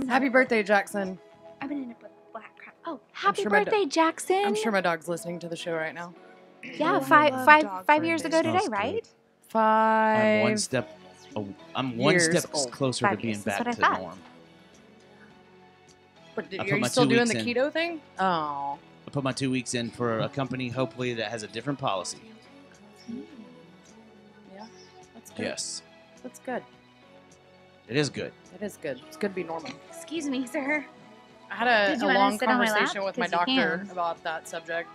Happy birthday, Jackson. I've been in a black crap. Oh, happy sure my birthday, Jackson. I'm sure my dog's listening to the show right now. Yeah, Oh, five years ago Smells today, right? good. 5 I'm one years step old. closer 5 to being years, that's back what to I thought. norm. But I are put you my still 2 doing the weeks in. keto thing? Oh. I put my 2 weeks in for a company, hopefully, that has a different policy. Yeah. That's good. Yes, That's good. it is good. It is good. It's good to be normal. Excuse me, sir. I had Did a you wanna long sit on my lap? conversation with my 'Cause you doctor can. about that subject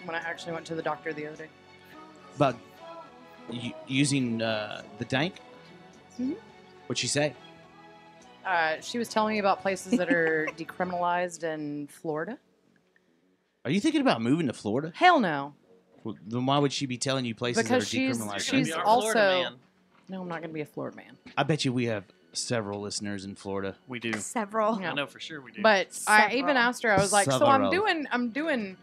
when I actually went to the doctor the other day. About using the dank? Mhm. What'd she say? She was telling me about places that are decriminalized in Florida. Are you thinking about moving to Florida? Hell no. Well, then why would she be telling you places Because that are decriminalized? she's Maybe our also Florida man. no, I'm not gonna be a Florida man. I bet you we have several listeners in Florida. We do. Several. Yeah. I know for sure we do. But I even Several. asked her. I was like, so Several. I'm doing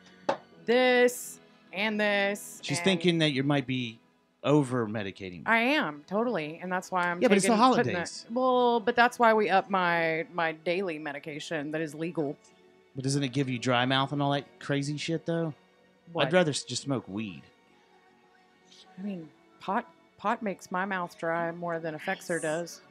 this and this. She's and thinking that you might be over medicating. I am totally, and that's why I'm. Yeah, but it's the taking- putting holidays. Well, but that's why we up my daily medication that is legal. But doesn't it give you dry mouth and all that crazy shit though? What? I'd rather just smoke weed. I mean, pot makes my mouth dry more than Effexor does.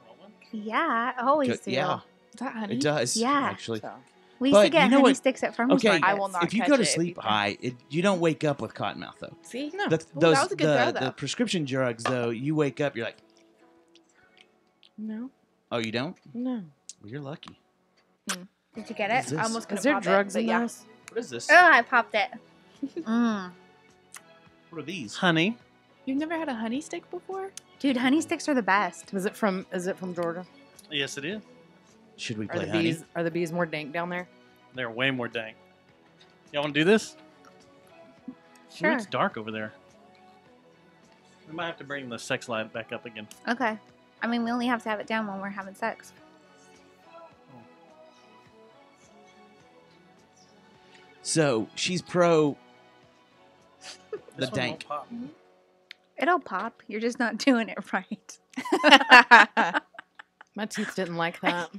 Yeah, I always Good- do. yeah, Is that honey? it does. Yeah. actually. So. We used But to get you know honey what? sticks at farmers Okay, markets. I will not if you catch go to it if sleep you- high, you don't wake up with cotton mouth though. See? No. The, Ooh, those that was a good throw, the though. prescription drugs though, you wake up, you're like, No. oh, you don't? No. Well, you're lucky. Did you get What is it? this? I almost Is couldn't there pop drugs it, in but yeah. this? What is this? Oh, I popped it. Mm. What are these? honey. You've never had a honey stick before? Dude, honey sticks are the best. Is it from Georgia? Yes, it is. Should we Are play the honey? bees more dank down there? They're way more dank. Y'all want to do this? Ooh, Sure. it's dark over there. We might have to bring the sex light back up again. Okay. I mean, we only have to have it down when we're having sex. So she's pro the This one won't dank. pop. It'll pop. You're just not doing it right. My teeth didn't like that.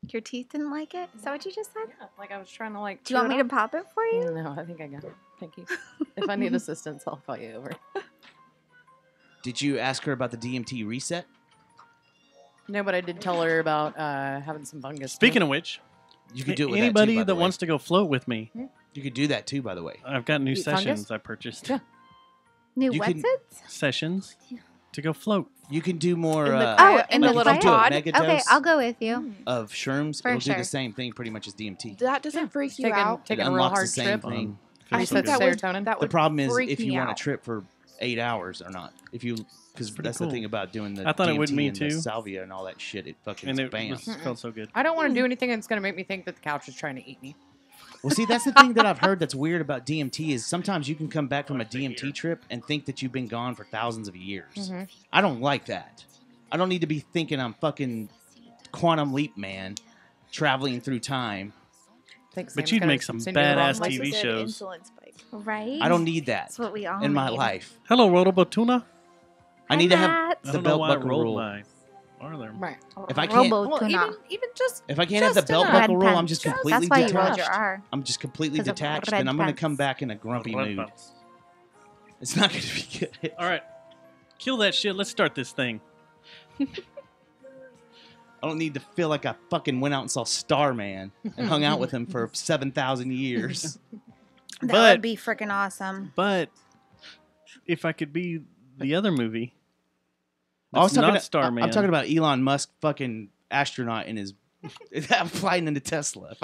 Your teeth didn't like it? Is that what you just said? Yeah, like I was trying to like. Do you want me to pop it for you? No, I think I got it. Thank you. If I need assistance, I'll call you over. Did you ask her about the DMT reset? No, but I did tell her about having some fungus. Speaking of which, You could do it with anybody that, too, by the way. wants to go float with me, You could do that too, by the way. I've got new Eat fungus? sessions I purchased. Yeah. New You can- wetsuits? Sessions to go float. You can do more In the Oh, in the the like little if you do a pod. mega Okay, dose I'll go with you. of shrooms. For It'll do sure. the same thing pretty much as DMT. That doesn't freak you out. Taking It a real unlocks the hard same trip. thing. Feels I so think good. that would, Serotonin? that The would problem is freak if you me want out. to trip for 8 hours or not. If you because pretty that's cool. the thing about doing the I thought it DMT would me and too. the salvia and all that shit. It fucking And it bam. was, felt so good. I don't want to do anything that's going to make me think that the couch is trying to eat me. Well, see, that's the thing that I've heard that's weird about DMT is sometimes you can come back from a DMT trip and think that you've been gone for thousands of years. Mhm. I don't like that. I don't need to be thinking I'm fucking Quantum Leap Man traveling through time. Thanks, But Sam's you'd gonna make some send you the wrong badass place. TV Said shows. Insulin spike. Right? I don't need that That's what we all in my need. life. Hello, Rotobotuna. I Hi, need to have Matt. I the don't know belt why I buckle rolled rule. my arm. Right. If I can't- Robo Well, tuna. even just If I can't have the Just belt enough. buckle Red rule, I'm pants. just That's completely That's why you rolled detached. your R. I'm just completely 'Cause of detached, red then I'm going to pants. come back in a grumpy Red mood. pants. It's not going to be good. All right. Kill that shit. Let's start this thing. I don't need to feel like I fucking went out and saw Starman and hung out with him for 7,000 years. That But- would be freaking awesome. But if I could be the other movie, I was that's talking not Starman. I'm talking about Elon Musk, fucking astronaut in his flying into Tesla.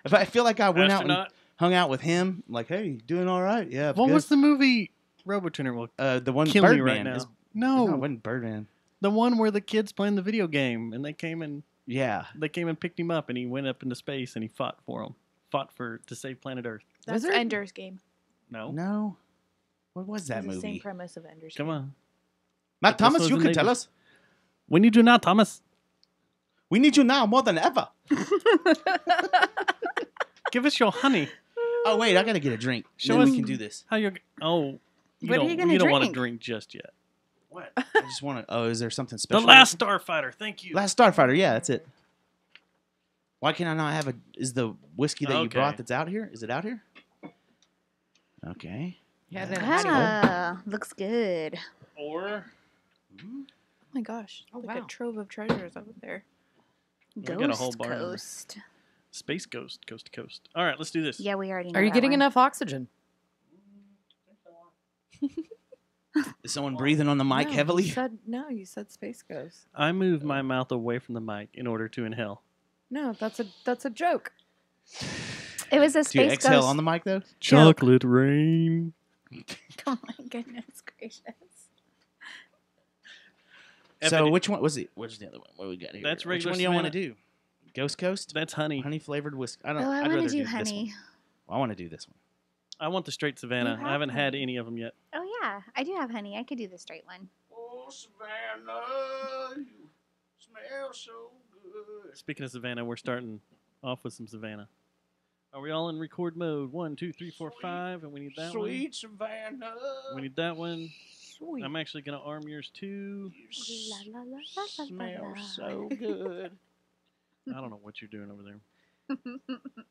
If I feel like I went out and Astronaut. hung out with him, like, hey, doing all right? Yeah. What good. was the movie? Robotuner will the one kill me Birdman? right now. Is- No, it wasn't Birdman. the one where the kids playing the video game and they came and Yeah. picked him up and he went up into space and he fought for them. Fought to save planet Earth. That's Wizard? Ender's Game. No. No. What was that It's the same movie? premise of Ender's Come Game. on. Matt But this Thomas, was you the can tell neighbor- us. We need you now, Thomas. We need you now more than ever. Give us your honey. Oh wait, I gotta get a drink. Show Then us- we can do this. How you? Oh, What are you gonna don't want to drink? drink just yet. What? I just want to. Oh, is there something The special? Last Starfighter. Thank you. Last Starfighter. Yeah, that's it. Why can I not have a? Is the whiskey that you Okay. brought that's out here? Is it out here? Okay. Yeah, then Ah, looks good. Or Oh my gosh. Oh, like wow. a trove of treasures over there. We got a whole Ghost bar of them. Coast. Space Ghost, Coast to Coast. All right, let's do this. Yeah, we already know Are you that getting one. enough oxygen? Is someone breathing on the mic No, heavily? You said Space Ghost. I move my mouth away from the mic in order to inhale. No, that's a joke. It was a Do you space exhale ghost. on the mic though? Chocolate rain. Oh my goodness gracious. So Ebony- which one was it? Where's the other one? What do we got here? That's Which regular one do you want to Savannah. do? Ghost Coast? That's honey. Honey flavored whiskey. I don't. Oh, I I'd want rather to do this one. honey. Well, I want to do this one. I want the straight Savannah. You I haven't have had honey. any of them yet. Oh yeah, I do have honey. I could do the straight one. Oh, Savannah, you smell so good. Speaking of Savannah, we're starting off with some Savannah. Are we all in record mode? 1, 2, 3, 4, 5, and we need that Sweet Savannah. one. We need that one. Sweet. I'm actually gonna arm yours too. You La, la, la, la, la, smell la. so good. I don't know what you're doing over there.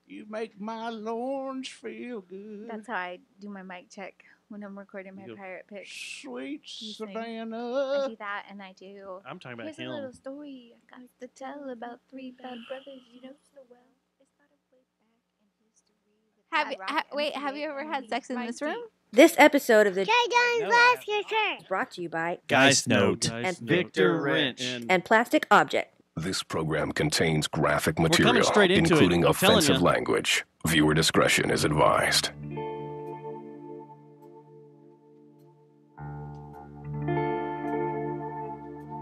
You make my loins feel good. That's how I do my mic check when I'm recording my You go, pirate pick. Sweet You sing. I Savannah. do that, and I do. I'm talking about Here's a him. little story I got to tell about three bad brothers you know so well. It started way back in history. with Bad Rock Wait, MCA have you ever and had Lee sex in this Mighty. room? This episode of the Is brought to you by Guys Note. Guys And Note. Victor Wrench. and Plastic Object. This program contains graphic coming material, straight into it, including I'm telling offensive ya. language. Viewer discretion is advised.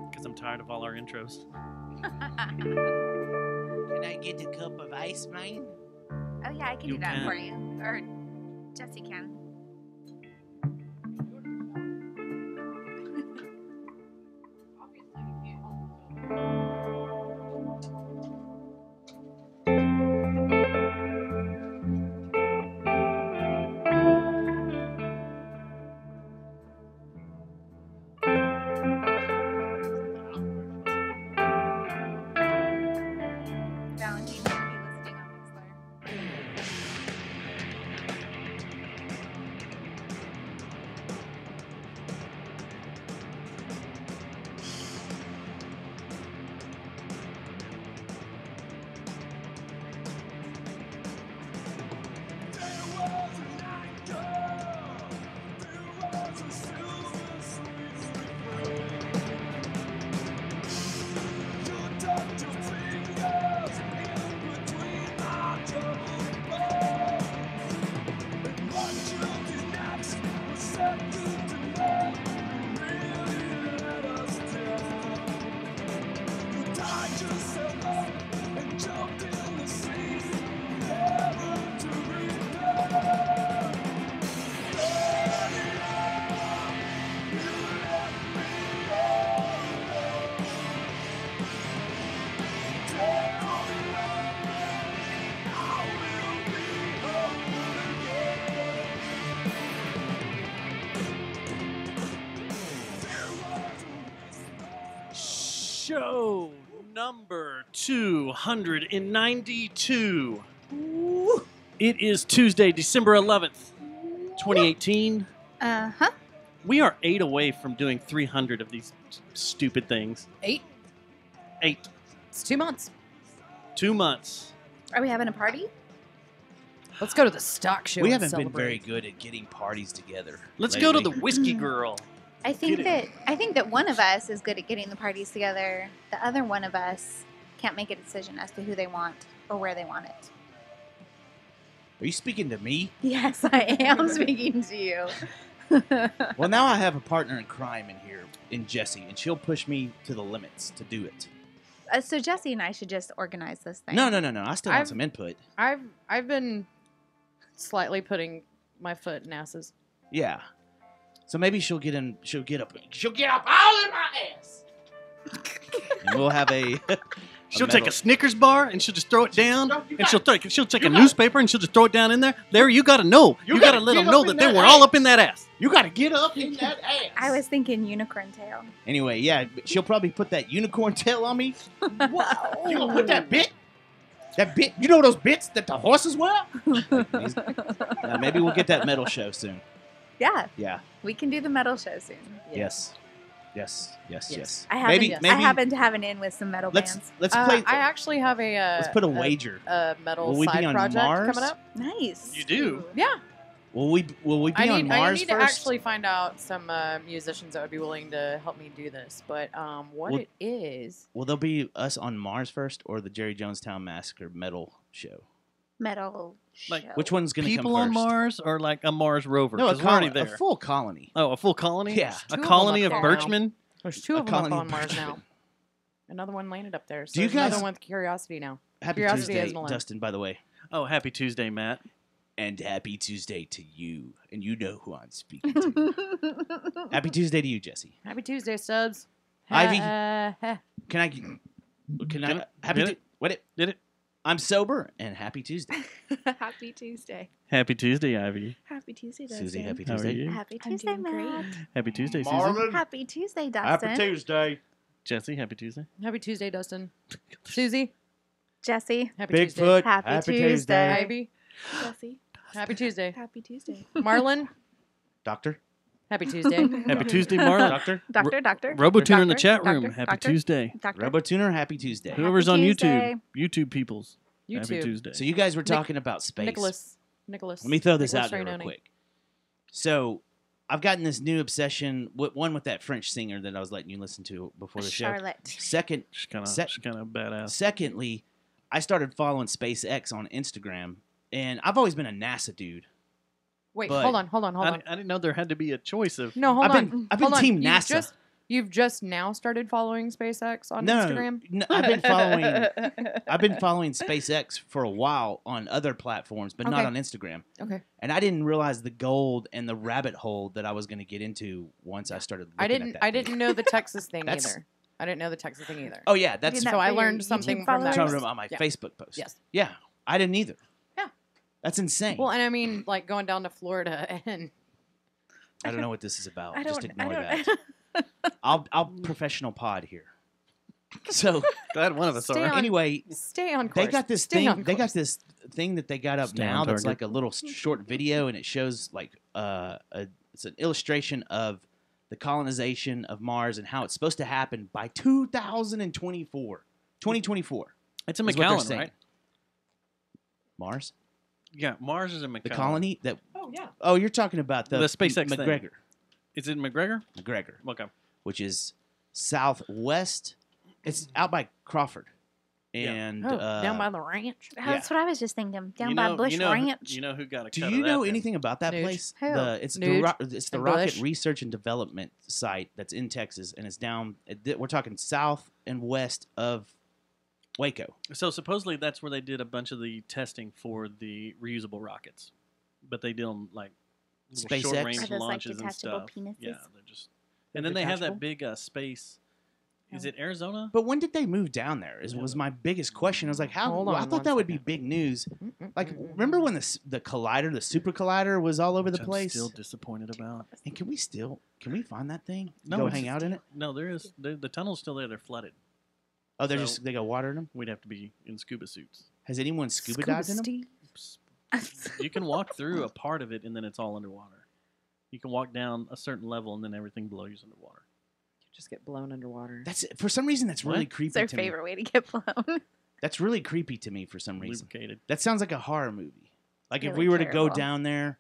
Because I'm tired of all our intros. Can I get a cup of ice, man? Oh yeah, I can You do that can. for you. Or Jesse can. Valentine will be listening on Mixler. Show number 292. It is Tuesday, December 11th, 2018. Uh-huh. We are 8 away from doing 300 of these stupid things. 8. 8. It's 2 months. 2 months. Are we having a party? Let's go to the stock show. We and haven't been very celebrate. good at getting parties together. Let's go to lately. the Whiskey Girl. I think Get that one of us is good at getting the parties together. The other one of us can't make a decision as to who they want or where they want it. Are you speaking to me? Yes, I am speaking to you. Well, now I have a partner in crime in here, in Jessie, and she'll push me to the limits to do it. So Jesse and I should just organize this thing. No. I still want I've- some input. I've been slightly putting my foot in asses. Yeah. So maybe she'll get up all in my ass. And we'll have a She'll take a Snickers bar and she'll just throw it down, and she'll take a newspaper and she'll just throw it down in there. There, you got to know. You got to let them know that they were all up in that ass. You got to get up in that ass. I was thinking unicorn tail. Anyway, yeah, she'll probably put that unicorn tail on me. Whoa! You gonna put that bit? That bit? You know those bits that the horses wear? Yeah, maybe we'll get that metal show soon. Yeah, Yeah. we can do the metal show soon. Yes. I happen, Maybe I happen to have an in with some metal let's bands. play. I actually have a. Let's put a wager. A metal Will we be side on project Mars? coming up. Nice. You do? Yeah. Will we be I on Mars need first? to actually find out some musicians that would be willing to help me do this. But what Well- it is. Will there be us on Mars first, or the Jerry Jonestown Massacre metal show? Metal Like, show. Which one's going to come People first? on Mars or like a Mars rover? No, a, 'Cause we're already a there. full colony. Oh, a full colony? Yeah. A Two of colony them of up there now. Birchmen? There's two A of them up colony on Mars bird. now. Another one landed up there. So Do you there's another guys- one with Curiosity now. Happy Curiosity Tuesday, hasn't left. Dustin, by the way. Oh, happy Tuesday, Matt. And happy Tuesday to you. And you know who I'm speaking to. Happy Tuesday to you, Jesse. Happy Tuesday, Stubbs. Ivy. Ha. Can I? Happy Did it? What it? Did it? I'm sober and happy Tuesday. Happy Tuesday. Happy Tuesday, Ivy. Happy Tuesday, Susie, Dustin. happy How are Tuesday. you? Happy I'm Tuesday, doing Matt. great. Happy Tuesday, Susan. Happy Tuesday, Dustin. Happy Tuesday. Jesse, happy Tuesday. Happy Tuesday, Dustin. Susie. Jesse. Happy Tuesday. Bigfoot. Happy Tuesday. Ivy. Jesse. Happy Tuesday. Happy Tuesday. Marlon. Doctor. Happy Tuesday. Happy Tuesday, Marlon. Doctor. Doctor. RoboTuner in the Doctor, chat room. doctor, Happy doctor. Tuesday. Doctor. RoboTuner. Happy Tuesday. Whoever's on Tuesday. YouTube peoples. Happy YouTube. Tuesday. So you guys were talking about space. Nicholas. Let me throw this Nicholas out there real Rainoni. quick. So, I've gotten this new obsession. One with that French singer that I was letting you listen to before the show. Charlotte. Second, she's kind Set- of badass. secondly, I started following SpaceX on Instagram, and I've always been a NASA dude. Wait, But- hold on. I didn't know there had to be a choice of. No, hold I've on. been Hold on. Team NASA. You've just now started following SpaceX on Instagram? No, I've been following. I've been following SpaceX for a while on other platforms, but not Okay. on Instagram. Okay. And I didn't realize the gold and the rabbit hole that I was going to get into once I started. I looking didn't. At that I thing. didn't know the Texas thing That's- either. I didn't know the Texas thing either. Oh yeah, that's Did that so I for your learned YouTube something from that. followers? talking about my Yeah. Facebook post. Yes. Yeah, I didn't either. Yeah. That's insane. Well, and I mean, like going down to Florida and I don't know what this is about. I Just don't. ignore I that. don't. I'll professional pod here. So Glad one of us Stay are. on- anyway, stay on course. they got this Stay thing. on They got course. this thing that they got up Stay on now. That's target. like a little short video, and it shows like it's an illustration of the colonization of Mars and how it's supposed to happen by 2024. 2024. It's a is what they're McAllen, saying. right? Mars, Yeah, Mars is in McAllen. the colony that. Oh yeah. Oh, you're talking about the SpaceX thing. McGregor. Is it McGregor? McGregor, Okay. which is southwest. It's out by Crawford, Yeah. and Oh, down by the ranch. That's what I was just thinking. Down you by know, Bush you know, Ranch. You know who got a do cut you of that know then? anything about that Nuge. place? Who? It's Nuge it's the and Rocket Bush. Research and Development site that's in Texas, and it's down. We're talking south and west of Waco. So supposedly that's where they did a bunch of the testing for the reusable rockets, but they did them like little SpaceX? short-range Are those, like, launches and detachable stuff. penises? Yeah, they're just. And then they have detachable? that big space. Is Oh. it Arizona? But when did they move down there? Was my biggest question. I was like, how? Hold I on thought one that would be second. big news. Like, remember when the collider, the super collider, was all over the Which I'm place? still disappointed about. And can we find that thing? No, Go it's- hang out in it? No, there is. The tunnel's still there. They're flooded. Oh, So- they got water in them. We'd have to be in scuba suits. Has anyone scuba dived in them? You can walk through a part of it and then it's all underwater. You can walk down a certain level and then everything below you's underwater. Just get blown underwater. That's for some reason that's really What? creepy It's their to me. favorite way to get blown. That's really creepy to me for some reason. Lubricated. That sounds like a horror movie. Like if Really we were to go terrible. down there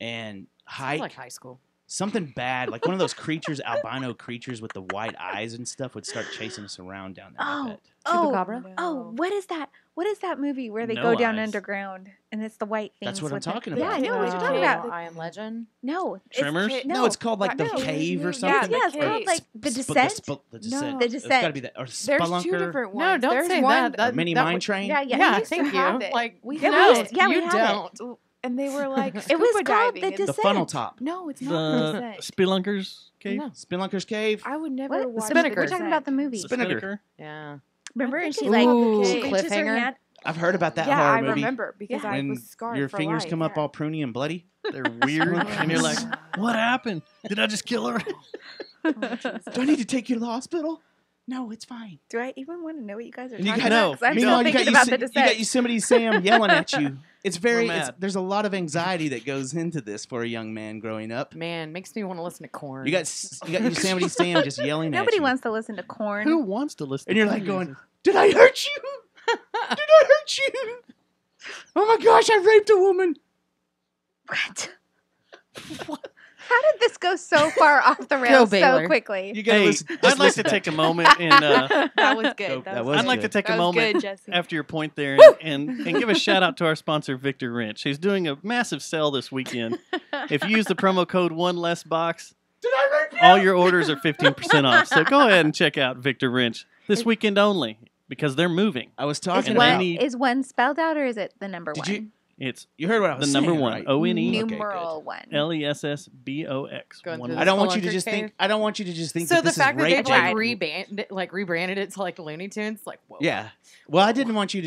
and hike like high school. something bad, like one of those creatures, albino creatures with the white eyes and stuff, would start chasing us around down there. I Oh, bet. oh, Chupacabra? oh! What is that? What is that movie where they No go down Eyes. underground and it's the white things? That's what I'm with the- talking Yeah, about. I know what you're talking Oh, about. I Am Legend. No, Tremors? No, it's called like the no, cave or yeah, something. Yeah, it's The called cave. like the Sp- Descent. The Descent. The It's got to Descent. be that. Or There's Spelunker. two different No, ones. don't There's say one, that. Or Mini that Mine would- Train. Yeah, yeah. Yeah, we used to thank you. have it. Like We Yeah, no, we used- yeah, we you had it. don't. and they were like It was scuba called diving the and- The Descent. funnel top. No, it's not The the Spelunker's cave? No. Spelunker's cave. I would never What? watch Spinnaker. We're talking about the movie. Spinnaker. Spinnaker? Yeah. Remember? And think she's it's like, Ooh, she reaches her cliffhanger. hand. I've heard about that yeah, horror I movie. remember because I when was scarred your for fingers life. come up Yeah. all pruny and bloody. They're weird, and you're like, "What happened? Did I just kill her?" Do I need to take you to the hospital? No, it's fine. Do I even want to know what you guys are And you talking got- about? 'Cause I'm Meanwhile, still you got thinking about the you descent. got Yosemite Sam yelling at you. It's very. We're It's, mad. there's a lot of anxiety that goes into this for a young man growing up. Man, makes me want to listen to Corn. You got Yosemite Sam just yelling at you. Nobody wants to listen to Corn. Who wants to listen? And you're to like music? going, "Did I hurt you? Did I hurt you? Oh my gosh, I raped a woman." What? How did this go so far off the rails so Baylor. quickly? You gotta Hey, listen. I'd just like listen to back. take a moment and That was good. Oh, that was was I'd like to good. take a That was moment good, Jesse. after your point there and give a shout out to our sponsor Victor Wrench. He's doing a massive sale this weekend. If you use the promo code ONELESSBOX, Did I rape you? all your orders are 15% off. So go ahead and check out Victor Wrench this weekend only because they're moving. I was Is talking And they one, about. need- is one spelled out or is it the number Did one? you? It's You heard what I the was number saying, one, right? ONE Numeral one. LESSBOX. Going One through of I the don't want you to Spelunker just think. cave? I don't want you to just think. So that the this fact is that rape they've joke. rebranded it to like Looney Tunes, like whoa. Yeah. Well, I didn't want you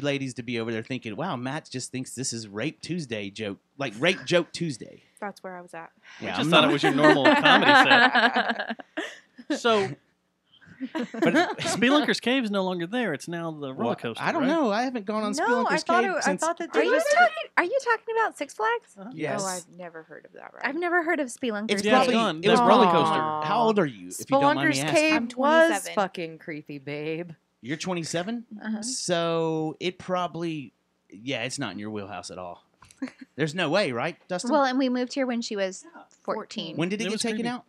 ladies to be over there thinking, "Wow, Matt just thinks this is Rape Tuesday joke, like Rape Joke Tuesday." That's where I was at. I Yeah, just I'm thought not- it was your normal comedy set. So, But Spelunker's Cave is no longer there. It's now the roller coaster. I don't right? know. I haven't gone on No, I Spelunker's thought Cave I since. thought that Are they you just talking about Six Flags? Yes. Oh, I've never heard of that. Right? I've never heard of Spelunker's It's Yeah, it's Cave. gone. probably it was There's roller Aw. coaster. How old are you? If you don't mind me Spelunker's asking. Cave I'm was 27. fucking creepy, babe. You're 27, Uh-huh. so it probably, yeah, it's not in your wheelhouse at all. There's no way, right, Dustin? Well, and we moved here when she was 14. when did it It get was taken creepy. out?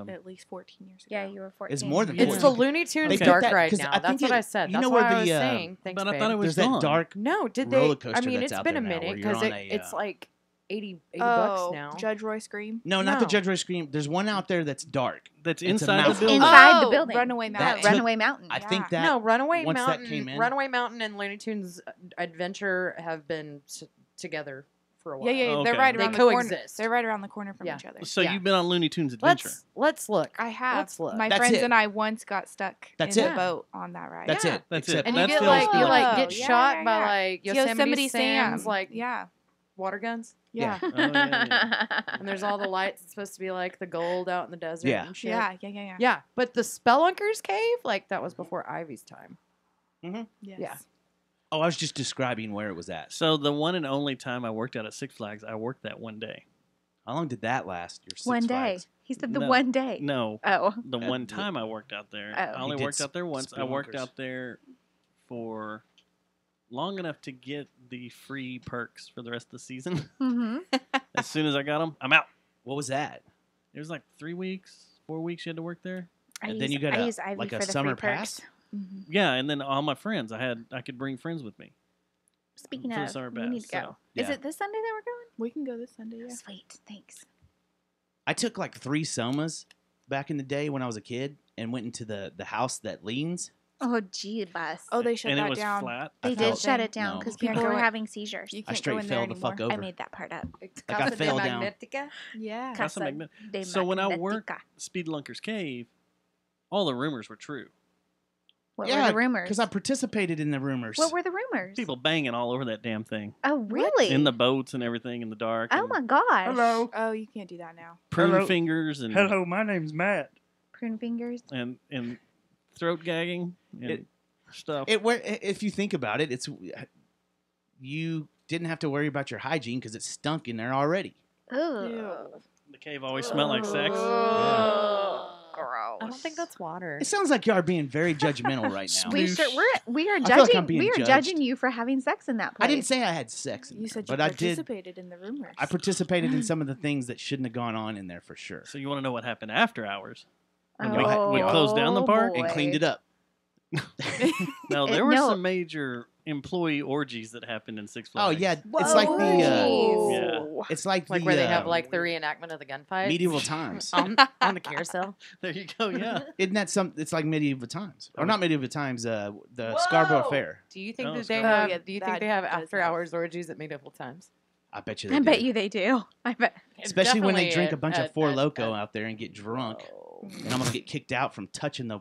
At least 14 years ago. Yeah, you were 14. It's more than Yeah. It's the Looney Tunes They put dark that- ride 'cause now. I That's think what it- I said. you That's know what where I was the, saying. Thanks, But I babe. thought it was There's that gone. dark. No, did they? roller I coaster mean, that's it's out been there a now, minute where you're because on a, it's like 80 Oh, bucks now. Judge Roy Scream. No, not the No. Judge Roy Scream. There's one out there that's dark. That's It's a inside the mountain. building. Inside the Oh, building. Runaway That Mountain. took- Runaway Mountain. I Yeah. think that. No, Runaway once that Mountain. came in- Runaway Mountain and Looney Tunes Adventure have been together for a while. Yeah, yeah, Oh, they're okay. right They around the corner. coexist. They're right around the corner from Yeah. each other. So Yeah. you've been on Looney Tunes Adventure. Let's look. I have. Let's look. My That's friends it. and I once got stuck That's in it. the boat on that ride. That's Yeah. it. That's Except it. And That's you get the like old you school. like get Yeah, shot yeah, by yeah. like Yosemite Sam's Sam. like yeah, water guns. yeah, Oh, yeah, yeah. And there's all the lights. It's supposed to be like the gold out in the desert Yeah. and shit. yeah. Yeah, but the Spelunker's Cave, like that was before Ivy's time. Yes. Yeah. Oh, I was just describing where it was at. So the one and only time I worked out at Six Flags, I worked that one day. How long did that last? Your Six one day. Flags? He said the No. one day. No, Oh. the Uh, one time I worked out there. Oh. I only You did worked out there once. I worked Spelunkers. out there for long enough to get the free perks for the rest of the season. Mm-hmm. As soon as I got them, I'm out. What was that? It was like 3 weeks, 4 weeks you had to work there. And then you got I use a, Ivy like for a the summer free perks. pass? Mhm. Yeah, and then all my friends, I could bring friends with me. Speaking For the of, summer we need to pass, go. so, Is yeah. it this Sunday that we're going? We can go this Sunday. Yeah. Sweet. Thanks. I took like 3 somas back in the day when I was a kid and went into the house that leans. Oh, gee, bus. Oh, they shut and it that was down. flat. They I did felt- shut it down No. because People people were were- having seizures. You I can't straight go in fell there the fuck anymore. I over. made that part up. Like I fell down. Yeah. Casa Casa Magnet- de So when I worked Magnetica. Speedlunker's Cave, all the rumors were true. What Yeah, were the rumors? Because I participated in the rumors. What were the rumors? People banging all over that damn thing. Oh, really? In the boats and everything in the dark. Oh and my gosh. Oh, you can't do that now. Prune Hello. fingers and my name's Matt. Prune fingers. and throat gagging and It- stuff. If you think about it, it's you didn't have to worry about your hygiene because it stunk in there already. Ugh. The cave always smelled like sex. Gross. I don't think that's water. It sounds like you are being very judgmental right now. We sure we are I feel like judging. I'm being We are judged. judging you for having sex in that place. I didn't say I had sex, in You there, said you but I did. participated in the rumors. I participated in some of the things that shouldn't have gone on in there for sure, So you want to know what happened after hours? When Oh, we closed down the park and cleaned it up. No, there were no. some major employee orgies that happened in Six Oh Flags. yeah, it's like the Yeah. it's like Like the where they have like the reenactment of the gunfight medieval times. on the carousel. There you go. Yeah. Isn't that some? It's like medieval times, or not medieval times? The Scarborough Fair. Do you think Oh, that they Scarborough. have? Yeah, do you that think they have does after hours orgies at medieval times? I bet you. They I do. bet you they do. I bet. Especially when they Definitely drink a at- bunch of at- Four at- Loko at- out there and get drunk Oh. and almost get kicked out from touching the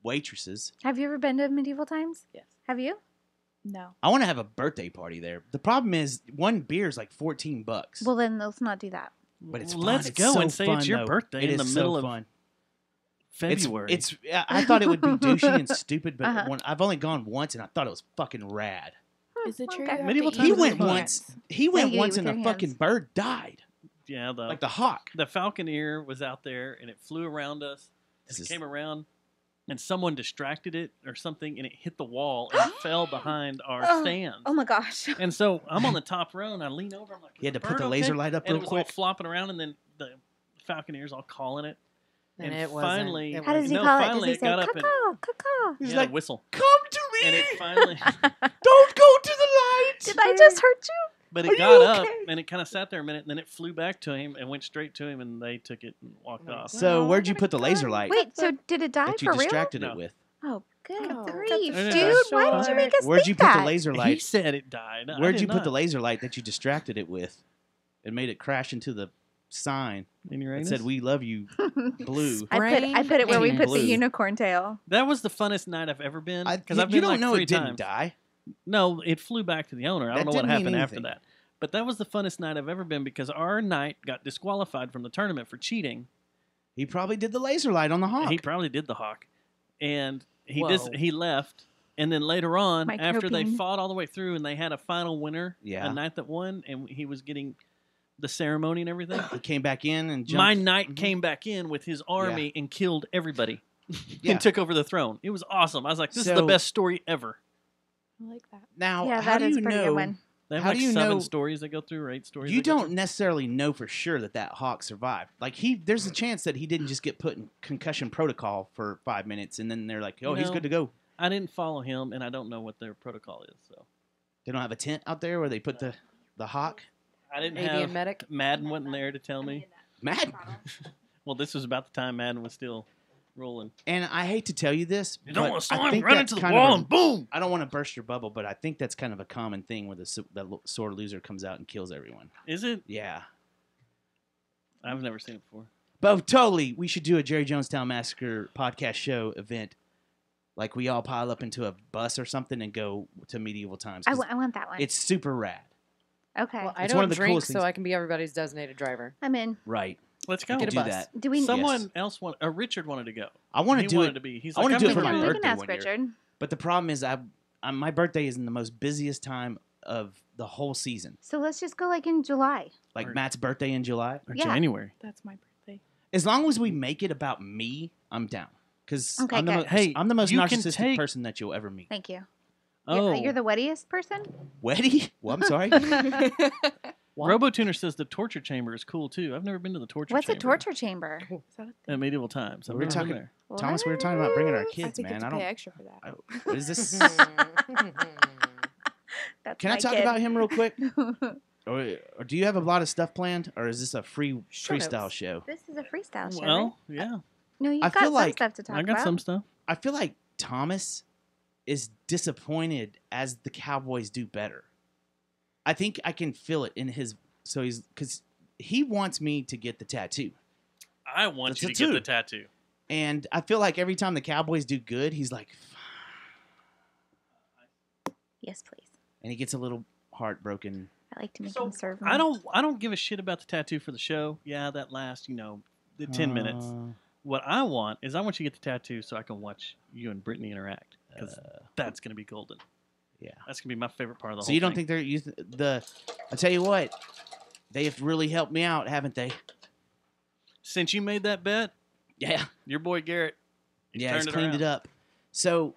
waitresses. Have you ever been to Medieval Times? Yes. Have you? No. I want to have a birthday party there. The problem is one beer is like $14. Well, then let's not do that. But it's Well, fun. let's It's go so and say fun, it's your though. birthday It in the is middle so of fun. February. It's I thought it would be douchey and stupid, but Uh-huh. I've only gone once and I thought it was fucking rad. Is it true? Okay. You have Medieval to times eat is with went your once. hands? He went you once eat and with a your fucking hands. bird died. yeah, Like the hawk. the Falconeer was out there and it flew around us. This And is- it came around and someone distracted it or something and it hit the wall and fell behind our stand. Oh my gosh. And so I'm on the top row and I lean over. I'm like, You had to "Is the put the bird laser okay?" light up and real it was all quick. flopping around and then the Falconeer's all calling it. And And it wasn't. finally- It How does he No, call it? Does finally he it say got up and- caw, caw? He He's had like, a whistle. Come to me. And it finally, Don't go to the light. Did I just hurt you? but Are it got you up okay? and it kind of sat there a minute and then it flew back to him and went straight to him and they took it and walked off. So Well, where'd you I'm put the gonna laser go. light Wait, so did it die that you for real? distracted No. it with? Oh, good Oh, grief, that's dude! a Why did you make us Where'd think you put that? the laser He light? said it died. I Where'd did you put the not. laser light that you distracted it with? It made it crash into the sign In your that anus? said "We love you." Blue. I put it where we Spraying put blue. the unicorn tail. That was the funnest night I've ever been. Because I've you been don't like know 3 it didn't times. die. No, it flew back to the owner. I That don't know what didn't mean happened after anything. that. But that was the funnest night I've ever been because our knight got disqualified from the tournament for cheating. He probably did the laser light on the hawk. He probably did the hawk, and he Whoa. he left. And then later on, after they Micropene. fought all the way through, and they had a final winner, Yeah. a knight that won, and he was getting the ceremony and everything. He came back in and jumped. My knight came back in with his army and killed everybody Yeah. and took over the throne. It was awesome. I was like, this is the So- best story ever. I like that. Now, Yeah, how that do is you a pretty know? good one. They have How like do you 7 know- stories that go through, or 8 stories. You that go don't through. necessarily know for sure that hawk survived. Like there's a chance that he didn't just get put in concussion protocol for 5 minutes, and then they're like, "Oh, he's No. good to go." I didn't follow him, and I don't know what their protocol is. So They don't have a tent out there where they put the hawk. I didn't Avian have medic. Madden wasn't there to tell me. Mad. Well, this was about the time Madden was still rolling. And I hate to tell you this, You don't but want to I saw him think run that's into the kind wall of and boom. I don't want to burst your bubble, but I think that's kind of a common thing where the sore loser comes out and kills everyone. Is it? Yeah. I've never seen it before. But totally, we should do a Jerry Jonestown Massacre podcast show event. Like we all pile up into a bus or something and go to medieval times. I 'cause want that one. It's super rad. Okay, Well, I It's one don't of the drink, coolest so things. I can be everybody's designated driver. I'm in. Right. Let's go. We Get could a do bus. that. Do we? Someone else wanted. Richard wanted to go. I want to He do wanted it. to be. He's I like, wanna I've do it never for my we been. can birthday ask one year. Richard. But the problem is, my birthday is in the most busiest time of the whole season. So let's just go like in July. Like Or- Matt's birthday in July. Or Yeah. January. That's my birthday. As long as we make it about me, I'm down. Because Okay, I'm, good. Hey, I'm the most you can narcissistic take- person that you'll ever meet. Thank you. Oh, You're the wettiest person. Weddy? Well, I'm sorry. RoboTuner says the torture chamber is cool too. I've never been to the torture What's a chamber. torture chamber? Is that a thing? At medieval times. I've We're never been talking- there. Thomas, we were talking about bringing our I kids, think you man. have I to pay don't. extra for that. What is this? That's Can I my talk kid. about him real quick? Or do you have a lot of stuff planned, or is this a free Shut up. freestyle show? This is a freestyle show. right? Well, yeah, No, you've I got feel some like stuff to talk I got about. some stuff. I feel like Thomas is disappointed as the Cowboys do better. I think I can feel it in his. So he's because he wants me to get the tattoo, I want That's you a to get two. the tattoo. and I feel like every time the Cowboys do good, he's like, Yes, please. and he gets a little heartbroken. I like to make So, him serve me. I don't give a shit about the tattoo for the show. Yeah, that lasts, the 10 minutes. What I want is I want you to get the tattoo so I can watch you and Brittany interact because that's gonna be golden. Yeah. That's gonna be my favorite part of the So whole you don't thing. think I tell you what, they have really helped me out, haven't they? Since you made that bet, Yeah. your boy Garrett, Yeah, he's cleaned it up. So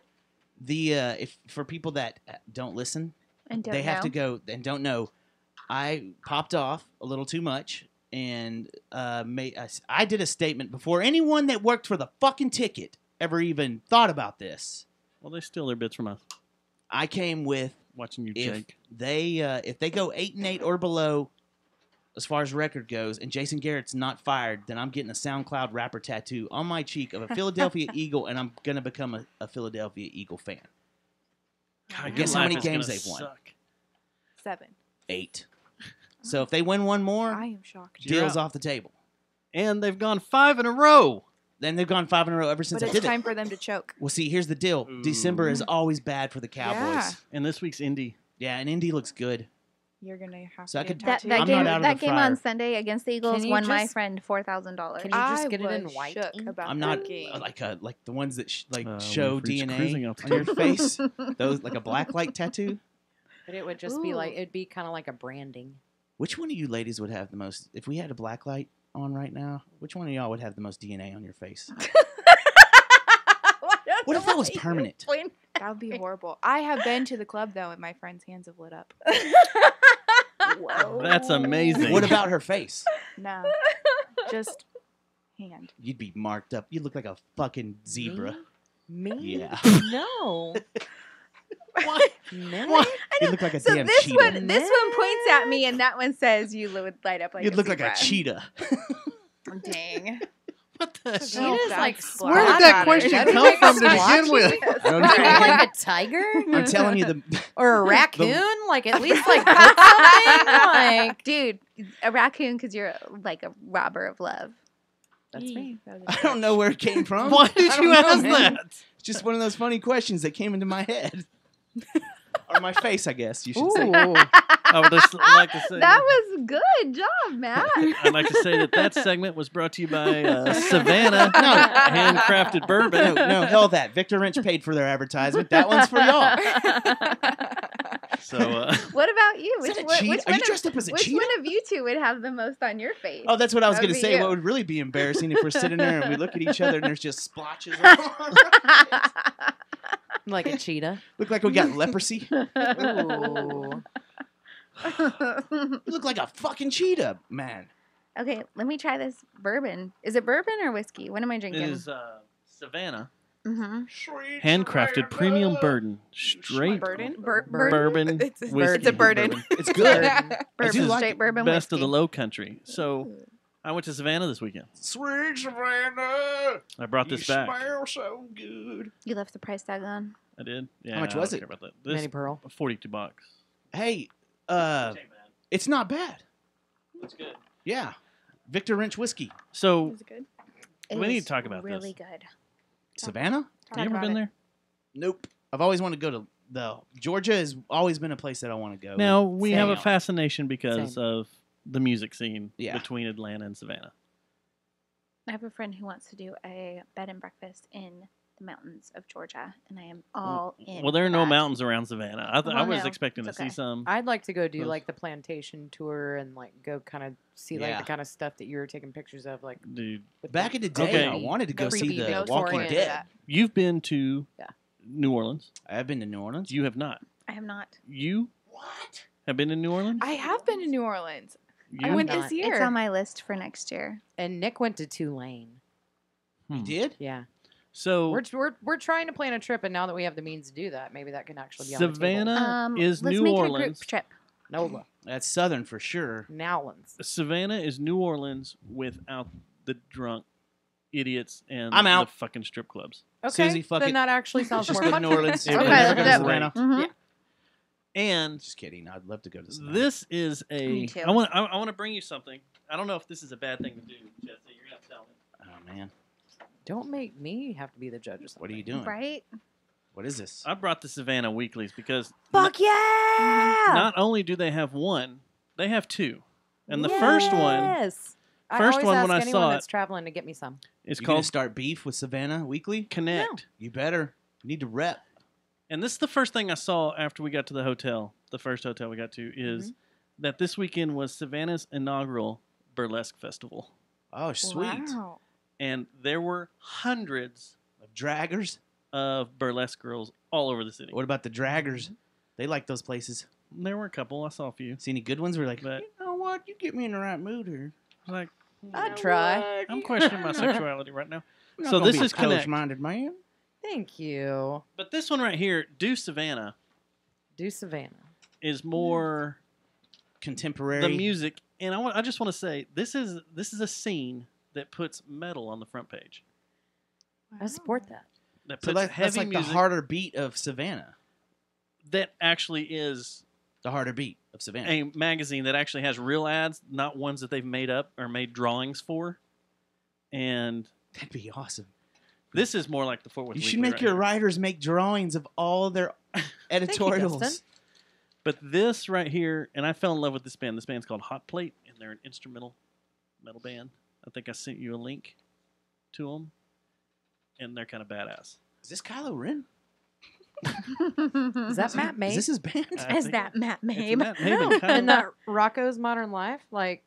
if for people that don't listen, and don't they have know. to go and don't know. I popped off a little too much, and I did a statement before anyone that worked for the fucking ticket ever even thought about this. Well, they steal their bits from us. I came with Watching you, if Jake. they go 8-8 or below, as far as record goes, and Jason Garrett's not fired, then I'm getting a SoundCloud rapper tattoo on my cheek of a Philadelphia Eagle, and I'm gonna become a Philadelphia Eagle fan. God, your Guess how life many is gonna games they've won? suck. 7. 8. So if they win one more, I am shocked. You're deal's out. off the table. And they've gone 5 in a row. Then they've gone 5 in a row ever since But I it's did time it. for them to choke. Well, see, here's the deal. Ooh. December is always bad for the Cowboys. Yeah. And this week's Indy. Yeah, and Indy looks good. You're gonna have So I to could- get That, tattooed. that I'm game, not out of that the game fryer. on Sunday against the Eagles you won my just- friend $4,000. Can you just I get it in was white shook ink? about I'm that not game. like the ones that We've show reached cruising DNA altitude. on your face. Those like a black light tattoo. But it would just be like Ooh. it'd be kind of like a branding. Which one of you ladies would have the most? If we had a black light on right now, which one of y'all would have the most DNA on your face? What if that was permanent? That would be horrible. I have been to the club though, and my friend's hands have lit up. Whoa. That's amazing. What about her face? No, just hand. You'd be marked up. You'd look like a fucking zebra. Me? Yeah. No. What? No. What? You'd look like a So damn this cheetah. one points at me, and that one says you would light up like You'd a look like a zebra. cheetah. Dang. What the? Cheetah's that's like splat Where did on that it. question That'd come make from to us begin with? I don't Like know. a tiger? I'm telling you, the Or a raccoon? Like at least like put something? Like Dude, a raccoon because you're like a robber of love. that's me. That was I don't know where it came from. Why did I don't you know, ask man. that? It's just one of those funny questions that came into my head. Or my face, I guess you should say. Ooh. I would just like to say That was good job, Matt. I'd like to say that segment was brought to you by Savannah No. handcrafted bourbon. No, hell that. Victor Wrench paid for their advertisement. That one's for y'all. So What about you? Is that a cheetah? Are you dressed up as a which cheetah? one of you two would have the most on your face? Oh, that's what I was That'd going to be say. you. What would really be embarrassing if we're sitting there and we look at each other and there's just splotches all over our face. Like a cheetah. Look like we got leprosy. Ooh. You look like a fucking cheetah, man. Okay, let me try this bourbon. Is it bourbon or whiskey? What am I it drinking? is Savannah Mm-hmm. handcrafted premium bourbon, straight Burden? bourbon. It's a whiskey burden. bourbon. It's good. Bourbon, do like straight it. bourbon Best whiskey. of the Low Country. So I went to Savannah this weekend. Sweet Savannah. I brought this back. Smell so good. You left the price tag on. I did. Yeah. How much I don't was it? care about that. This Mini Pearl. $42. Hey, it's not bad. That's good. Yeah. Victor Wrench whiskey. So Is it good? It We need is to talk about really this. good. Savannah? you ever been there? Nope. I've always wanted to go to Georgia has always been a place that I want to go. Now we have a Same. fascination because Same. of the music scene Yeah. between Atlanta and Savannah. I have a friend who wants to do a bed and breakfast in the mountains of Georgia, and I am all in. Well, there are for no that. mountains around Savannah. I Well, was no, expecting it's to okay. see some. I'd like to go do Those- like the plantation tour and like go kind of see like Yeah. the kind of stuff that you were taking pictures of, like Dude, with Back in the day, Okay. I wanted to go see creepy the ghost Walking oriented Dead. that. you've been to Yeah. New Orleans. I have been to New Orleans. You have not. I have not. You What? have been to New Orleans? I have been to New Orleans. I You? went not. this year. It's on my list for next year. And Nick went to Tulane. Hmm. You did? Yeah. So We're trying to plan a trip, and now that we have the means to do that, maybe that can actually be on the Savannah is let's New make Orleans. it a group trip. table. NOLA. That's Southern for sure. Nowlands. Savannah is New Orleans without the drunk idiots and I'm out. the fucking strip clubs. Okay, Susie, fuck then it. that actually sounds Just more go to fun. New Orleans. Okay, We're let's never do going to it. Savannah. Mhm. Yeah. And Just kidding. I'd love to go to Savannah. this is a. Me too. I want to bring you something. I don't know if this is a bad thing to do, Jesse. You're gonna have to tell me. Oh man, Don't make me have to be the judge of something. what are you doing? Right? What is this? I brought the Savannah Weeklies because Fuck yeah! not only do they have one, they have two, and the first one Yes. I first always one ask when I anyone saw that's it- traveling to get me some. is You gonna called start beef with Savannah Weekly? Connect. You better. You need to rep. And this is the first thing I saw after we got to the hotel. The first hotel we got to is that this weekend was Savannah's inaugural burlesque festival. Oh, sweet. Wow. And there were hundreds Of draggers. of burlesque girls all over the city. What about the draggers? They like those places. There were a couple. I saw a few. See any good ones? We're like, But- you know what? You get me in the right mood here. I was like, I'd try. I'm questioning my sexuality right now. I'm not So gonna this be is a Connect. close-minded man. Thank you. But this one right here, Do Savannah, Do Savannah. is more Contemporary. the music. And I just want to say, this is a scene that puts metal on the front page. I support that. That So puts that's heavy like music the harder beat of Savannah. that actually is The harder beat of Savannah. a magazine that actually has real ads, not ones that they've made up or made drawings for. And That'd be awesome. This is more like the Fort Worth You Weekly should make right your here. writers make drawings of all their editorials. Dustin. But this right here, and I fell in love with this band. This band's called Hot Plate, and they're an instrumental metal band. I think I sent you a link to them, and they're kind of badass. Is this Kylo Ren? Is that Matt Is Mabe? this his band? I Is think that Matt it's Mabe? Matt Mabe and And Kyle. that Rocco's Modern Life, like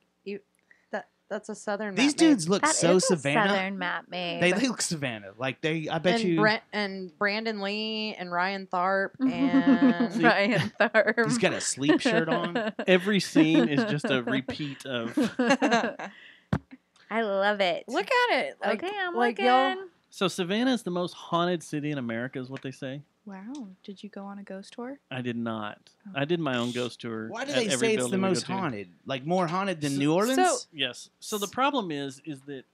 that's a Southern. These Matt Mabe. dudes look That so is a Savannah. Southern Matt Mabe. They look Savannah. Like I bet and you. Brent and Brandon Lee and Ryan Tharp and Ryan Tharp. He's got a sleep shirt on. Every scene is just a repeat of. I love it. look at it. Like, Okay, I'm like looking. y'all. So Savannah is the most haunted city in America, is what they say. Wow. Did you go on a ghost tour? I did not. I did my own ghost tour. Why do at they every say it's the building we go most to. haunted? Like more haunted than So- New Orleans? so- Yes. So the problem is that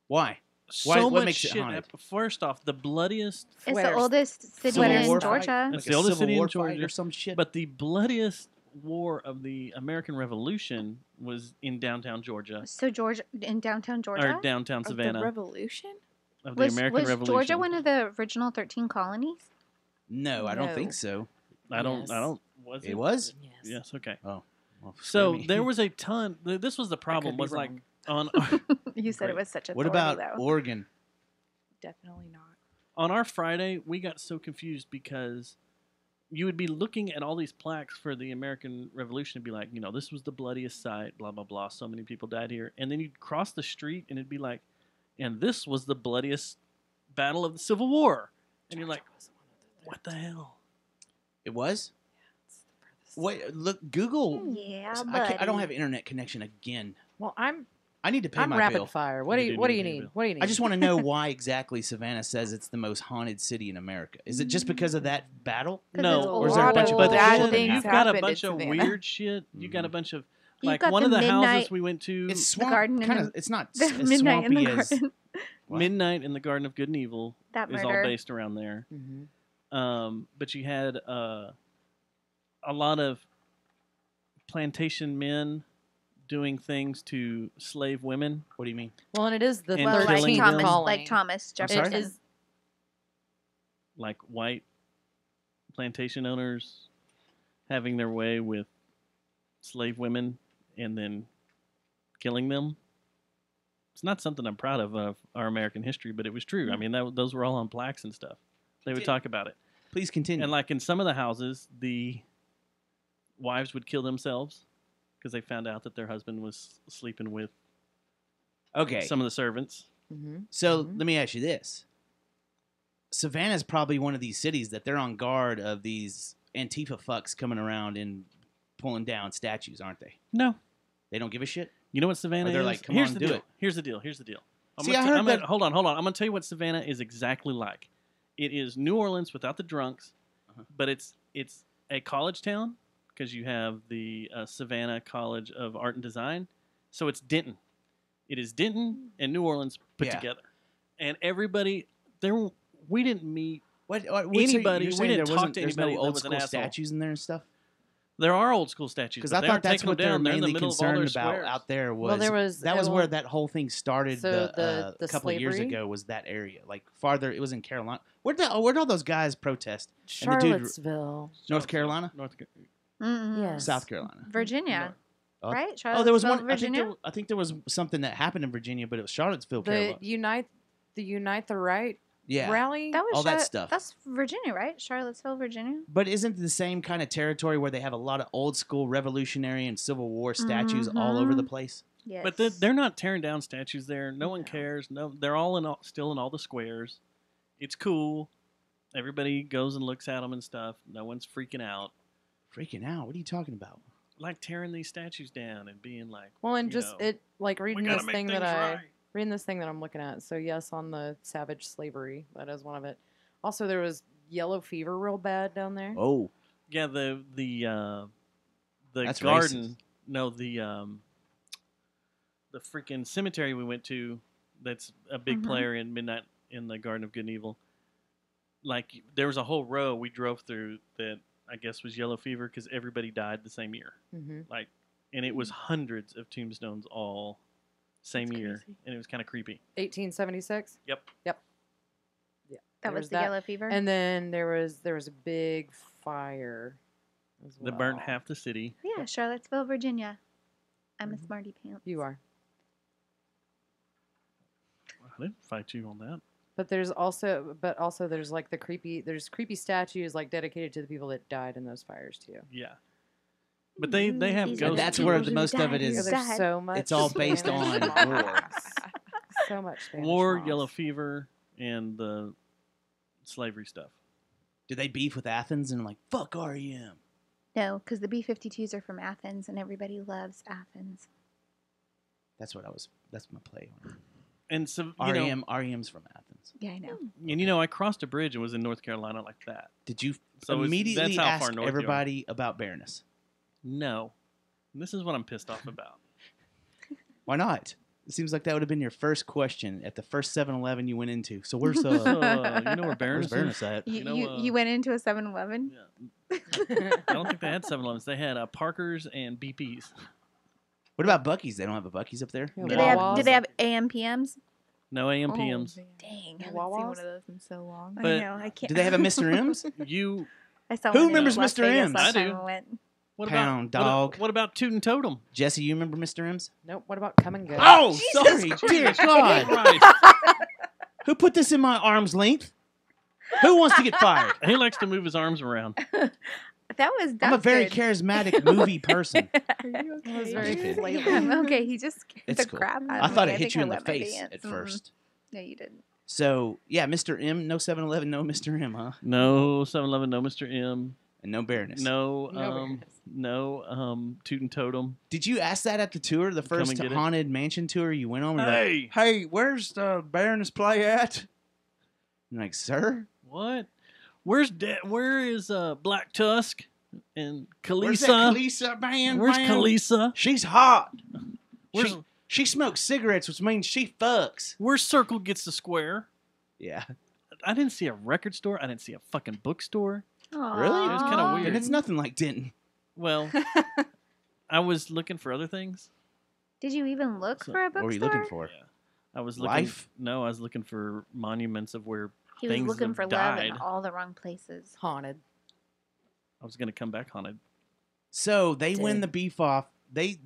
Why? so what much makes it shit. haunted? First off, the bloodiest. It's the Flares. oldest city Civil in War Georgia. fight? It's Like the a oldest Civil city in War fight Georgia. or some shit. But the bloodiest war of the American Revolution was in downtown Georgia, So Georgia in downtown Georgia. or downtown Of Savannah, the Revolution? of the American was Revolution. Georgia one of the original 13 colonies? no, I don't No. think so. I don't. Yes. I don't. Was It was. Yes. Yes. Okay. Well, So screw me. there was a ton. This was the I problem. could be Was like wrong. on You said Great. it was such a What authority, about though. Oregon? Definitely not. on our Friday, we got so confused because you would be looking at all these plaques for the American Revolution and be like, this was the bloodiest site, blah, blah, blah. So many people died here. And then you'd cross the street and it'd be like, and this was the bloodiest battle of the Civil War. And you're like, what the hell? It was. Wait, look, Google. Yeah, I don't have internet connection again. Well, I'm I need to pay my rapid bill. fire. What do You you do What do need you to pay your need? bill. What do you need? I just want to know why exactly Savannah says it's the most haunted city in America. Is it just because of that battle? 'Cause No, it's or is there a bunch of but bad then things you've got a happened bunch in of Savannah. weird shit. You got a bunch of You've like got one the of the houses midnight- we went to. It's swamp. garden in Kind the- of. It's not The as midnight in the swampy as. garden. What? Midnight in the Garden of Good and Evil That is all murder. based around there. Mhm. But you had a lot of plantation men doing things to slave women. What do you mean? Well, and it is the And Well, like killing 13th them. Thomas, colony. like Thomas I'm Jefferson. sorry? It is Like white plantation owners having their way with slave women and then killing them. It's not something I'm proud of our American history, but it was true. I mean, those were all on plaques and stuff. They would talk about it. Please continue. And like in some of the houses, the wives would kill themselves because they found out that their husband was sleeping with okay. some of the servants. Mhm. So Mhm. let me ask you this: Savannah's probably one of these cities that they're on guard of these Antifa fucks coming around and pulling down statues, aren't they? No. They don't give a shit. You know what Savannah Or they're is? like, "Come Here's on, the do deal. it." Here's the deal. Here's the deal. See, I heard that- Hold on. I'm going to tell you what Savannah is exactly like. It is New Orleans without the drunks, Uh-huh. but it's a college town because you have the Savannah College of Art and Design. So it's Denton. It is Denton and New Orleans put Yeah. together, and everybody there. We didn't meet. What? Anybody- You're we saying didn't there talk wasn't- to there's anybody no that old was an school asshole. statues in there and stuff? There are old school statues Because but I they thought aren't that's taking what them they're down. They're in the mainly middle of all their concerned about squares. out there. Was Well, there was- that was well, where that whole thing started so the a couple of years slavery? ago? Was that area like farther? It was in Carolina. Where'd all those guys protest? And the dude- Charlottesville. North Carolina, Mm-mm. Yes. South Carolina. Virginia, Oh. right? Oh, there was one. Charlottesville, Virginia. I think there was something that happened in Virginia, but it was Charlottesville, The Carolina. Unite the Right Yeah, rally. That was all that stuff. That's Virginia, right? Charlottesville, Virginia. but isn't it the same kind of territory where they have a lot of old school Revolutionary and Civil War statues all over the place? Yes. But they're not tearing down statues there. No one cares. No, they're all still in all the squares. It's cool. Everybody goes and looks at them and stuff. No one's freaking out. Freaking out! What are you talking about? Like tearing these statues down and being like, Well, and you just know, it like we reading gotta this make thing things that right. reading this thing that I'm looking at. So yes, on the savage slavery, that is one of it. Also, there was yellow fever real bad down there. Oh, Yeah, the That's garden. racist. No, the freaking cemetery we went to. That's a big Mhm. player in Midnight in the Garden of Good and Evil. Like there was a whole row we drove through that I guess was yellow fever because everybody died the same year. Mm-hmm. Like, and it was hundreds of tombstones all same That's year, crazy. and it was kind of creepy. 1876. Yep. Yeah. That there was the yellow fever. And then there was a big fire. As That burnt well. half the city. yeah, Charlottesville, Virginia. I'm a smarty pants. You are. I didn't fight you on that. But also there's like there's creepy statues like dedicated to the people that died in those fires too. Yeah. But they have These ghost are that's the where people the who most of it died, who is- There's died. so much. It's all based on Spanish war. moss. So much Spanish war, moss. yellow fever, and the slavery stuff. Do they beef with Athens and like fuck REM? No, because the B-52s are from Athens, and everybody loves Athens. That's my play on it. And so you know, REM's from Athens. Yeah, I know. and you know, I crossed a bridge and was in North Carolina like that. Did you So it's- immediately that's how far ask north you are. everybody about Baroness? No, this is what I'm pissed off about. Why not? It seems like that would have been your first question at the first 7-Eleven you went into. So where's So, you know where where's Baroness is? Baroness at? You, know, you went into a 7-Eleven? Yeah. I don't think they had 7-Elevens. They had Parkers and BPs. What about Buc-ee's? They don't have a Buc-ee's up there? Yeah, Do No. they have? Wawa's. Do they have AM PMs? No AM Oh, PMs. man. Dang, I haven't seen Wawa's? one of those in so long. I But- know. I can't. Do they have a Mr. M's? You. I saw Who one in remembers Las Mr. Vegas M's? last I time do. I went. What Pound about dog. What about Toot and Totem? Jesse, you remember Mr. M's? Nope. What about come and go? Oh, Jesus sorry. Christ. Dear God. Right. Who put this in my arm's length? Who wants to get fired? He likes to move his arms around. That was. I'm a that's very good. charismatic movie person. Are you That was okay? very I'm just kidding. flaky. Yeah, I'm okay. He just scared It's the cool. crap out I of me. thought it hit think you I in the wet my face pants. at Mm-mm. first. No, you didn't. So, yeah, Mr. M, no 7-Eleven, no Mr. M, huh? No 7-Eleven, no Mr. M, And no Baroness. no No Baroness. Toot and Totem. Did you ask that at the tour, the Come first and get it. haunted mansion tour you went on? You're Hey! like, hey, where's the Baroness play at? I'm like, sir? What? Where is Black Tusk and Where's that Kalisa? Kalisa man? Where's man? Kalisa? She's hot. Where's She smokes cigarettes, which means she fucks. Where's Circle Gets the Square? Yeah. I didn't see a record store. I didn't see a fucking bookstore. Really? It was kinda Aw. weird. And it's nothing like Denton. Well, I was looking for other things. Did you even look So- for a What bookstore? were you looking for? Yeah. I was looking. Life? No, I was looking for monuments of where He was things looking have for love died. in all the wrong places. Haunted. I was going to come back haunted. So they win Dead. the beef off. They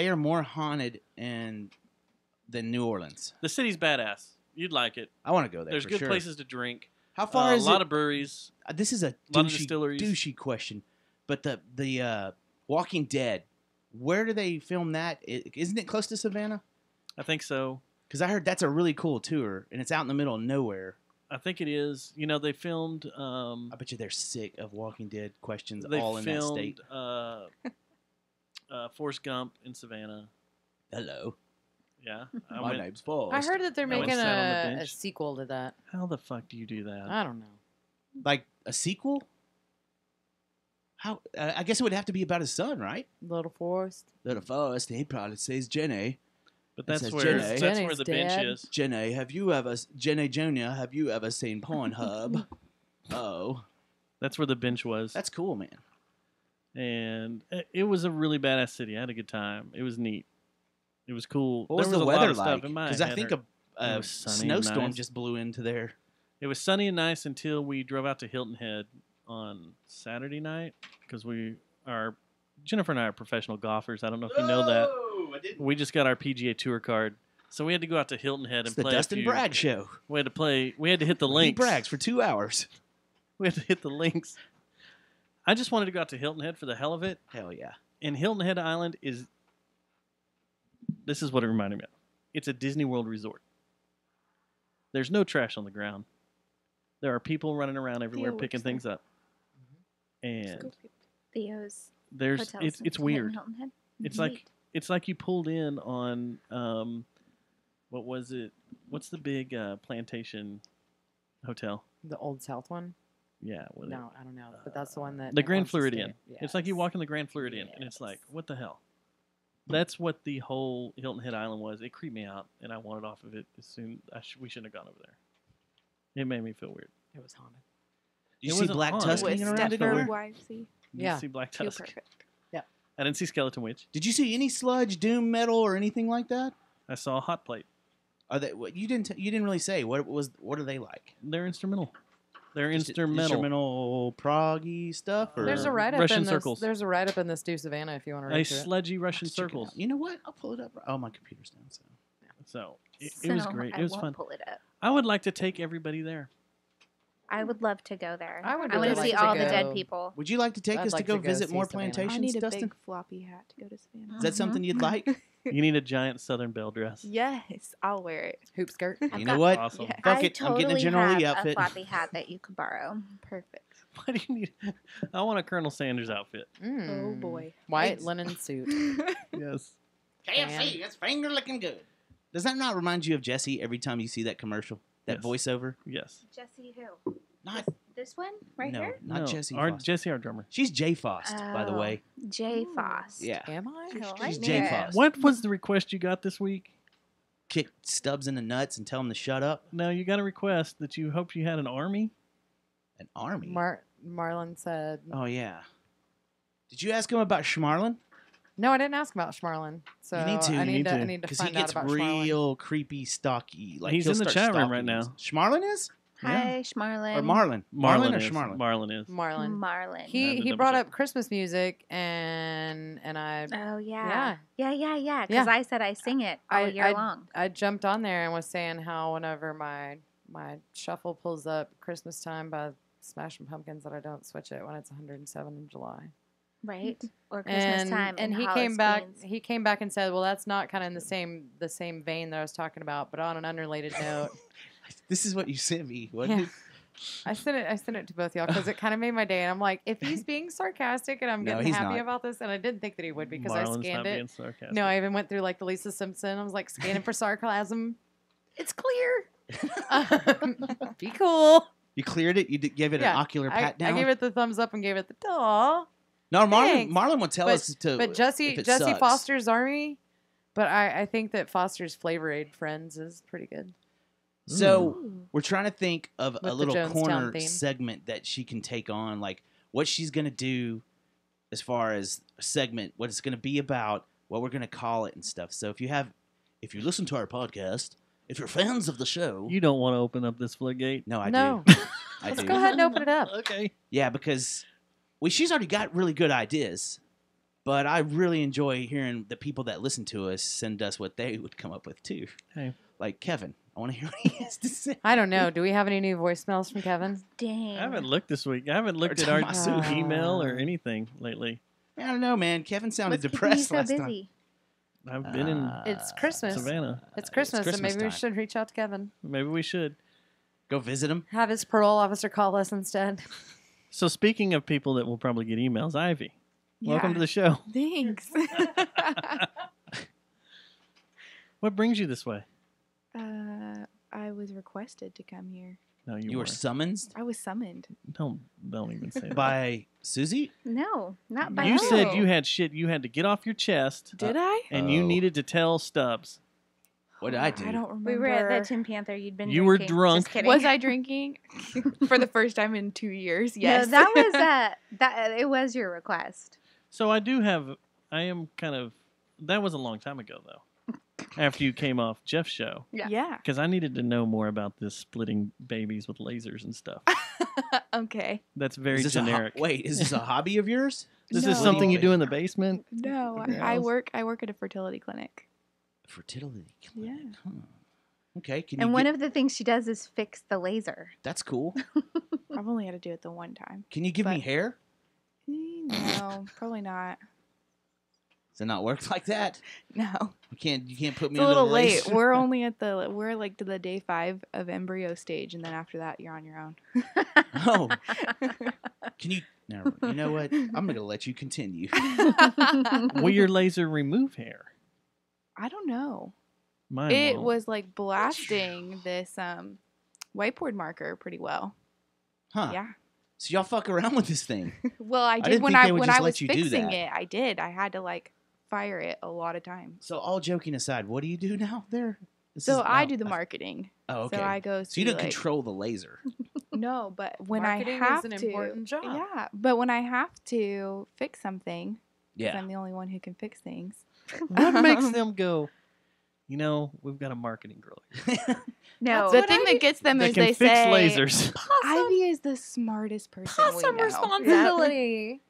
are more haunted than New Orleans. The city's badass. You'd like it. I want to go there. There's for good sure. places to drink. How far is a lot it? of breweries. This is a lot of douchey, distilleries. douchey question, but the Walking Dead. Where do they film that? Isn't it close to Savannah? I think so. Because I heard that's a really cool tour, and it's out in the middle of nowhere. I think it is. You know, they filmed. I bet you they're sick of Walking Dead questions They all in that filmed state. Forrest Gump in Savannah. Hello, Yeah. my name's Forrest. I heard that they're I went making sat on the a bench. sequel to that. How the fuck do you do that? I don't know. Like a sequel. How? I guess it would have to be about his son, right? Little Forest. Little Forrest. He probably says, Jenny. But It that's says where Jenny. that's where Jenny's the bench dead. is. Jenny, Jenny Jr., have you ever seen Pornhub? Oh, That's where the bench was. that's cool, man. And it was a really badass city. I had a good time. It was neat. It was cool. What was there was the a lot weather of stuff like? in my Because I head think hurt. a was sunny and snowstorm nice. just blew into there. It was sunny and nice until we drove out to Hilton Head on Saturday night because Jennifer and I are professional golfers. I don't know if you know that. I didn't. We just got our PGA Tour card, so we had to go out to Hilton Head It's and the play. Dustin a few, Bragg show. We had to play. We had to hit the He links. brags for 2 hours. We had to hit the links. I just wanted to go out to Hilton Head for the hell of it. Hell yeah. And Hilton Head Island is. This is what it reminded me of. It's a Disney World resort. There's no trash on the ground. There are people running around everywhere Theo picking works there. things up. And Theo's there's hotels. it's in weird. Hilton Head. It's Neat. like it's like you pulled in on what was it? What's the big plantation hotel? The Old South one? Yeah, what No, I don't know. But that's the one that the Nick Grand wants to Floridian. stay. It's like you Yes. walk in the Grand Floridian, and it's like, what the hell? That's what the whole Hilton Head Island was. It creeped me out, and I wanted off of it as soon. We shouldn't have gone over there. It made me feel weird. It was haunted. You It see wasn't Black haunted. Tusk With hanging around Stepford anywhere? YC. Did Yeah. you see Black Feel Tusk? perfect. I didn't see Skeleton Witch. Did you see any sludge, doom metal, or anything like that? I saw a hot plate. Are they? What, you didn't really say what are they like? They're instrumental. They're Just instrumental proggy stuff. Or? There's a write-up Russian in this. circles. There's a write-up in this New Savannah if you want to A read through it. sludgy Russian Let's check it circles. out. You know what? I'll pull it up. Oh, my computer's down. So. So it was So, great. I It was won't fun. Pull it up. I would like to take everybody there. I would love to go there. I would I want really to see like to all the go. dead people. Would you like to take I'd us like to go to go visit see more Savannah. plantations, I need a Dustin? big floppy hat to go to Savannah. Is that something you'd like? You need a giant Southern Belle dress. Yes, I'll wear it. Hoop skirt. You know what? Awesome. Yeah. Fuck I it. I'm getting a totally General Lee have outfit. a floppy hat that you could borrow. Perfect. Why do you need? I want a Colonel Sanders outfit. Oh Mm. boy. White Eggs. linen suit. Yes. KFC, that's finger looking good. Does that not remind you of Jesse every time you see that commercial? That Yes. voiceover? Yes. Jesse who? Not This one right no, here? not No, Jesse. Our Foster. Jesse, our drummer. She's Jay Fost, by the Oh. way. Jay Ooh. Foss. Yeah. Am I? I She's like Jay it. Fost. What was the request you got this week? Kick Stubbs in the nuts and tell him to shut up. No, you got a request that you hoped you had an army. An army. Marlon said. Oh yeah. Did you ask him about Schmarlin? No, I didn't ask about Schmarlin. So You need to. I You need need to. to. I need to Because he find out gets about Schmarlin. real creepy, stocky. Like He's he'll in the start chat room right stalking us. now. Schmarlin is Hi, Schmarlin. or Marlin? Marlon or is. Schmarlin? Marlon is. Marlon. Marlin. I had He to brought double-check. up Christmas music and I Oh yeah. Yeah. Because Yeah. I said I sing it all year long. I jumped on there and was saying how whenever my shuffle pulls up Christmas time by Smashing Pumpkins that I don't switch it when it's 107 in July. Right? Or Christmas time. And in he Hollis, came back. Queens. He came back and said, "Well, that's not kind of in the same vein that I was talking about, but on an unrelated note." This is what you sent me. What? Yeah. I sent it to both y'all because it kind of made my day. And I'm like, if he's being sarcastic and I'm No, getting he's happy not. about this, and I didn't think that he would because I Marlon's scanned not it. being sarcastic. No, I even went through like the Lisa Simpson. I was like scanning for sarcasm. It's clear. Be cool. You cleared it. You gave it Yeah, an ocular I pat down. gave it the thumbs up and gave it the aw. no, thanks. Marlon will tell But- us to. But Jesse if it Jesse sucks. Foster's Army. But I think that Foster's Flavor Aid Friends is pretty good. So Ooh. we're trying to think of a the little Jonestown corner theme. segment that she can take on, like what she's gonna do as far as a segment, what it's gonna be about, what we're gonna call it and stuff. So if you listen to our podcast, if you're fans of the show, You don't want to open up this floodgate. no, I No. do. I Let's do. go ahead and open it up. Okay. Yeah, because she's already got really good ideas, but I really enjoy hearing the people that listen to us send us what they would come up with too. Hey. Like Kevin, I want to hear what he has to say. I don't know. Do we have any new voicemails from Kevin? Dang. I haven't looked this week. I haven't looked at Or our Tommaso. email or anything lately. I don't know, man. Kevin sounded What's keeping you depressed so last time. busy? I've been in It's Christmas. Savannah. It's Christmas, and maybe we time. should reach out to Kevin. Maybe we should. Go visit him. Have his parole officer call us instead. So speaking of people that will probably get emails, Ivy, welcome to the show. Thanks. What brings you this way? I was requested to come here. No, You you were weren't. summoned I was summoned. Don't even say that. by Susie. No, not by You you. said you had shit you had to get off your chest, Did I? and you Oh. needed to tell Stubbs. What did I do? I don't remember. We were at the Tin Panther. You'd been You were drinking. drunk. Just kidding. Was I drinking for the first time in 2 years? Yes. No, that was that. It was your request. So I am kind of. That was a long time ago, though. After you came off Jeff's show, Yeah. because I needed to know more about this splitting babies with lasers and stuff. Okay. That's very Is this generic. Wait, is this a hobby of yours? This No. is something you do in the basement. No, Something I else? work at a fertility clinic. Fertility. Yeah. clinic, huh. Okay. Can And you one gi- of the things she does is fix the laser. That's cool. I've only had to do it the one time. Can you give me But- hair? No, probably not. Does it not work like that? No. You can't put me It's a under the little late. laser? We're like to the day 5 of embryo stage, and then after that, you're on your own. Oh. Can you? No. You know what? I'm gonna let you continue. Will your laser remove hair? I don't know. Mine It won't. was like blasting this whiteboard marker pretty well. Huh? Yeah. So y'all fuck around with this thing. Well, I did didn't when think I they would when just I let was you do fixing that. it. I did. I had to like fire it a lot of times. So all joking aside, what do you do now there? This So is- I now- do the marketing. Oh, okay. So I go. So you see, don't like, control the laser. No, but when Marketing I have is an to, important job. yeah. But when I have to fix something, 'cause Yeah. I'm the only one who can fix things. What makes them go? we've got a marketing girl here No. The thing that gets them that is can they fix say lasers. Ivy is the smartest person we Some know. responsibility.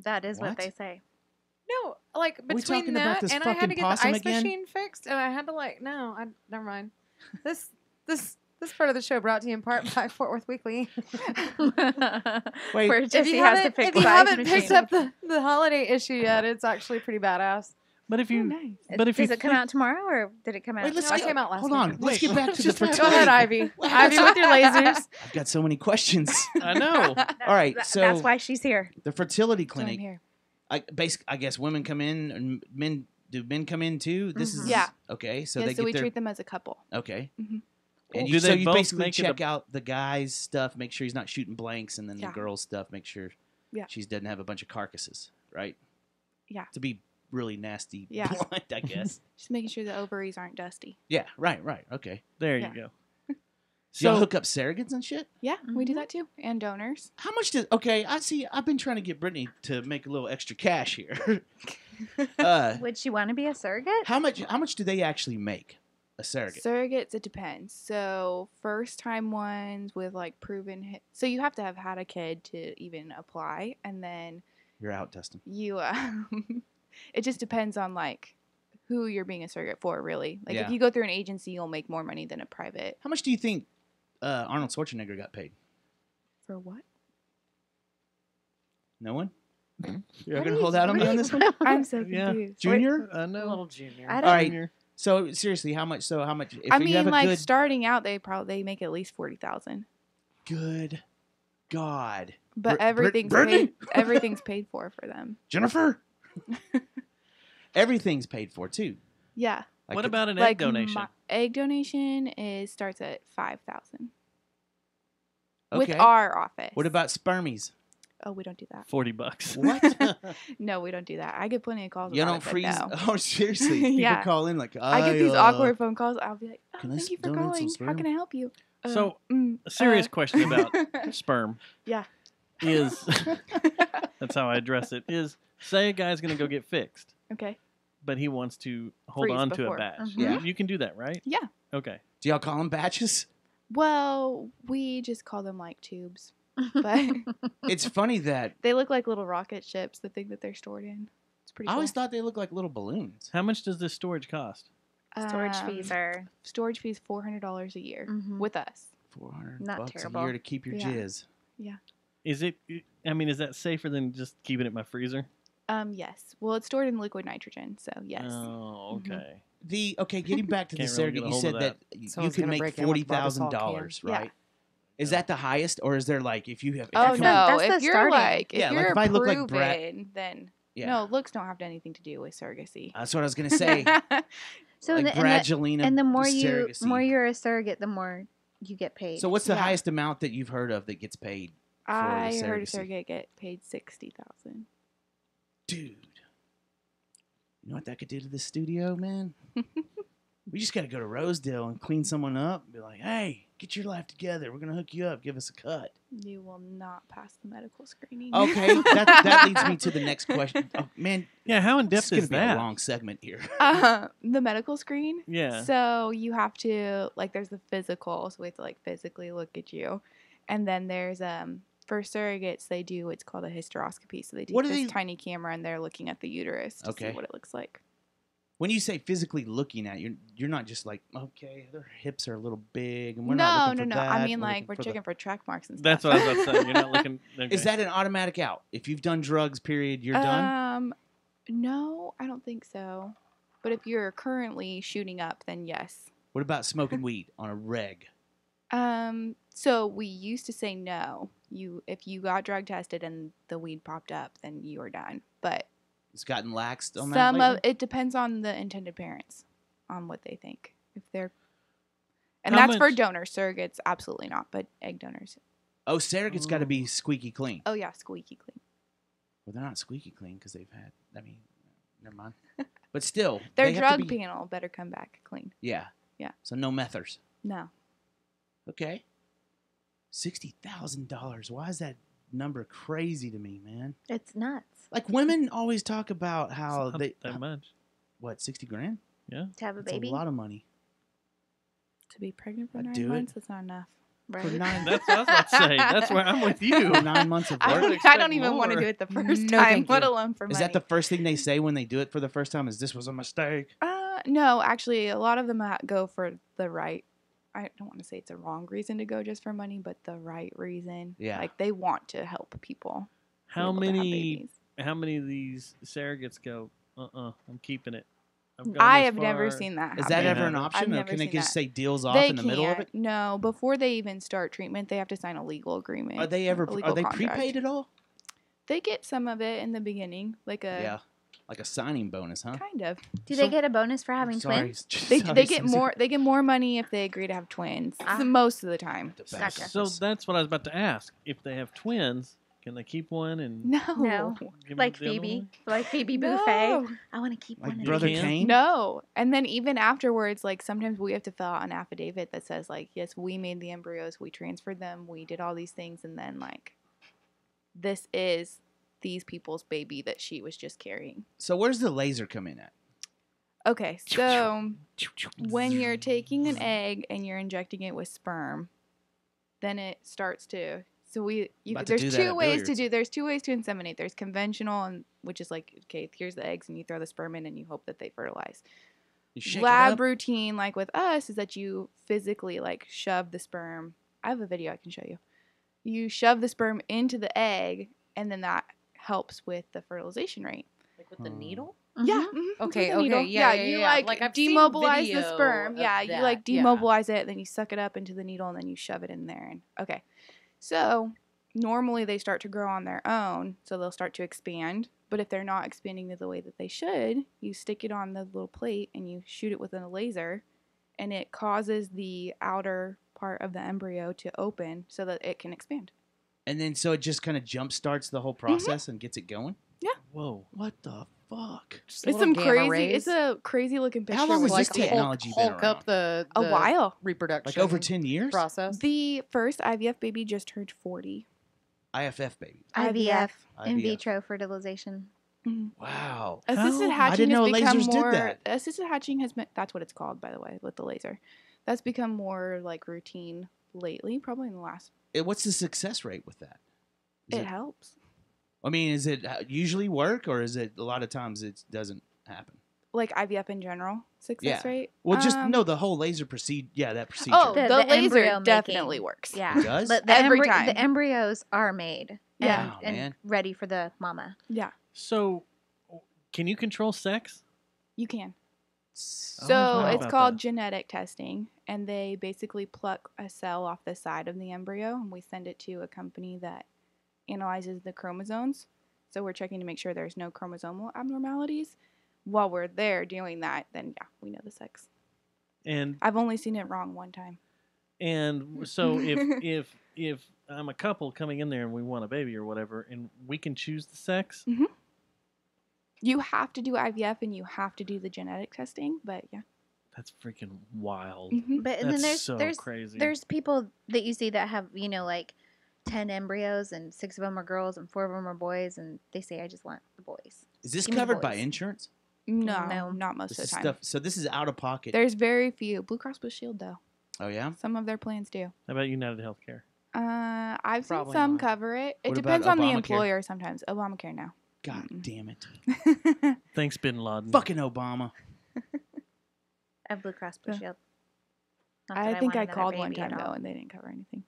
That is what What? they say. No, like we between talking about that this and I had fucking to get the possum ice again? machine fixed, and I had to never mind. This part of the show brought to you in part by Fort Worth Weekly. Wait, Where If Jesse you has to haven't, fix if you the ice haven't picked machine. up the holiday issue yet, it's actually pretty badass. But if you, Oh, nice. but if Does you it come out tomorrow or did it come out? Wait, let's No, it get- came out last Hold week. on. Let's get back to the Just Go fertility. ahead, Ivy. Ivy with your lasers. I've got so many questions. I know. All right, so that's why she's here. the fertility So I'm clinic. here. I guess women come in, and men come in too. This is Yeah. Okay, so Yeah, they so get we their treat them as a couple. okay. Mhm. And Do you, so they you both basically make it check out the guy's stuff, make sure he's not shooting blanks, and then Yeah. the girl's stuff, make sure Yeah. she doesn't have a bunch of carcasses, right? Yeah. To be really nasty, Yeah. blunt, I guess. Just making sure the ovaries aren't dusty. Yeah, right, okay. There Yeah. you go. So y'all So- hook up surrogates and shit? Yeah, we do Mhm. that too. And donors. How much does okay, I see I've been trying to get Brittany to make a little extra cash here. Would she want to be a surrogate? how much do they actually make? A surrogate. Surrogates, it depends. So first time ones with like proven so you have to have had a kid to even apply, and then You're out, Dustin. you it just depends on like who you're being a surrogate for, really. Like Yeah. if you go through an agency, you'll make more money than a private. How much do you think Arnold Schwarzenegger got paid? For what? No one? Mhm. You're What gonna are hold you- out on me on this one? I'm so Yeah. confused. Junior? I know. Little junior. I All don't. right. So seriously, how much? If I you mean, have a like good, starting out, they make at least 40,000, good God, but Brittany? everything's paid for them. Jennifer, everything's paid for too. Yeah, Like What the- about an like egg donation? egg donation starts at 5,000 with Okay. our office. What about spermies? Oh, we don't do that. $40. What? No, we don't do that. I get plenty of calls. You about don't it, but freeze? no. Oh, seriously? People Yeah. call in like I get these awkward phone calls. I'll be like, "Oh, Can I thank you for donate some calling. How sperm?" can I help you?" So, a serious question about sperm Yeah. is that's how I address it. Is say a guy's going to go get fixed, Okay. but he wants to hold Freeze on to before. a batch. Mhm. Yeah. You can do that, right? Yeah. Okay. Do y'all call them batches? Well, we just call them like tubes, but It's funny that they look like little rocket ships. The thing that they're stored in. It's pretty. I cool. always thought they looked like little balloons. How much does this storage cost? Storage fees are. storage fees $400 a year Mhm. with us. $400 Not bucks terrible. a year to keep your Yeah. jizz. Is it? I mean, is that safer than just keeping it in my freezer? Yes. Well, it's stored in liquid nitrogen, so yes. Oh, Mhm. okay. Getting back to the Can't really surrogate, get a you hold said of that that. you Someone's can gonna make break in with a $40,000, barbasol right? Yeah. Is that the highest, or is there like if you have? If Oh you come- no! That's the If you're starting. like, if Yeah, like you're if I look like proven, Brad- then Yeah, no, looks don't have anything to do with surrogacy. that's what I was gonna say. So like the, Bradgelina and the more surrogacy. you're a surrogate, the more you get paid. So what's the Yeah. highest amount that you've heard of that gets paid? I the heard a surrogacy. surrogate get paid 60,000. Dude, you know what that could do to the studio, man? We just gotta go to Rosedale and clean someone up and be like, hey, get your life together. We're gonna hook you up. Give us a cut. You will not pass the medical screening. Okay, that leads me to the next question. Oh, man, Yeah. How in this depth is gonna is be that? a long segment here. The medical screen. Yeah. So you have to like, there's the physical, so we have to like physically look at you, and then there's for surrogates they do what's called a hysteroscopy. So they do What are this they- tiny camera and they're looking at the uterus to Okay. see what it looks like. When you say physically looking at, you're not just like, okay, their hips are a little big, and we're no, not no, looking no. for that. I mean, We're like looking we're for the- checking for track marks and stuff. That's what I was about to say. You're not looking. Okay. Is that an automatic out? If you've done drugs, period, you're done. No, I don't think so. But if you're currently shooting up, then yes. What about smoking weed on a reg? So we used to say no. If you got drug tested and the weed popped up, then you are done. But It's gotten laxed on that. some of lately? it depends on the intended parents, on what they think. If they're, and How that's for much- donors. Surrogates, absolutely not. But egg donors, Oh, surrogate's got to be squeaky clean. oh yeah, squeaky clean. Well, they're not squeaky clean because they've had. I mean, never mind. But still, Their they have to drug be- panel better come back clean. Yeah. Yeah. So no methers. No. Okay. $60,000. Why is that number crazy to me, man? It's nuts. Like women always talk about how Not they that much? what 60 grand? Yeah. to have a That's baby. a lot of money. To be pregnant for I'd 9 do it. months, that's not enough. For Right. 9, That's what I was about to say. That's where I'm with you. for 9 months of I work. would I expect don't even want to more. do it the first No, time, thank let you. alone for Is money. that the first thing they say when they do it for the first time? Is this was a mistake? No, actually, a lot of them go for the right. I don't want to say it's a wrong reason to go just for money, but the right reason. Yeah. Like they want to help people. be How able to have many? babies. How many of these surrogates go? I'm keeping it. I've gone I this have never far." seen that. Is that happen. ever an I've option, or never can they seen just that. say deals off They in the middle of can't. it? No, before they even start treatment, they have to sign a legal agreement. Are they a ever? legal Are they contract. prepaid at all? They get some of it in the beginning, like a Yeah, like a signing bonus, huh? kind of. Do So- they get a bonus for having Sorry, twins? They sorry, get Susie. more. They get more money if they agree to have twins. Ah. Most of the time. The best. Gotcha. So that's what I was about to ask. If they have twins, can they keep one and No. No. give Like the other Phoebe, one? like Phoebe No. Buffet. I want to keep Like one. of Brother these. can? Kane? No. And then even afterwards, like sometimes we have to fill out an affidavit that says like, yes, we made the embryos, we transferred them, we did all these things, and then like, this is these people's baby that she was just carrying. So where's the laser come in at? Okay, so when you're taking an egg and you're injecting it with sperm, then it starts to. So About to there's do that two at ways to billiards. do. There's two ways to inseminate. There's conventional, and which is like, okay, here's the eggs, and you throw the sperm in, and you hope that they fertilize. You shake it Lab up? routine, like with us, is that you physically like shove the sperm. I have a video I can show you. You shove the sperm into the egg, and then that helps with the fertilization rate. Like with the needle? Yeah. Mhm. mhm, with Okay, the needle. okay, yeah, You yeah. like, Like, I've seen demobilize the video sperm. of Yeah, you that, like yeah. demobilize it, then you suck it up into the needle, and then you shove it in there. And okay, so normally they start to grow on their own, so they'll start to expand. But if they're not expanding the way that they should, you stick it on the little plate and you shoot it with a laser, and it causes the outer part of the embryo to open so that it can expand. And then so it just kind of jump starts the whole process and gets it going? Whoa. What the fuck? Just It's little some gamma crazy. rays. It's a crazy looking picture. How long with has this like the- technology been Hulk around? up the A while. reproduction. Like over 10 years? process. The first IVF baby just turned 40. IFF baby. IVF, in IVF. vitro fertilization. Wow. Assisted How? I hatching didn't know has become lasers did more. that. Assisted hatching has been. That's what it's called, by the way, with the laser. That's become more like routine lately, probably in the last. What's the success rate with that? Is It helps. I mean, is it usually work, or is it a lot of times it doesn't happen? Like IVF in general, success Yeah. rate. Well, just Um, no, the whole laser procedure. Yeah, that procedure. Oh, The- the, the laser embryo definitely making. works. Yeah. It does? But the, Every time. the embryos are made Yeah. Wow, and man. ready for the mama. Yeah, So, can you control sex? you can. I So always wondered it's about called that. genetic testing, and they basically pluck a cell off the side of the embryo, and we send it to a company that analyzes the chromosomes. So we're checking to make sure there's no chromosomal abnormalities. While we're there doing that, then yeah, we know the sex. And I've only seen it wrong one time. so if I'm a couple coming in there and we want a baby or whatever, and we can choose the sex. You have to do IVF and you have to do the genetic testing, but yeah. That's freaking wild. Mhm. But and then That's so there's crazy. there's people that you see that have like 10 embryos and 6 of them are girls and 4 of them are boys and they say I just want the boys. Is this Give me the covered by boys. insurance? No, No. not most This of is the time. stuff. So this is out of pocket. There's very few. Blue Cross Blue Shield, though. Oh yeah. Some of their plans do. How about United Healthcare? I've seen Probably some not. cover it. It What depends about on the Obamacare? employer sometimes. Obamacare now. God Mm-mm. damn it. Thanks, Bin Laden. Fucking Obama. I have Blue Cross Blue Yeah. Shield. Not that I think want I another called one baby at time, though, all. and they didn't cover anything.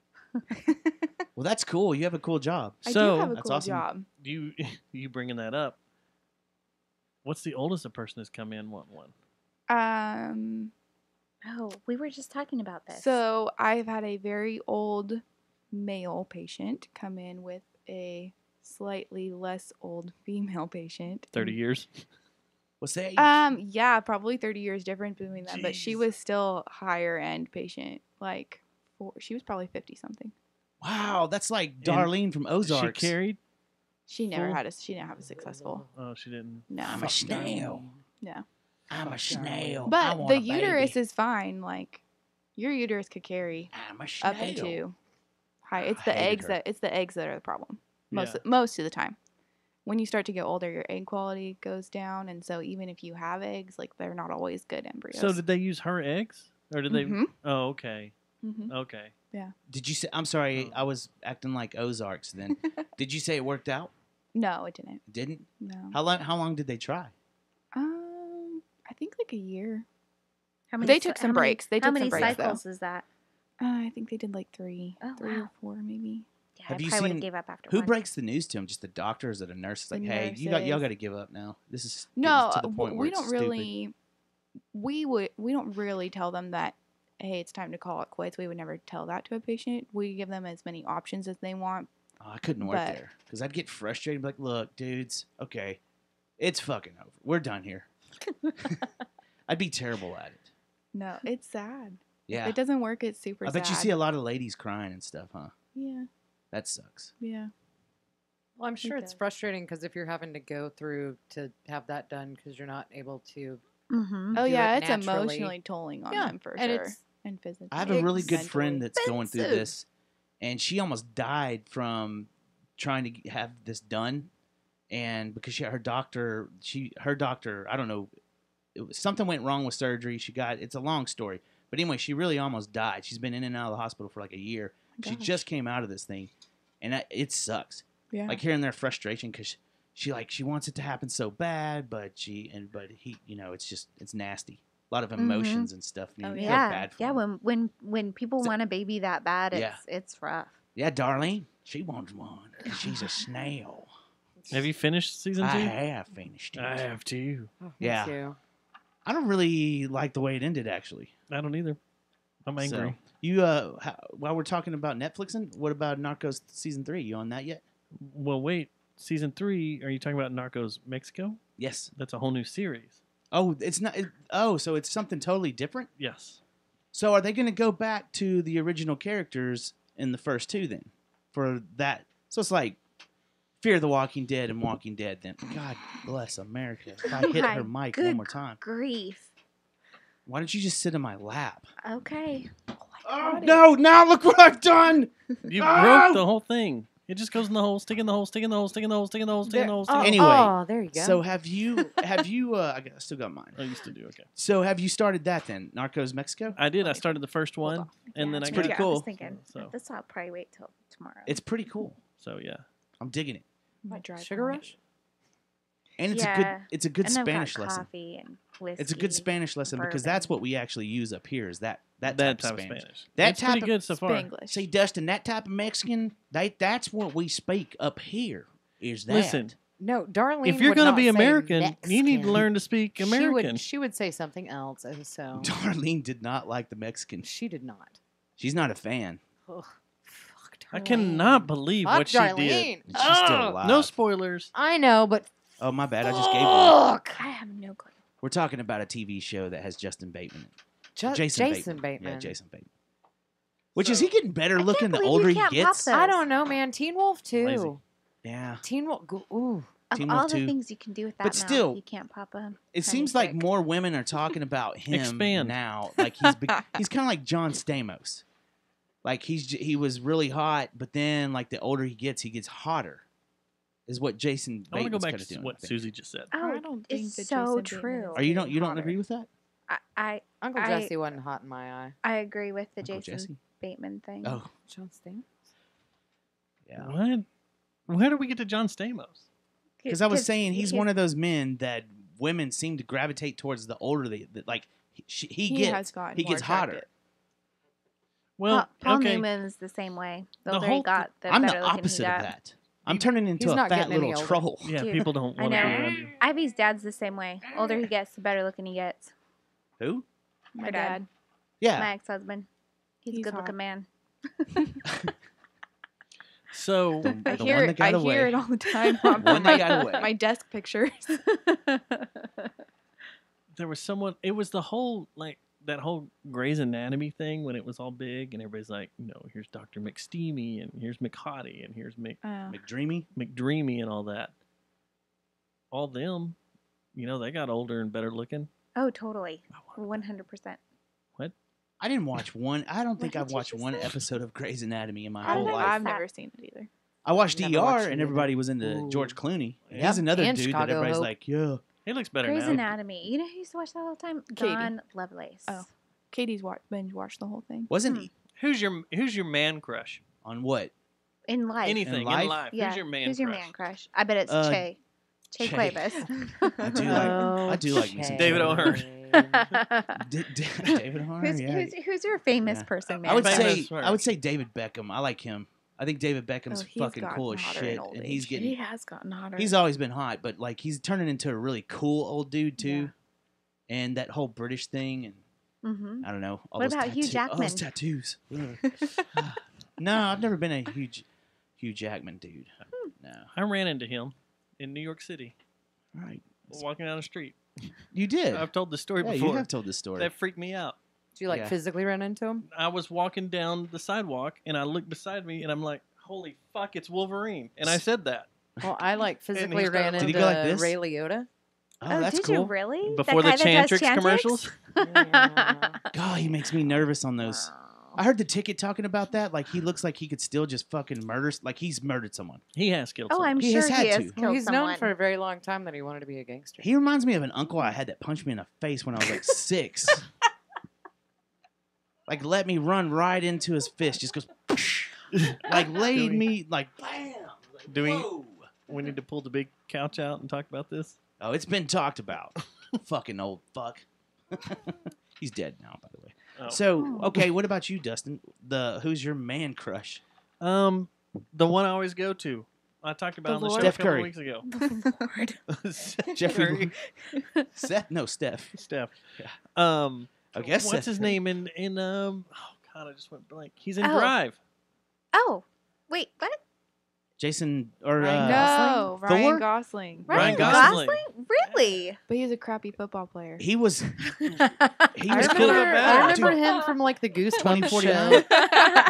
Well, that's cool. You have a cool job. I So- do have a That's cool awesome. job. You you bringing that up? What's the oldest a person has come in wanting one? Oh, we were just talking about this. So I've had a very old male patient come in with a slightly less old female patient. 30 years. What's the age? Yeah, probably 30 years difference between them, but she Jeez. was still higher end patient. Like, she was probably 50 something. Wow, that's like Darlene from Ozarks. She carried? She never Full? she didn't have a successful. Oh, she didn't. No. I'm a snail. Yeah. I'm a snail. I But want the a baby. uterus is fine. Like, your uterus could carry I'm a snail. up into high. It's I the hated eggs her. that are the problem. Yeah. Most of the time. when you start to get older, your egg quality goes down, and so even if you have eggs, like they're not always good embryos. So did they use her eggs, or did they? Mhm. Oh, okay, Mhm. okay. Did you say? I'm sorry, Oh. I was acting like Ozarks. Then, did you say it worked out? No, it didn't. It didn't. No. How long did they try? I think like a year. How They took some breaks. They how took many some breaks, though. cycles is that? I think they did like three, Oh, three wow. or four, maybe. Yeah, Have I you probably would seen- have gave up after Who one. breaks the news to him? Just the doctor, or is it a nurse? It's like, The hey, y'all nurses. got to give up now. This is No, getting to the point where we it's don't stupid. really. We don't really tell them that. Hey, it's time to call it quits. We would never tell that to a patient. We give them as many options as they want. Oh, I couldn't work but- there because I'd get frustrated. And be like, look, dudes, okay, it's fucking over. We're done here. I'd be terrible at it. No, it's sad. Yeah, If it doesn't work, it's super I sad. bet you see a lot of ladies crying and stuff, huh? Yeah, That sucks. yeah. Well, I'm sure it's does. frustrating because if you're having to go through to have that done because you're not able to. Mm-hmm. Oh do yeah, it it's naturally. emotionally tolling on Yeah, them for and sure, it's- and physically. I have a really good mentally. friend that's going through expensive. this, and she almost died from trying to have this done, and because her doctor, I don't know, something went wrong with surgery. It's a long story, but anyway, she really almost died. She's been in and out of the hospital for like a year. She Gosh. just came out of this thing, and it sucks. Yeah. Like hearing their frustration because she wants it to happen so bad, but he, it's nasty. A lot of emotions and stuff. And Oh, you yeah. feel Yeah, bad for yeah. them. When people So- want a baby that bad, Yeah. it's rough. Yeah, Darlene, she wants one. She's a snail. Have you finished season 2? I have finished it. I have too. Oh, me Yeah. too. I don't really like the way it ended, actually. I don't either. I'm angry. So, you, while we're talking about Netflixing, what about Narcos season 3? You on that yet? Well, wait. Season 3, are you talking about Narcos Mexico? Yes. That's a whole new series. Oh, it's not. So it's something totally different. Yes. So are they going to go back to the original characters in the first 2 then? For that, so it's like Fear the Walking Dead and Walking Dead. Then God bless America. If I hit her My mic good one more time, Grief. why don't you just sit in my lap? Okay. Oh no! Now look what I've done. You Oh! broke the whole thing. It just goes in the hole, stick in the hole, stick in the hole, stick in the hole, stick in the hole, stick in the hole, stick in the hole. Anyway, Oh, there you go. So have you? I still got mine. I used to do, okay. So have you started that then? Narcos Mexico. I did. I started the first one, on. and then I It's got pretty I cool. was thinking, So- this I'll probably wait till tomorrow. It's pretty cool. So, yeah. I'm digging it, Might drive Sugar home. Rush? and it's Yeah. a good and I've got Spanish lesson. coffee and whiskey. It's a good Spanish lesson because that's bourbon. what we actually use up here. Is that That type type of of Spanish? Spanish. That It's type pretty of good so far. Spanglish. See, Dustin, that type of Mexican, that's what we speak up here. Is that? Listen, No, Darlene. if you're going to be say American, you need to Mexican. learn to speak American. She would say something else, and so Darlene did not like the Mexican. she did not. She's not a fan. Ugh, fuck Darlene. I cannot believe Fuck what she did. Darlene. And she's still Ugh. alive. No spoilers. I know, but Oh my bad. I just gave one. fuck. I have no clue. We're talking about a TV show that has Justin Bateman. in it. Jason Bateman. Yeah, Jason Bateman. Which is he getting better I looking can't the believe older you he can't pop gets? those. I don't know, man. Teen Wolf too. Lazy. Yeah. Teen Wolf. Ooh. Of Teen Wolf all the 2. things you can do with that But mouth, still, you can't pop a It tiny seems like prick. more women are talking about him Expand. now. Like he's kind of like John Stamos. Like he was really hot, but then like the older he gets hotter. Is what Jason I want to go Bateman's back kind of to doing. what I think. Susie just said. Oh, I don't think it's that so Jason Bateman true. Are you don't getting don't agree hotter. with that? I Uncle I- Jesse wasn't hot in my eye. I agree with the Uncle Jason Jesse? Bateman thing. Oh, John Stamos. yeah. What? Where do we get to John Stamos? Because I was saying he's one of those men that women seem to gravitate towards the older they like. He has gotten he more gets hotter. attractive. Well, Paul okay. Newman's the same way. The The older whole he got, the I'm better the looking opposite he of got. that. I'm turning into he's a not fat getting any little older. troll. Yeah, Cute. people don't I want to be know. around you. Ivy's dad's the same way. Older he gets, the better looking he gets. Who? My Her dad. dad. Yeah. My ex-husband. He's a He's good-looking hot. man. So, The I one hear that it. got I away. hear it all the time on One that my, got away. my desk pictures. there was someone, it was the whole, like, that whole Grey's Anatomy thing when it was all big, and everybody's like, you know, here's Dr. McSteamy, and here's McHottie, and here's McDreamy. McDreamy, and all that. All them, you know, they got older and better looking. Oh, totally. 100%. I didn't watch one. I don't think What I've did you watched just one say? episode of Grey's Anatomy in my I've whole never- life. I've that. never seen it either. I watched Never ER watched it and either. everybody was into Ooh. George Clooney. Yep. He's another And dude that Chicago everybody's Hope. like, yeah. He looks better Grey's now. Anatomy. You know who used to watch that all the time? Katie. Don Lovelace. Oh. Katie's binge watched the whole thing. Wasn't Hmm. he Who's your man crush? on what? In life. Anything life? in life. Yeah. Who's your man Who's crush? your man crush? I bet it's Che. Che Che. Cuevas. I do like me some David Che. O'Hearn. David O'Hearn, yeah. Who's your famous Yeah. person, man? I would Famous say first. I would say David Beckham. I like him. I think David Beckham's Oh, he's fucking gotten cool as hotter shit, in old and age. he's He getting. has gotten hotter. He's always been hot, but like he's turning into a really cool old dude too. And that whole British thing, and Mm-hmm. I don't know. All What those about Hugh All those Jackman? tattoos. Ugh. No, I've never been a huge Hugh Jackman dude. No. I ran into him in New York City, All right. walking down the street. You did. I've told the story Yeah, before. you have told this story. That freaked me out. Did you like Yeah. physically run into him? I was walking down the sidewalk and I looked beside me and I'm like, "Holy fuck, it's Wolverine!" And I said that Well, I like physically he ran started- into Did he go like this? Ray Liotta. Oh, that's did cool. you really? before the that guy that does Chantrix commercials. God, he makes me nervous on those. I heard the ticket talking about that. Like he looks like he could still just fucking murder. Like he's murdered someone. He has killed. Oh, someone. I'm He sure has he had has to. killed Well, he's someone. known for a very long time that he wanted to be a gangster. He reminds me of an uncle I had that punched me in the face when I was like 6. Like let me run right into his fist. Just goes like laid me like bam. Like, Do we- whoa. We need to pull the big couch out and talk about this. Oh, it's been talked about. Fucking old fuck. He's dead now, by the way. Oh. So, okay, what about you, Dustin? Who's your man crush? The one I always go to. I talked about The on the show Lord. a Steph couple Curry. weeks ago. Lord. Steph Jeffrey Curry. Seth? No, Steph. Steph. Yeah. I I guess what's Seth his Curry. name in oh god, I just went blank. He's in Oh. Drive. Oh, wait, what? Jason or Ryan No, Thor? Ryan Gosling. Ryan Ryan Gosling. Really? But he's a crappy football player. he was I he was remember, kind of a bad- I remember Dude, him from like the Goosebumps 2049. show.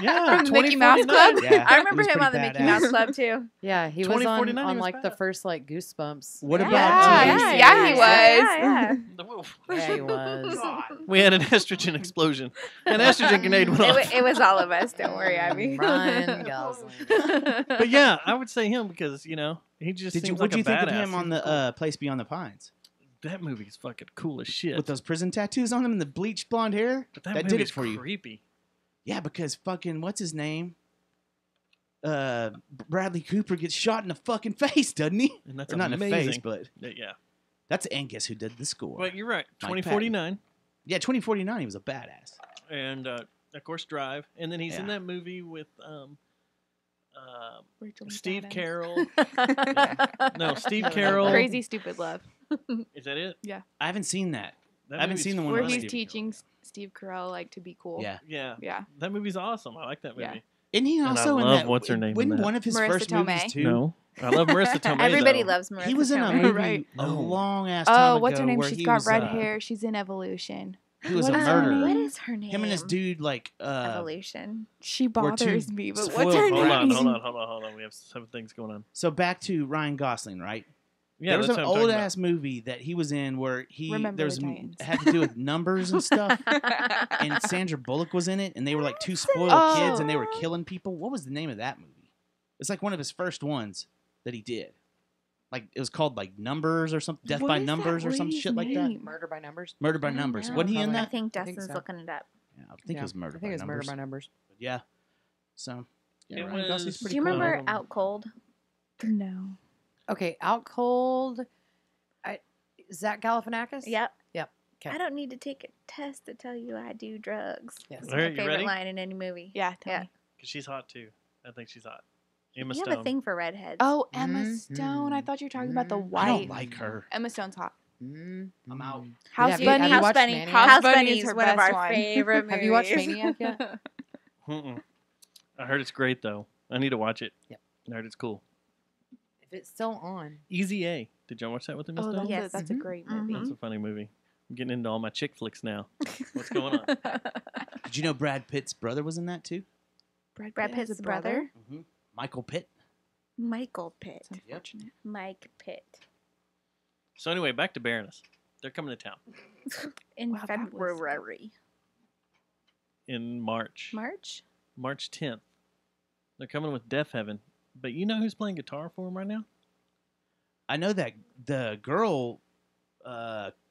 Yeah, From Mickey Mouse 2049. Club? Yeah, I he remember was him on the pretty Mickey badass. Mouse Club too. Yeah, he was 2049, he on was like the bad. first like Goosebumps. What Yeah, about yeah, he was. Yeah, The wolf. Yeah, he was. We had an estrogen explosion. An estrogen grenade went off. It was all of us. Don't worry, Abby. Ryan Gosling. But yeah, I would say him because he just Did you seems what like do you a think of badass. him on He's the cool. Place Beyond the Pines? That movie's fucking cool as shit. With those prison tattoos on him and the bleached blonde hair? but that did it movie's for you. creepy. Yeah, because fucking what's his name? Bradley Cooper gets shot in the fucking face, doesn't he? And that's Or not amazing. in the face, but Yeah. that's Angus who did the score. But you're right. Mike 2049. Yeah, 2049, he was a badass. And of course Drive. And then he's in Yeah. that movie with Rachel Steve McAdams. Carroll. No, Steve Carroll. Crazy Stupid Love. Is that it? I haven't seen that. That I haven't movie's seen the one Where with he's Steve teaching Steve Carell like to be cool. Yeah. Yeah. Yeah. That movie's awesome. I like that movie. Yeah. Isn't he And I also in love that? what's her name in Wasn't that. one of his Marissa first movies Tomei. too? No. I love Marissa Tomei. Everybody though. loves Marissa. He was in a Tomei. movie Right. a No. long ass time Oh, ago. what's her name? where She's he got was, red hair. She's in Evolution. He was What a is her murderer. name? What is her name? Him and his dude, like, Evolution. She We're too bothers me, but spoiled what's her for Hold name? on, hold on. We have some things going on. so back to Ryan Gosling, right? Yeah, there was that's an what I'm talking old about. ass movie that he was in where he Remember there's the Titans. had to do with numbers and stuff, and Sandra Bullock was in it, and they were like two spoiled Oh. kids, and they were killing people. What was the name of that movie? It's like one of his first ones that he did. Like it was called like Numbers or something, Death What by is that Numbers or some lady's shit like that. name? Murder by Numbers. Murder by I don't Numbers. know. Wasn't he in Probably. I that? think I think Dustin's so. looking it up. Yeah, I think it was Murder I think by it's Numbers. Murder by Numbers. But yeah. So yeah, It Ryan Gosling's was- pretty Do you cool. remember Um, Out Cold? No. Okay, Out Cold. Zach Galifianakis. Yep. Yep. 'Kay. I don't need to take a test to tell you I do drugs. Yes. That's All right, my you favorite ready? line in any movie. Yeah, tell Yeah. me. Because she's hot too. I think she's hot. Emma You Stone. have a thing for redheads. Oh, Emma Mhm. Stone. I thought you were talking about the Mhm. white. I don't like her. Emma Stone's hot. Mm, I'm out. House have you- Bunny. have you House watched Bunny. Maniac? House House Bunny Bunny is is her one of best our one. favorite movies. Have you watched Maniac yet? Mm-mm. I heard it's great though. I need to watch it. Yep. I heard it's cool. If it's still on. Easy A. Did y'all watch that with Emma Oh, Stone? that's, Yes. that's a Mhm. great Mhm. movie. That's a funny movie. I'm getting into all my chick flicks now. What's going on? Did you know Brad Pitt's brother was in that too? Brad has Pitt's a brother? Mm-hmm. Michael Pitt. Michael Pitt. It's unfortunate. Mike Pitt. So anyway, back to Baroness. They're coming to town In Wow, that was- February. in March. March? March 10th. They're coming with Death Heaven. But you know who's playing guitar for him right now? I know that the girl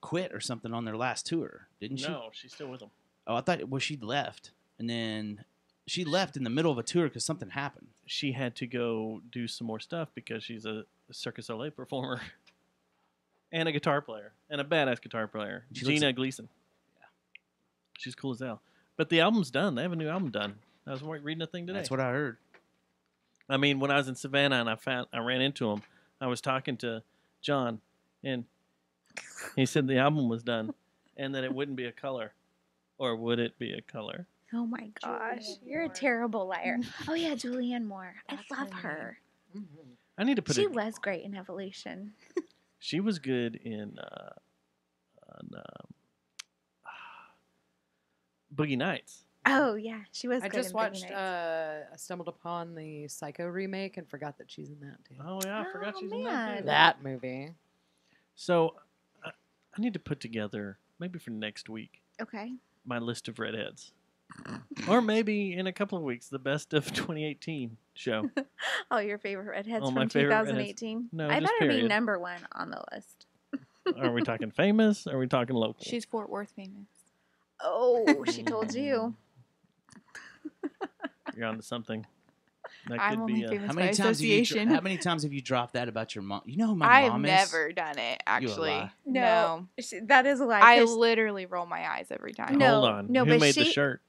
quit or something on their last tour, didn't she? No, she's still with him. Oh, I thought she left, and then she left in the middle of a tour because something happened. She had to go do some more stuff because she's a Circus Soleil performer and a guitar player and a badass guitar player, She looks- Gina Gleason. Yeah, she's cool as hell. But the album's done. They have a new album done. I was reading a thing today. That's what I heard. I mean, when I was in Savannah and I ran into him, I was talking to John, and he said the album was done, and that it wouldn't be a color, or would it be a color? Oh my gosh, you're a terrible liar. Oh yeah, Julianne Moore. I love her. I need to put She it. was great in Evolution. She was good in Boogie Nights. Oh yeah, she was. I good just in Boogie watched. Nights. I stumbled upon the Psycho remake and forgot that she's in that too. Oh yeah, I forgot Oh, she's in that man. too. That movie. So I need to put together maybe for next week Okay. my list of redheads, or maybe in a couple of weeks the best of 2018 show. All your favorite redheads All my from favorite redheads. 2018. No, I just better be period. number one on the list. Are we talking famous? Or are we talking local? She's Fort Worth famous. Oh, she told you. You're onto something. That I'm could only be a, famous How by many times have you? association. How many times have you dropped that about your mom? You know who my I've mom is? never done it, You a actually. lie. No. That is a lie. I 'cause- literally roll my eyes every time. No, Hold on. no, Who but made the she- shirt?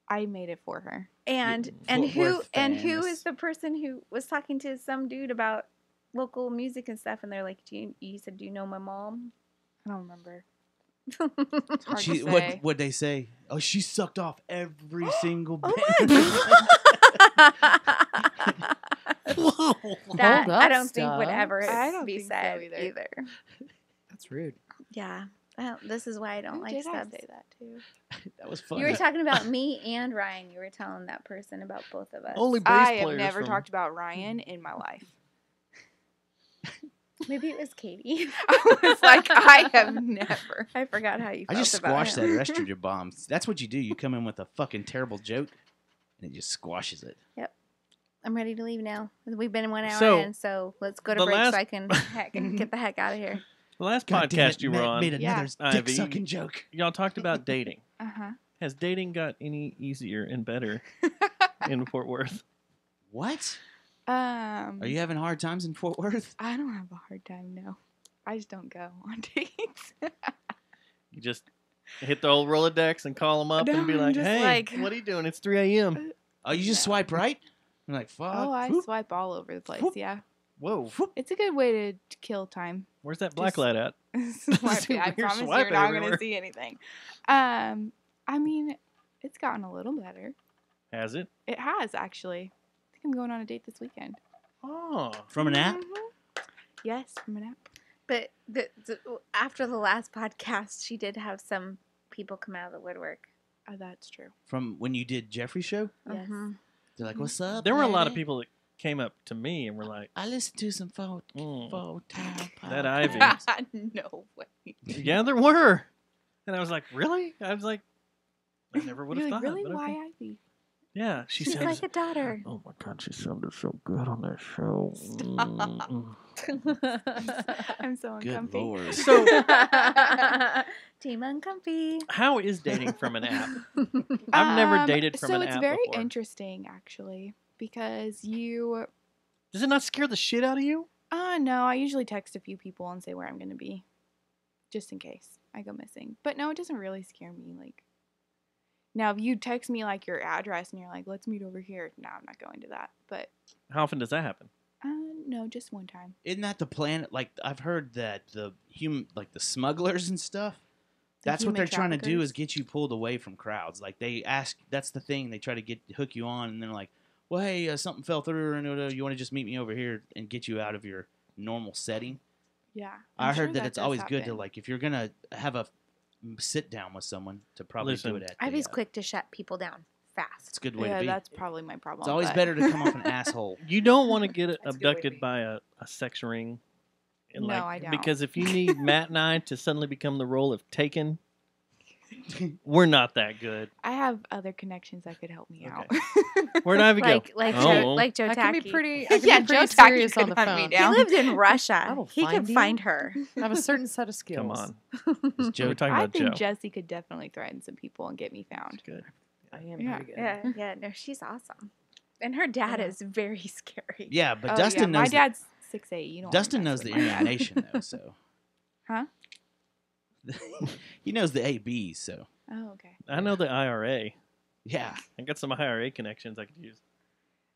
I made it for her. and Fort who Worth and who famous. is the person who was talking to some dude about local music and stuff? And they're like, you said, do you know my mom? I don't remember. It's hard She, to what say. would they say? Oh, she sucked off every single bit. Whoa. That up, I don't think would Stubbs. ever I don't be think so said either. either. That's rude. Yeah. This is why I don't Who like did I Stubbs. say that to? That was funny. You were talking about me and Ryan. You were telling that person about both of us. Only bass I have players never from- talked about Ryan in my life. Maybe it was Katie. I was like, I have never. I forgot how you I felt just about squashed that him. estrogen bomb. That's what you do. You come in with a fucking terrible joke, and it just squashes it. I'm ready to leave now. We've been 1 hour So, in, so let's go to the break last- so I can get the heck out of here. The last God damn podcast it, you were on, made another Yeah. dick Ivy. sucking joke. y'all talked about dating. Uh huh. Has dating got any easier and better in Fort Worth? What? Are Are you having hard times in Fort Worth? I don't have a hard time. No, I just don't go on dates. You just hit the old Rolodex and call them up No, and be I'm like, just hey, like- what are you doing? It's 3 a.m. Oh, you just No. swipe right? I'm like, fuck. Oh, I whoop, swipe all over the place. Whoop. Yeah, Whoa. whoop. it's a good way to kill time. Where's that black Just- lad at? Swiping. I You're promise you're swiping not everywhere. gonna see anything. I mean, it's gotten a little better. Has it? It has actually. I think I'm going on a date this weekend. Oh. From an app? Mhm. Yes, from an app. But after the last podcast, she did have some people come out of the woodwork. Oh, that's true. From when you did Jeffrey's show? Yes. Mhm. They're like, what's up? There were a lot of lady? people that came up to me and were like, I listened to some Mm. time. That Ivy. No way. yeah, there were. And I was like, really? I was like, I never would have You're thought. like, really? but Why okay. Ivy? Yeah, she She's sounds. like a daughter. Oh my god, she sounded so good on that show. I'm so Good uncomfy. lord. So, Team uncomfy. how is dating from an app? I've never dated from so an it's app very before. interesting, actually, because you. Does it not scare the shit out of you? No, I usually text a few people and say where I'm going to be, just in case I go missing. But no, it doesn't really scare me. Like, now if you text me like your address and you're like, let's meet over here, no, I'm not going to that. But How often does that happen? no, just one time. Isn't that the plan? Like, I've heard that the the smugglers and stuff, The that's what human they're trying to do traffickers? is get you pulled away from crowds. Like, they ask, that's the thing. They try to hook you on, and they're like, well, hey, something fell through, and you want to just meet me over here and get you out of your normal setting. Yeah. I I'm heard sure that it's does always good to, happen. like, if you're going to have a sit down with someone, to probably Listen, do it at Ivy's the, quick to shut people down It's fast. a good way Yeah, to be. that's probably my problem. It's always but- better to come off an asshole. You don't want to get That's a good way to abducted be. by a sex ring. And No, I don't. Because if you need Matt and I to suddenly become the role of Taken, We're not that good. I have other connections that could help me out. Where'd Ivy go? Like Oh. Joe I can be Tacky. pretty. I can Yeah, be pretty Joe Tacky serious on could the hunt me phone. down. He lived in I Russia. will He could find you. find her. I have a certain set of skills. Come on. Is Joe We're talking I about think Joe. Jesse could definitely threaten some people and get me found. Good. I am Yeah. pretty good. Yeah, no, she's awesome. And her dad Yeah. is very scary. Yeah, but Oh, Dustin yeah. My knows. dad's 6'8". You don't. Dustin wanna knows mess the with my Indian dad. Nation though, so Huh? he knows the ABs. So Oh, okay. I know the IRA. yeah, I got some IRA connections I could use.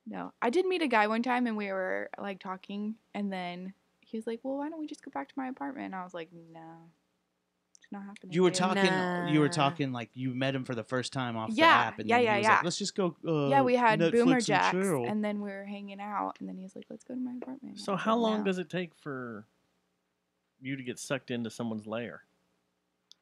No, I did meet a guy one time and we were like talking, and then he was like, "Well, why don't we just go back to my apartment?" And I was like, "No, it's not happening." you were dude." talking. You were Nah. talking like you met him for the first time off the Yeah, app, and yeah, then yeah, he was yeah. like, "Let's just go." Yeah, we had Netflix Boomer and Jacks, chill." and then we were hanging out, and then he was like, "Let's go to my apartment." So how long does it take for you to get sucked into someone's lair?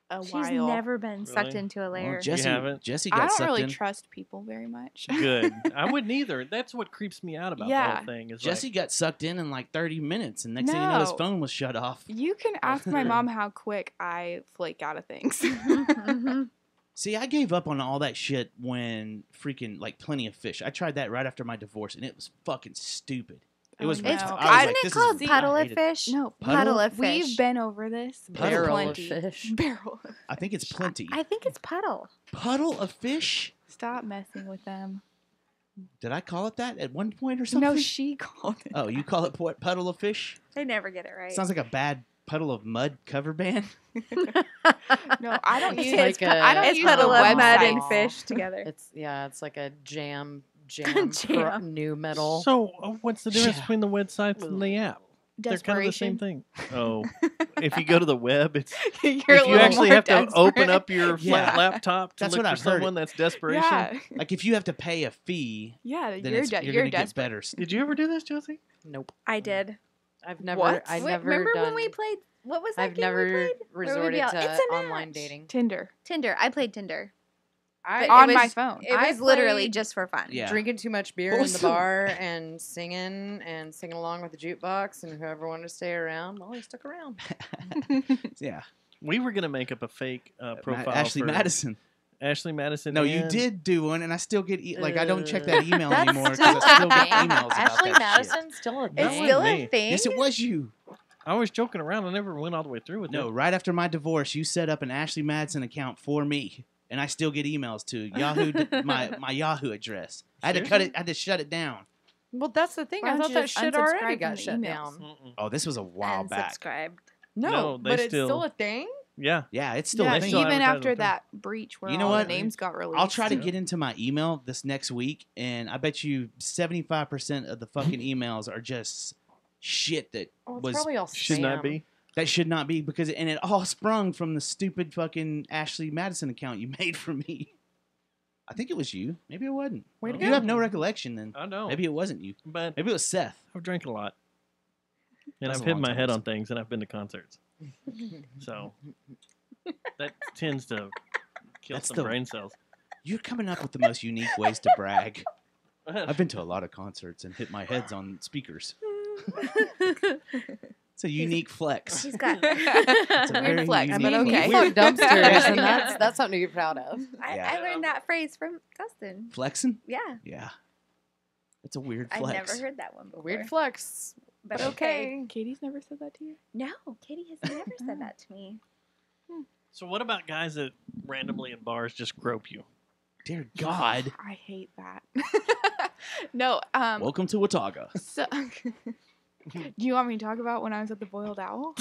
A She's while. never been sucked Really? into a Well, lair. Jesse, haven't? Jesse got I don't sucked really in. trust people very much. Good. I wouldn't either. That's what creeps me out about the Yeah. whole thing. Is Jesse like, got sucked in like 30 minutes, and next thing you know, his No. phone was shut off. You can ask my mom how quick I flake out of things. Mhm. See, I gave up on all that shit when freaking like Plenty of Fish. I tried that right after my divorce, and it was fucking stupid. It Oh, was. no. It's, I was isn't like, it this is- called I puddle of hate it. fish? No, Puddle of fish. We've been over this. Barrel of Plenty. fish. Barrel. I think it's Plenty. I think it's puddle. Puddle of Fish. Stop messing with them. Did I call it that at one point or something? No, she called it. Oh, you call it Puddle of Fish? I never get it right. Sounds like a bad Puddle of Mud cover band. No, I don't It's use. like I don't it's use puddle the of mud website. and fish together. It's it's like a jam Jam. new metal. so what's the difference Yeah. between the websites and the app? They're kind of the same Desperation. thing. Oh, if you go to the web, it's You're a if you little actually more have to open desperate. up your flat Yeah. laptop to That's look what for I've heard. someone, that's desperation. Yeah, Like if you have to pay a fee, yeah. then You're it's, you're you're gonna get desperate. better. Did you ever do this, Josie? Nope. I did. I've never. What? I've Wait, never remember done. when we played? What was that I've game we never played? Where we'd resorted be all, to "It's a online match." dating. Tinder Tinder. I played Tinder. I, But on it my was- phone. It I was literally played- just for fun. Yeah. drinking too much beer in the Awesome. bar and singing along with the jukebox, and whoever wanted to stay around, well, he stuck around. Yeah. We were gonna make up a fake profile. Ashley for Madison. Ashley Madison. No, you and- did do one, and I still get like I don't check that email That's anymore because I still get Dang. emails about Ashley that Madison still a That It's thing. still wasn't a me. thing. shit. Yes, it was you. I was joking around. I never went all the way through with No, it. right after my divorce, you set up an Ashley Madison account for me, and I still get emails to Yahoo, my Yahoo address. I had to cut it. I had to shut it down. Well, that's the thing. Why I don't thought you that just shit unsubscribe already from got the shut emails? down. Mm-mm. Oh, this was a while back. Unsubscribed. No, No, they but it's still- still a thing. Yeah. Yeah, it's still yeah, a they thing. still even advertise after on that breach where You know all what? the names got released. I'll try to Yeah. get into my email this next week, and I bet you 75% of the fucking emails are just shit that Oh, it's was probably all Should not spam. be. that should not be because and it all sprung from the stupid fucking Ashley Madison account you made for me. I think it was you. Maybe it wasn't. Way to Oh. You go. have no recollection then. I know. Maybe it wasn't you. But Maybe it was Seth. I've drank a lot, and That's I've a hit long my time head ago. on things, and I've been to concerts. So that tends to kill That's some the- brain cells. You're coming up with the most unique ways to brag. I've been to a lot of concerts and hit my heads on speakers. It's a unique flex. He's got. It's a very Weird flex, unique but okay. You flex. fuck dumpsters, and that's something to be proud of. Yeah. I learned that phrase from Dustin. Flexing? Yeah, Yeah. It's a weird I've flex. never heard that one before. Weird flex, but but okay. Katie's never said that to you. No, Katie has never said that to me. So what about guys that randomly in bars just grope you? Dear God. I hate that. No, Welcome to Watauga. so, do you want me to talk about when I was at the Boiled Owl?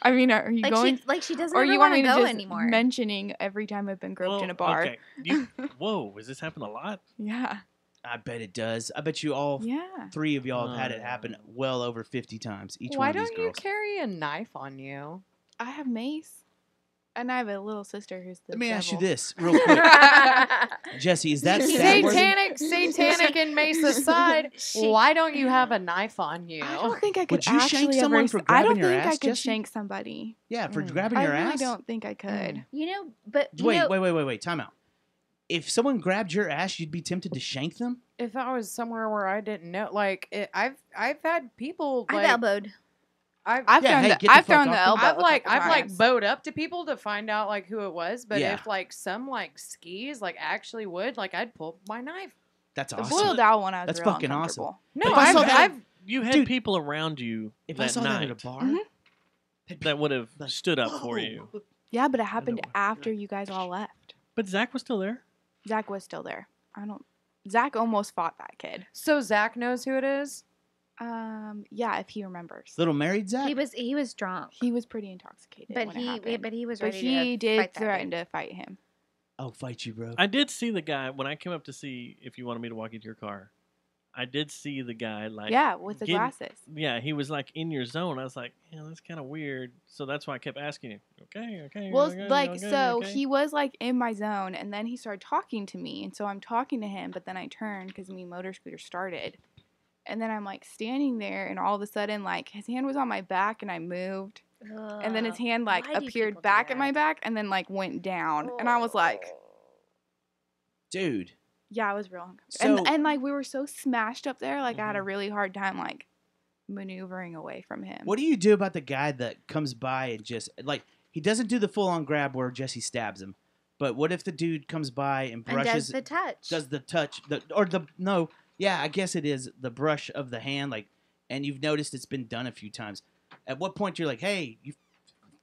I mean, are you Like going, she doesn't or ever you want want me to to go just anymore. mentioning every time I've been groped in a bar? Okay. Whoa, has this happened a lot? Yeah, I bet it does. I bet you all yeah. three of y'all have had it happen well over 50 times. Each Why one of these don't you girls. carry a knife on you? I have mace, and I have a little sister who's the Let me ask you devil. this real quick. Jesse, is that stab worthy? Satanic and mace aside, why don't you have a knife on you? I don't think I could Would you shank actually someone ever. for I grabbing don't your think I ass, could Jesse? shank somebody. Yeah, for Mm. grabbing I your really ass? don't think I could. You know, but you know, Wait. Time out. If someone grabbed your ass, you'd be tempted to shank them? If I was somewhere where I didn't know, like I've had people I've like elbowed. I've I've Yeah, thrown hey, the get the I've fuck thrown the off elbow. me. I've like a couple I've like times. bowed up to people to find out like who it was, but Yeah. if like some like skis like actually would, like I'd pull my knife. That's the awesome. boiled owl one. I was That's real fucking awesome. uncomfortable. No, If I saw I've, that- I've You had Dude, people around you If that I saw night that at a bar, Mhm. that would have like, stood up for whoa. you. Yeah, but it happened know. after you guys all left. But Zach was still there. Zach was still there. Zach almost fought that kid. so Zach knows who it is. Yeah, if he remembers. Little married Zach. He was drunk, He was pretty intoxicated. but when it happened. he was But ready he to did fight that threaten dude. to fight him. I'll fight you, bro. I did see the guy when I came up to see if you wanted me to walk into your car. I did see the guy like Yeah, with the getting- glasses. Yeah, he was like in your zone. I was like, yeah, that's kind of weird. So that's why I kept asking you. Okay. Well, okay, like, okay, so okay. he was like in my zone, and then he started talking to me, and so I'm talking to him, but then I turned because me motor scooter started, and then I'm like standing there, and all of a sudden, like his hand was on my back, and I moved, and then his hand like why do people appeared do back at my that? back, and then like went down, and I was like, Dude. yeah, I was real uncomfortable, So- and like we were so smashed up there, like I had a Mhm. really hard time like maneuvering away from him. What do you do about the guy that comes by and just like he doesn't do the full on grab where Jesse stabs him, but what if the dude comes by and And brushes does the touch. I guess it is the brush of the hand, like, and you've noticed it's been done a few times. At what point you're like, hey, you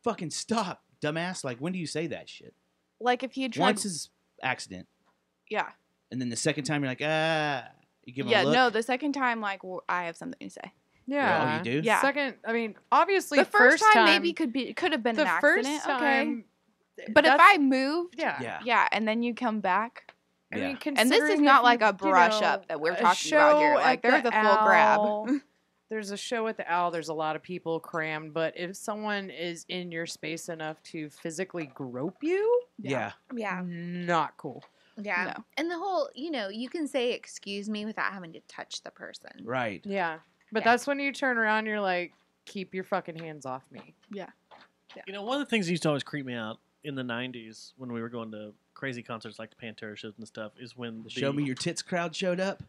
fucking stop, dumbass? Like, when do you say that shit? Like if he had tried, Once is accident, yeah, and then the second time you're like, you give him yeah, a look. no, the second time like I have something to say. Yeah. Oh, you do? Yeah. Second, I mean, obviously, The first time maybe could have been the an first accident. time. Okay. But if that's- I moved, yeah. yeah, and then you come back, I Yeah. mean, and this is considering not if like you- a brush you know, up that we're a talking about here. show Like at there's the a full grab. Owl, There's a show at the Owl. There's a lot of people crammed, but if someone is in your space enough to physically grope you, yeah. yeah. not cool. Yeah. No. And the whole, you can say excuse me without having to touch the person. Right. Yeah, but Yeah. that's when you turn around. You're like, keep your fucking hands off me. You know, one of the things that used to always creep me out in the '90s when we were going to crazy concerts like the Pantera shows and stuff is when The show me your tits crowd showed up.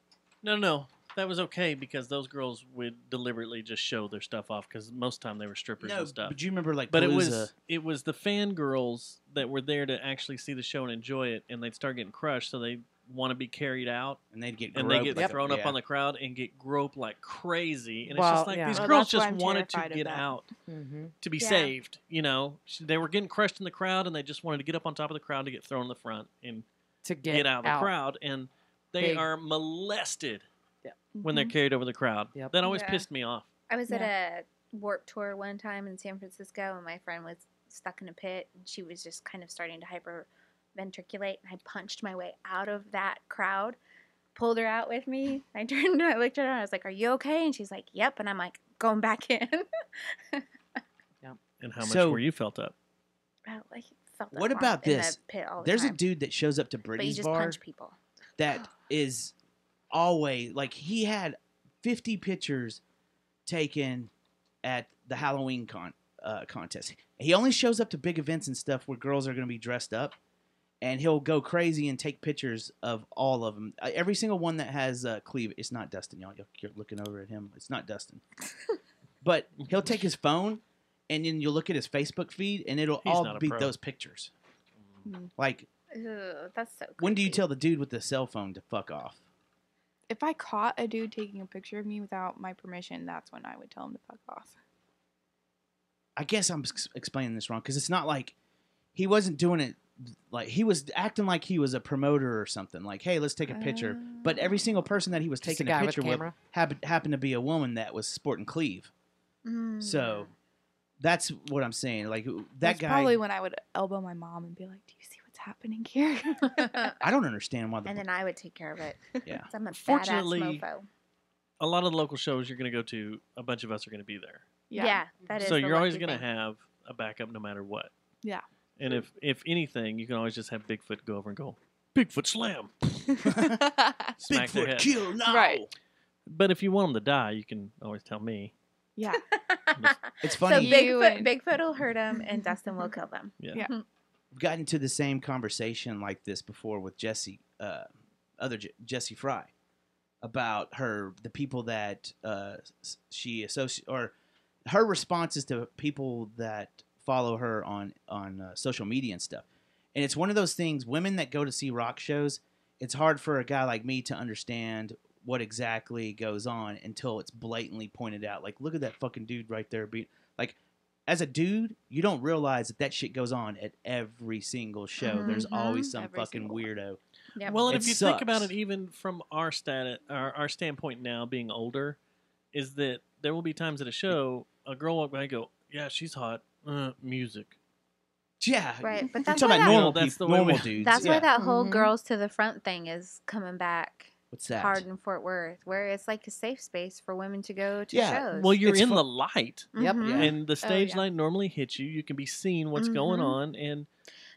No, that was okay because those girls would deliberately just show their stuff off because most of the time they were strippers No, and stuff. but you remember like But Palooza. it was the fangirls that were there to actually see the show and enjoy it, and they'd start getting crushed, so they want to be carried out, and they'd get and groped they get like thrown a, up yeah. on the crowd and get groped like crazy. And Well, it's just like yeah. these Well, girls that's why just I'm wanted to terrified of get that. out Mm-hmm. to be Yeah. saved. You know, they were getting crushed in the crowd, and they just wanted to get up on top of the crowd to get thrown in the front and To get out of the crowd, and they Big. are molested when Mm-hmm. they're carried over the crowd. Yep. That always Yeah. pissed me off. I was at a Warp Tour one time in San Francisco, and my friend was stuck in a pit, and she was just kind of starting to hyperventriculate, and I punched my way out of that crowd, pulled her out with me. I turned, I looked at her, and I was like, "Are you okay?" And she's like, "Yep." And I'm like, going back in. And how much So- were you felt up? I felt What that about in this? the pit all the There's a time. dude that shows up to but you Brittany's just bar punch people. that is always like he had 50 pictures taken at the Halloween contest. He only shows up to big events and stuff where girls are going to be dressed up, and he'll go crazy and take pictures of all of them. Every single one that has cleavage. It's not Dustin, y'all. You're looking over at him. It's not Dustin. But he'll take his phone, and then you'll look at his Facebook feed, and it'll He's all not a be pro. those pictures. Mhm. Like, Ugh, that's so. when do you creepy. tell the dude with the cell phone to fuck off? If I caught a dude taking a picture of me without my permission, that's when I would tell him to fuck off. I guess I'm explaining this wrong because it's not like he wasn't doing it like he was acting like he was a promoter or something. Like, hey, let's take a picture. But every single person that he was Just a taking guy a with picture with camera. happened to be a woman that was sporting cleave. So that's what I'm saying. Like that That's guy. probably when I would elbow my mom and be like, "Do you see what's happening here?" I don't understand why the and then I would take care of it. yeah. 'Cause I'm a Fortunately, badass mofo. A lot of the local shows you're going to go to, a bunch of us are going to be there. Yeah, that is. So the you're always lucky going to thing. have a backup no matter what. Yeah. And if anything, you can always just have Bigfoot go over and go, Bigfoot slam. Smack their Bigfoot head. kill now. Right. But if you want them to die, you can always tell me. Yeah. It's So funny. You Bigfoot, and- Bigfoot will hurt him, and Dustin will kill them. Yeah. Yeah. We've gotten into the same conversation like this before with Jesse, Jesse Fry, about the people that she associate or her responses to people that follow her on social media and stuff. And it's one of those things, women that go to see rock shows, it's hard for a guy like me to understand what exactly goes on until it's blatantly pointed out. Like, look at that fucking dude right there. Like, as a dude, you don't realize that shit goes on at every single show. There's always some Every fucking single one. weirdo. Yep. Well, and It if you think about sucks. it, even from our standpoint now, being older, is that there will be times at a show, a girl walk by and go, "Yeah, she's hot." Music. Yeah. Right, but You're that's talking why about that- normal That's people, the way normal we- dudes. That's yeah. why that whole Mhm. girls to the front thing is coming back What's that? hard in Fort Worth, where it's like a safe space for women to go to Yeah, shows. Well, you're It's in fu- the light, Yep. Mhm. Yeah. and the stage yeah. light normally hits you. You can be seeing what's going Mhm. on, and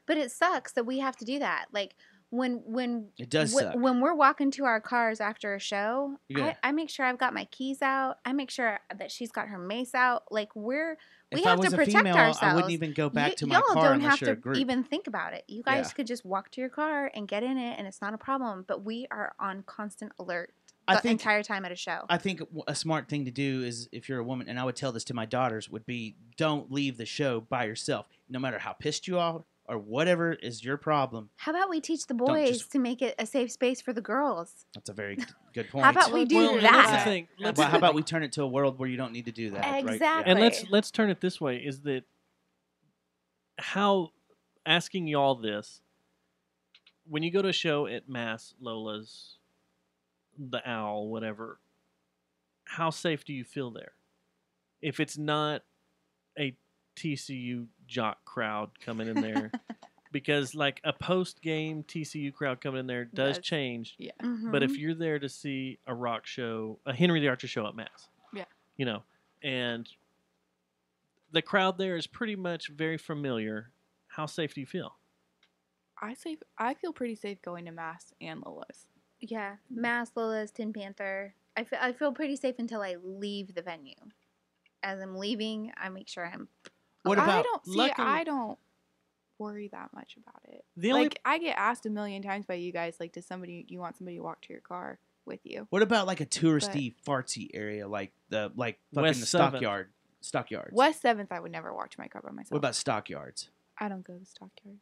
But it sucks that we have to do that. Like when It does wh- suck. when we're walking to our cars after a show, Yeah. I make sure I've got my keys out. I make sure that she's got her mace out. Like we If have I was to a protect female, ourselves. I wouldn't even go back to my y'all car don't unless have you're a to group. even think about it. You guys Yeah. could just walk to your car and get in it, and it's not a problem. But we are on constant alert I the think entire time at a show. I think a smart thing to do is, if you're a woman, and I would tell this to my daughters, would be don't leave the show by yourself, no matter how pissed you are or whatever is your problem. How about we teach the Don't boys just- to make it a safe space for the girls? That's a very good point. How about we do well, and that? that's the thing. Let's- Well, how about we turn it to a world where you don't need to do that? Right? Yeah. Exactly. And let's turn it this way: is that how asking y'all this when you go to a show at Mass, Lola's, the Owl, whatever? How safe do you feel there? If it's not a TCU jock crowd coming in there, because like a post game TCU crowd coming in there does Does. change. Yeah. But if Mhm. you're there to see a rock show, a Henry the Archer show at Mass, Yeah. you know, and the crowd there is pretty much very familiar, how safe do you feel? I feel pretty safe going to Mass and Lola's. Yeah, Mass, Lola's, Tin Panther. I feel pretty safe until I leave the venue. As I'm leaving, I make sure I'm. What I about don't see. luckily- I don't worry that much about it. The only Like I get asked a million times by you guys, like, you want somebody to walk to your car with you? what about like a touristy, fartsy area like fucking West the 7th. stockyards? West 7th, I would never walk to my car by myself. What about stockyards? I don't go to stockyards.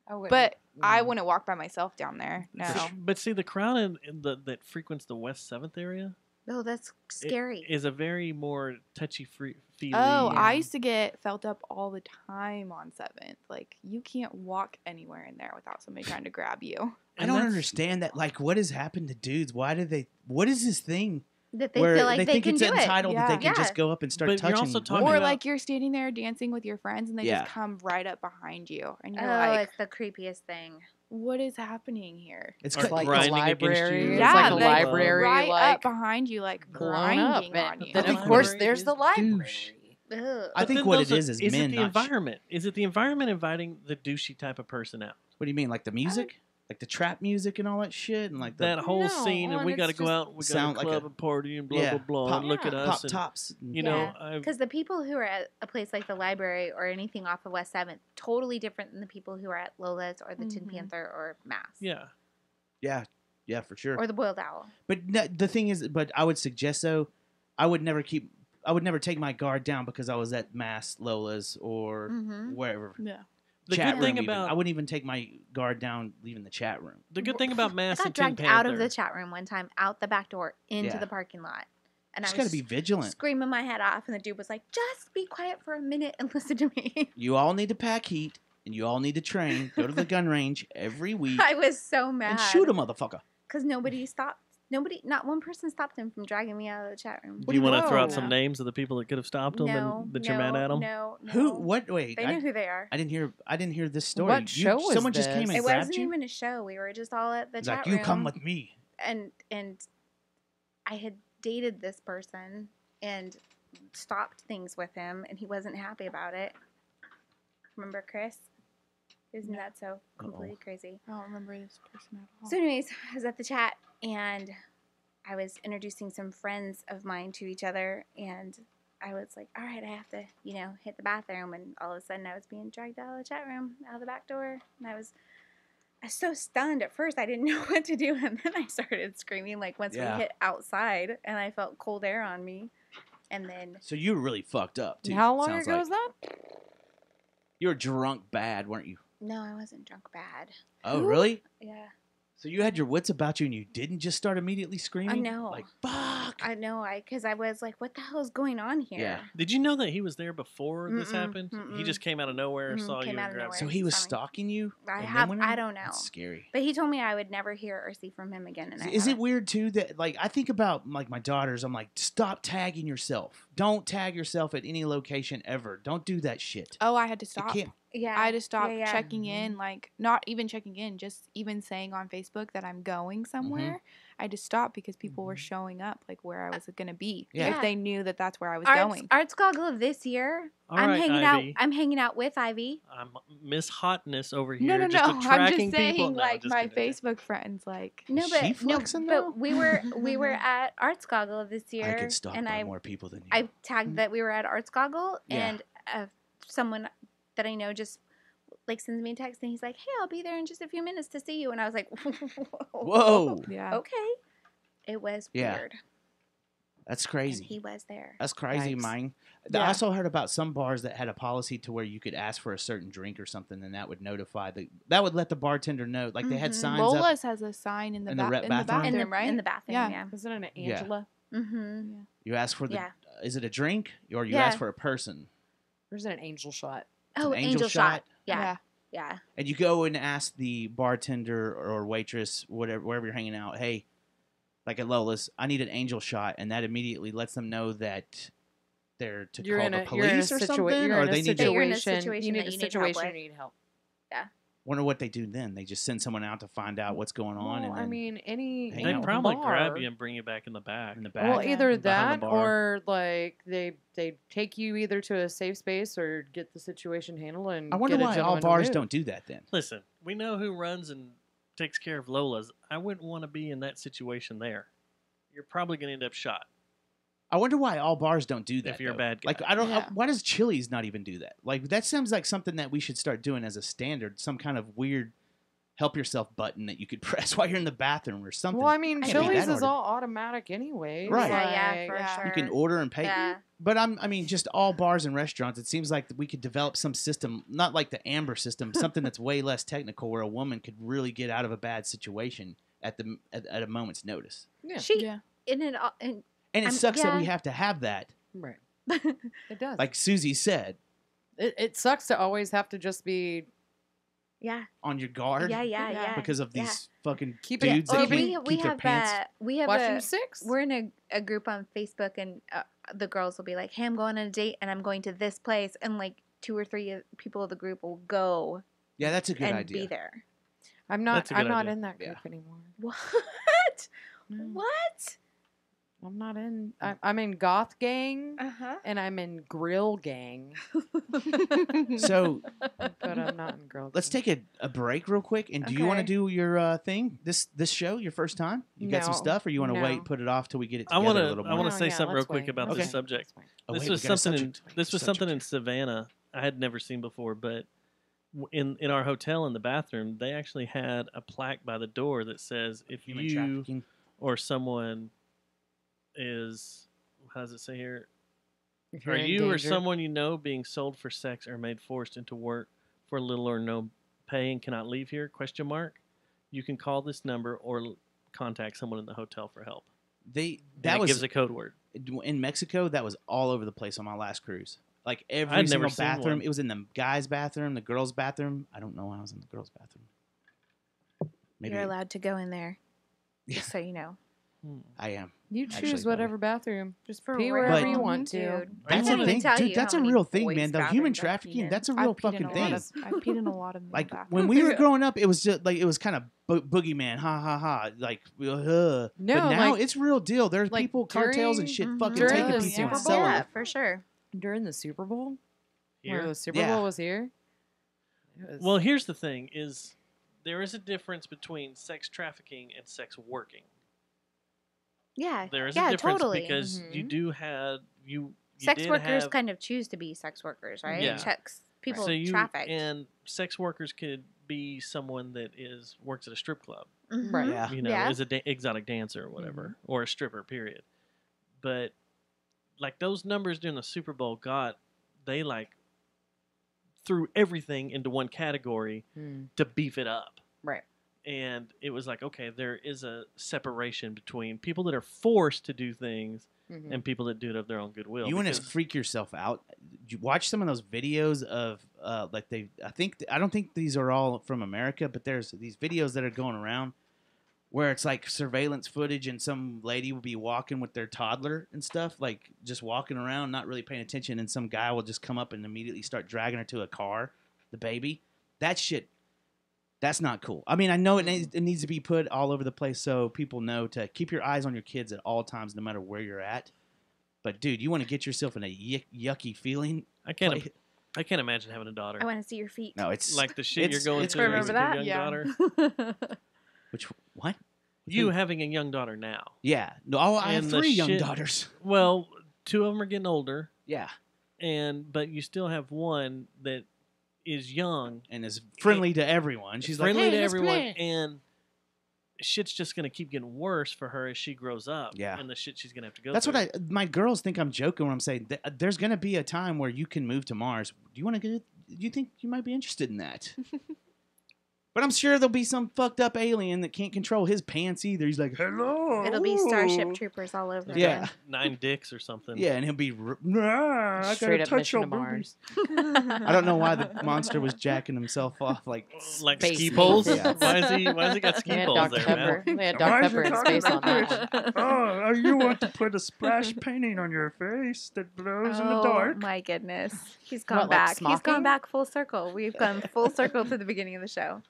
I wouldn't. But I wouldn't walk by myself down there. No. But see, the crowd that frequents the West 7th area Oh, that's scary. is a very more touchy-feely. Oh, I used to get felt up all the time on 7th. Like, you can't walk anywhere in there without somebody trying to grab you. I and don't that's- understand that. Like, what has happened to dudes? Why do they? What is this thing that they where feel like they think can it's do it. entitled that they Yeah. can just Yeah. go up and start But you're touching? also talking Or, about- like, you're standing there dancing with your friends and they Yeah. just come right up behind you. And Oh, you're like, it's the creepiest thing. what is happening here? It's Or It's like the grinding against library. you. It's Yeah, like a they- library, right like up behind you, like, blown up. grinding on And you. then, think of course, library there's is the library. douche. Ugh. I But think then what those it are- is it men the not. environment? Is it the environment inviting the douchey type of person out? What do you mean, like the music, like the trap music and all that shit, and like the That whole No, scene, and and we it's got to go just out, and we got sound to like club a- and party and blah yeah, blah blah, pop- and look at yeah. us, pop and tops? you know, Yeah. I've, Because the people who are at a place like the library or anything off of West 7th, totally different than the people who are at Lola's or the Tin Mhm. Panther or Mass. yeah, Yeah, for sure. Or the Boiled Owl. But the thing is, but I would suggest though, I would never take my guard down because I was at Mass, Lola's, or Mm-hmm. wherever. Yeah. the Chat good thing room even. about I wouldn't even take my guard down leaving the chat room. the good thing about I Mass got and Tin dragged out of Panther- the chat room one time, out the back door, into Yeah. the parking lot. And Just I got was to be vigilant. screaming my head off, and the dude was like, just be quiet for a minute and listen to me. You all need to pack heat, and you all need to train. Go to the gun range every week I was so mad. and shoot a motherfucker. Because nobody stopped. Not one person stopped him from dragging me out of the chat room. Do you want to throw out No. some names of the people that could have stopped them No, and that you're mad at them? No, no. Who? What? Wait. They know who they are. I didn't hear this story. What show was Someone just this? came and It grabbed wasn't you. even a show. We were just all at the It's chat like room. you come with me. and I had dated this person and stopped things with him, and he wasn't happy about it. Remember Chris? Isn't that so completely crazy? I don't remember this person at all. So, anyways, I was at the chat and I was introducing some friends of mine to each other, and I was like, all right, I have to, hit the bathroom. And all of a sudden, I was being dragged out of the chat room, out of the back door. And I was so stunned at first. I didn't know what to do. And then I started screaming, like, once Yeah. we hit outside, and I felt cold air on me. And then So you were really fucked up too. How long sounds ago like. was that? You were drunk bad, weren't you? no, I wasn't drunk bad. Oh, really? Yeah. So you had your wits about you and you didn't just start immediately screaming? know. Like, fuck. I know, because I was like, what the hell is going on here? Yeah. Did you know that he was there before this Mm-mm, happened? He mm-mm. just came out of nowhere, Mhm, saw came you, out and of grabbed nowhere. So you. he was Sorry. stalking you? I and then have, went I in? don't know. That's scary. But he told me I would never hear or see from him again. And I Is it haven't. weird too that like I think about like my daughters? I'm like, stop tagging yourself. Don't tag yourself at any location ever. Don't do that shit. Oh, I had to You stop. can't. Yeah. I had to stop yeah. checking in, like not even checking in, just even saying on Facebook that I'm going somewhere. I had to stop because people were showing up like where I was going to be. Yeah. If they knew that that's where I was Arts, going. Arts Goggle of this year. All I'm right, hanging Ivy. out. I'm hanging out with Ivy. I'm Miss Hotness over here. No, no, just no. I'm attracting just saying, people. No, like just my kidding. Facebook friends, like. No, Is but she flexing, no, though? but we were at Arts Goggle of this year, I could stalk and by I more people than you. I tagged that we were at Arts Goggle, Yeah. and someone that I know just like sends me a text, and he's like, "Hey, I'll be there in just a few minutes to see you," and I was like, Whoa. Yeah. okay." It was Yeah. weird. That's And crazy. he was there. That's crazy, Yikes. mine. I Yeah. also heard about some bars that had a policy to where you could ask for a certain drink or something, and that would notify that would let the bartender know. Like they had Mhm. signs up. Lola's has a sign in the, in the in the bathroom? bathroom, right? In the bathroom, Yeah. yeah. Isn't it an Yeah. Angela? Mm-hmm. You ask for the. Yeah. Is it a drink or you Yeah. ask for a person? Or is it an angel shot? It's Oh, an Angel Shot. Yeah. Yeah. And you go and ask the bartender or waitress, whatever, wherever you're hanging out, hey, like at Lola's, I need an angel shot, and that immediately lets them know that they're to You're call in the a police or something, You're or in a they need That to you're in a situation. situation You need that a you need help situation. with. You need help. wonder what they do then. They just send someone out to find out what's going on, Well, and I then mean, any hang They out any with probably bar, grab you and bring you back in the back. in the back. Well, Yeah. either Behind the that bar. or like they take you either to a safe space or get the situation handled and I wonder get a why all gentleman bars removed. don't do that then. Listen, we know who runs and takes care of Lola's. I wouldn't want to be in that situation there. You're probably going to end up shot. I wonder why all bars don't do that. If you're a though. bad guy. Like I don't. Yeah. Why does Chili's not even do that? Like that seems like something that we should start doing as a standard. Some kind of weird help yourself button that you could press while you're in the bathroom or something. Well, I mean, I Chili's that is order. all automatic anyway. Right. Yeah, for Yeah. sure. You can order and pay. Yeah. But I mean, just all bars and restaurants. It seems like we could develop some system, not like the Amber system, something that's way less technical, where a woman could really get out of a bad situation at a moment's notice. Yeah. She Yeah. in it all. And And it I'm- sucks that we yeah. have to have that, Right. It does. like Susie said, it sucks to always have to just be yeah. on your guard Yeah. because of yeah. these fucking Keep it- dudes Well, that we can't we keep their have pants. we have watching a six. we're in a group on Facebook, and the girls will be like, "Hey, I'm going on a date, and I'm going to this place," and like 2 or 3 people of the group will go Yeah, that's a good and idea. be there. I'm not. That's a good I'm not idea. in that Yeah. group anymore. What? No, What? I'm not in. I'm in goth gang Uh-huh. and I'm in grill gang, So but I'm not in grill. let's gang. take a break real quick. And do you want to Okay. do your thing this show your first time? You got some No. stuff, or you want to No. wait, put it off till we get it I together want a to. little I more? want to say yeah, something real let's quick wait. about Okay. this subject. Oh, This wait, was we got a something. subject. This was Subject. something in Savannah I had never seen before, but in our hotel in the bathroom, they actually had a plaque by the door that says, "If Human you trafficking. or someone is, how does it say here? If you're Are in you or danger- someone you know being sold for sex or made forced into work for little or no pay and cannot leave here? Question mark. You can call this number or contact someone in the hotel for help." That And it was gives a code word. in Mexico. That was all over the place on my last cruise. Like every I'd single never seen bathroom. one. It was in the guy's bathroom, the girl's bathroom. I don't know why I was in the girl's bathroom. Maybe You're allowed to go in there, Yeah. just so you know. I am. You Actually, choose whatever bathroom. Just For pee real. wherever But- you want to. Dude. I That's can't a even thing, tell dude. you That's how a many real thing, boys' man. The human bathrooms I've peed trafficking. in. That's a I've real peed in fucking a lot thing. of- I've peed in a lot of men's Like bathrooms. when we were growing up, it was just like it was kind of boogeyman, ha ha ha. Like, No, but now like- it's real deal. There's like people, cartels and during- shit, Mhm. fucking during taking the people and Super selling. Yeah, them. for sure. During the Super Bowl, Here. where the Super Yeah. Bowl was here. It was- Well, here's the thing: is there is a difference between sex trafficking and sex working. Yeah. There is yeah, a difference totally. because you Mhm. do have you Sex did workers have, kind of choose to be sex workers, right? Yeah. Checks people so you trafficked. and sex workers could be someone that works at a strip club, Mhm. Right. Yeah. you know, Yeah. is a exotic dancer or whatever, or a stripper. Period. But like those numbers during the Super Bowl they like threw everything into one category to beef it up. Right. And it was like, okay, there is a separation between people that are forced to do things and people that do it of their own goodwill. You want to freak yourself out? You watch some of those videos of I don't think these are all from America, but there's these videos that are going around where it's like surveillance footage and some lady will be walking with their toddler and stuff, like just walking around, not really paying attention, and some guy will just come up and immediately start dragging her to a car, the baby. That shit, that's not cool. I mean, I know it needs to be put all over the place so people know to keep your eyes on your kids at all times, no matter where you're at. But, dude, you want to get yourself in a yucky feeling? I can't imagine having a daughter. I want to see your feet. No, it's like the shit you're going through. Remember that? Young Yeah. daughter. What? You having a young daughter now. Yeah. No, I have And the 3 young shit- daughters. Well, 2 of them are getting older, Yeah. but you still have one that is young, And is friendly to everyone. She's friendly like, hey, to let's everyone, play. and shit's just gonna keep getting worse for her as she grows up. Yeah. And the shit she's gonna have to go That's through. what my girls think I'm joking when I'm saying there's going to be a time where you can move to Mars. Do you think you might be interested in that? But I'm sure there'll be some fucked up alien that can't control his pants either. He's like, hello. It'll be Starship Troopers all over Yeah. again. 9 dicks or something. Yeah, and he'll be, nah, I Straight gotta up touch mission your to boobies. Mars. I don't know why the monster was jacking himself off like Like Space ski poles. Yeah. Why is he got ski They had poles Dr. there, Pepper. man? They had Why Dr. is Pepper it in talking space on like that this? one. Oh, you want to put a splash painting on your face that glows in the Oh dark? my goodness. He's gone What, like back. He's smocking? gone back full circle. We've gone full circle to the beginning of the show.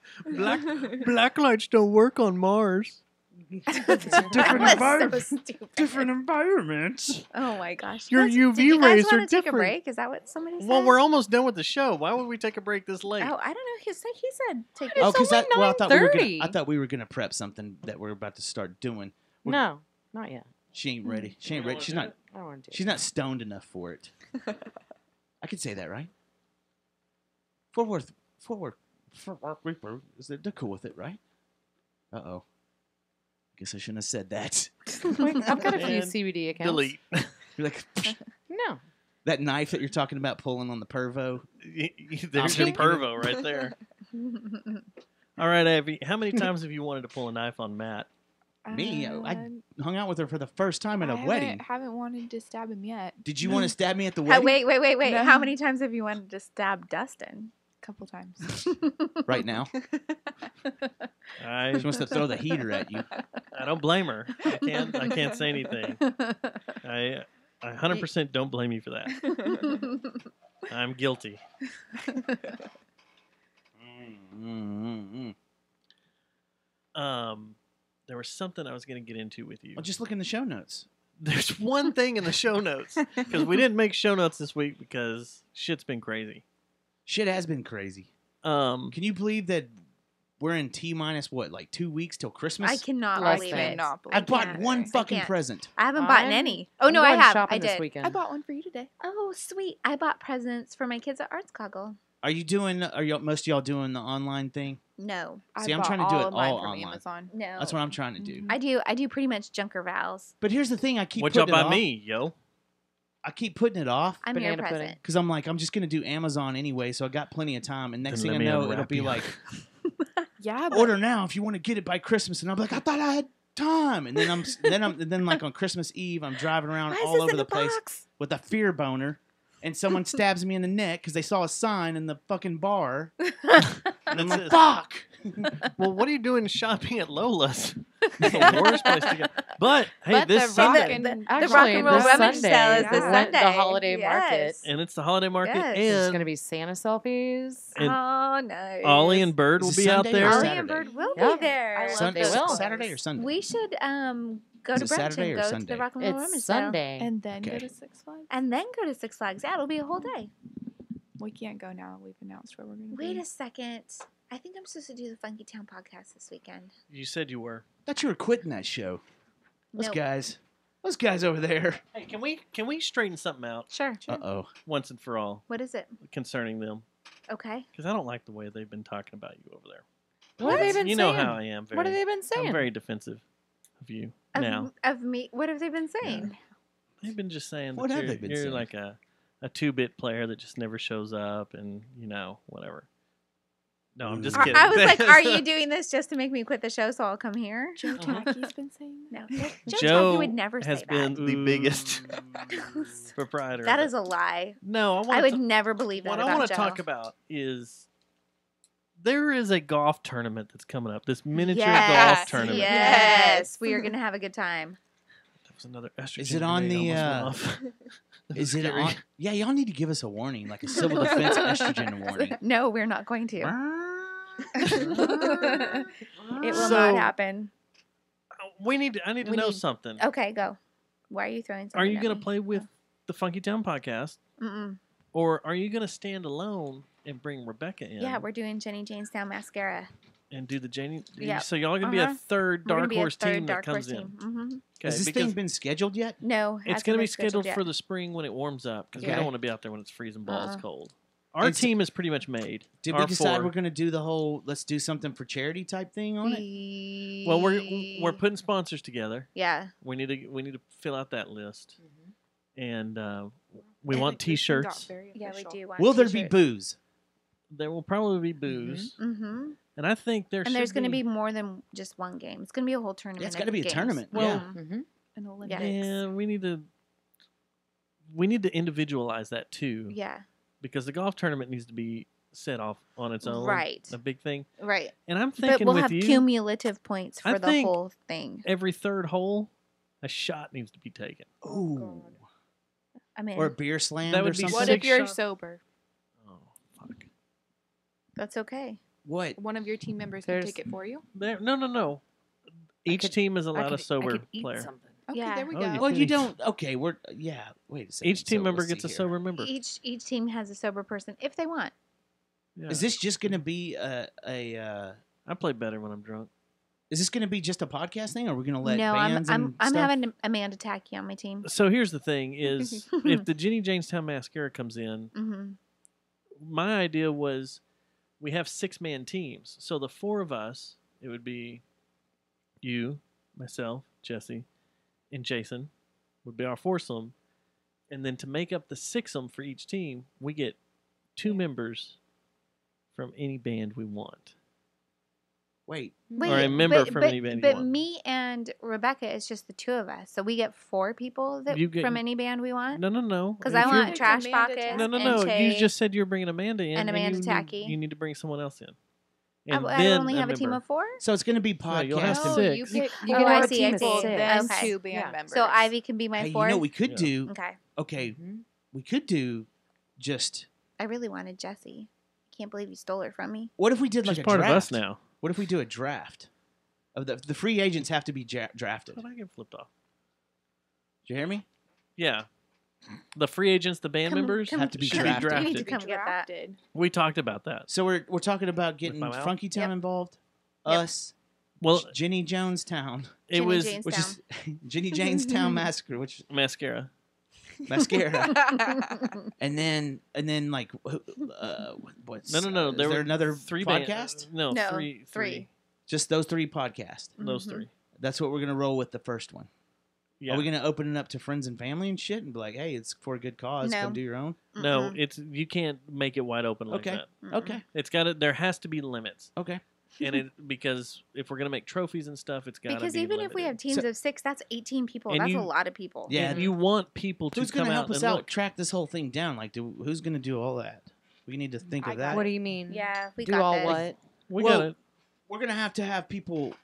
Black lights don't work on Mars. It's a different That was environment. so stupid. Different environment. Oh my gosh. Your Did UV you guys rays are wanna take a different. break? Is that what somebody said? Well, we're almost done with the show. Why would we take a break this late? Oh, I don't know. He said take It's Oh, because only I thought we were gonna. 9:30. I thought we were gonna prep something that we're about to start doing. No, not yet. She ain't ready. She ain't ready. She's not. I don't want to do She's not stoned enough for it. I could say that, right? Fort Worth Reaper. They're cool with it, right? Uh-oh. Guess I shouldn't have said that. I've got a few And CBD accounts. Delete. You're like, No. that knife that you're talking about pulling on the pervo. There's your pervo right there. All right, Abby. How many times have you wanted to pull a knife on Matt? Me? I hung out with her for the first time at a wedding. Haven't wanted to stab him yet. Did you want to stab me at the wedding? Wait. No. How many times have you wanted to stab Dustin? A couple times. Right now? I She wants to throw the heater at you. don't blame her. I can't say anything. I 100% don't blame you for that. I'm guilty. There was something I was going to get into with you. Well, just look in the show notes. There's one thing in the show notes because we didn't make show notes this week because shit's been crazy. Shit has been crazy. Can Can you believe that we're in T-minus, what, like 2 weeks till Christmas? I cannot Less believe than. it. Not I believe bought can't. one I fucking can't. present. I haven't bought I'm- any. Oh no, I'm I going have. shopping I this did. weekend. I bought one for you today. Oh sweet! I bought presents for my kids at Arts Goggle. Are y'all most of y'all doing the online thing? No, See, I I'm bought trying to do all it of mine all from online. Amazon. no. That's what I'm trying to do. I do pretty much Junker Vows. But here's the thing: I keep what y'all putting it buy off. me, yo? I keep putting it off I'm your Banana pudding. present. because I'm like, I'm just gonna do Amazon anyway, so I got plenty of time. And next Then thing let I me know, it'll unwrap be you. like, Yeah, but order now if you want to get it by Christmas. And I'm like, I thought I had time. And then like on Christmas Eve, I'm driving around Why is all this over in the a place box? with a fear boner. And someone stabs me in the neck because they saw a sign in the fucking bar. And I'm like, fuck! Well, what are you doing shopping at Lola's? It's the worst place to go. But hey, But this the rock Sunday, and- the Actually, rock and roll this rummage Sunday, sale is this yeah. went Sunday. the holiday market. Yes. and it's the holiday market, Yes. It's and going to be Santa selfies. And Oh no. Ollie and Bird Is will it be out Sunday or there. Ollie Saturday? and Bird will Yeah. be there. I love Sunday, they will. Saturday or Sunday? We should go Is to it brunch Saturday and or go to Sunday? the rock and roll rummage It's sale. Sunday. and then Okay. go to Six Flags. And then go to Six Flags. Yeah, it'll be a whole day. We can't go now. We've announced where we're going to Wait be. a second. I think I'm supposed to do the Funky Town podcast this weekend. You said you were. I thought you were quitting that show. Nope. Those guys over there. Hey, can we straighten something out Sure. Uh-oh. once and for all What is it? concerning them? Okay. Because I don't like the way they've been talking about you over there. What have they been You saying? know how I am. What have they been saying? I'm very defensive of you Of, now. of me. What have they been saying? They've been just saying What that have you're, they been you're saying? like a 2-bit player that just never shows up, and whatever. No, I'm just Are- kidding. I was like, are you doing this just to make me quit the show so I'll come here? Joe Tacky's been saying that. No. Joe Joe Tacky would never has say been that. the biggest proprietor. That of is it. a lie. No, I would never believe that What about I want Joe. to talk about is there is a golf tournament that's coming up. This miniature golf Yes, tournament. Yes, we are gonna have a good time. That was another estrogen. Is it on grenade the, almost went off. Is it Scary. on? Yeah, y'all need to give us a warning, like a civil defense estrogen warning. No, we're not going to. It will So- not happen. I need to We know need- something. Okay, go. Why are you throwing something Are you at going to me? play with the Funky Town podcast, Mm-mm. or are you going to stand alone and bring Rebecca in? Yeah, we're doing Jenny Janestown Mascara. and do the Janie. Yep. So y'all are going to be a Uh-huh. third We're gonna dark be a horse third team that dark horse comes in. team. Mm-hmm. Okay, Has this because thing been scheduled yet? No, it's hasn't going to been be scheduled yet. for the spring when it warms up because we Okay. don't want to be out there when it's freezing balls Uh-uh. cold. Our It's- team is pretty much made. Did Our we decide four. we're going to do the whole let's do something for charity type thing on it? Well, we're putting sponsors together. Yeah. We need to fill out that list, Mm-hmm. and we And want the Christian got T-shirts. very Yeah, we official. do want Will there be t-shirts. booze? There will probably be booze, Mm-hmm. and I think there And should there's going to be more than just one game. It's going to be a whole tournament. Yeah, it's got got to be a tournament. Well, yeah. Mm-hmm. An Olympics. Yeah, we need to individualize that too, Yeah. because the golf tournament needs to be set off on its own, Right. A big thing. Right. And I'm But thinking we'll with have you, cumulative points I for the think- whole thing. every third hole, a shot needs to be taken. Ooh. I mean, Or a beer slam That or would be something. What Six if you're shots. sober? Oh fuck! that's okay. What? One of your team members There's- can take it for you. No. Each could- team is I allowed could- a sober I could eat player. something. Okay, Yeah. there we Oh, go. you Well, you Please. don't. Okay, we're yeah. Wait a second. Each team So, member let's gets a see sober here. member. Each team has a sober person if they want. Yeah. Is this just going to be I play better when I'm drunk. Is this going to be just a podcast thing, or are we going to let no, bands I'm and I'm stuff? having Amanda Tacky on my team. So here's the thing: is if the Jenny Janestown Mascara comes in, Mm-hmm. my idea was we have 6-man teams. So the 4 of us, it would be you, myself, Jesse, and Jason would be our foursome. And then to make up the 6'em for each team, we get 2 members from any band we want. Wait, Wait, Or a member but, from but, any band you but want. me and Rebecca is just the 2 of us, so we get 4 people that You get- from any band we want. No. Because If I you're- want Trash Amanda Pockets. Tacky. No. And You Chase. just said you were bringing Amanda in. And Amanda you Tacky. You need to bring someone else in. I then only have a team member. of 4. so it's going to be No, you'll have podcasting. to- No, 6. you Oh, can I have see, a I team see. full, then Okay. 2 band Yeah. members. So Ivy can be my Hey, 4th. you know what we could Yeah. do? Okay. Okay, Mm-hmm. we could do just. I really wanted Jessie. Can't believe you stole her from me. What if we did like She's a part draft? of us now. What if we do a draft? Of the free agents have to be drafted. How did I get flipped off? Did you hear me? Yeah. The free agents, the band Come- members, come- Have to be should drafted. be You need drafted. to come get that. Drafted. We talked about that. So we're talking about getting my mouth? Funky Town Yep. involved. Yep. Us. Well, Jenny Jonestown, it Jenny was Jane's which down. is Jenny Janestown Massacre, which mascara. mascara, and then like what's No. Is There there were another 3 podcast? No, No, 3. 3. Just those 3 podcasts. Those Mhm. 3. That's what we're gonna roll with the first one. Yeah. Are we gonna open it up to friends and family and shit and be like, hey, it's for a good cause. No. Come do your own. No, it's you can't make it wide open like Okay. that. Mm-mm. Okay. It's got to. There has to be limits, Okay. and it because if we're gonna make trophies and stuff, it's got to be Because even if we have limited. teams of 6, that's 18 people. And That's you- a lot of people. Yeah. And you want people to Who's come gonna out help us and out look. track this whole thing down? Like, who's gonna do all that? We need to think I of got that. What do you mean? Yeah, we Do got all this. what? We Well, got it. We're gonna have to have people.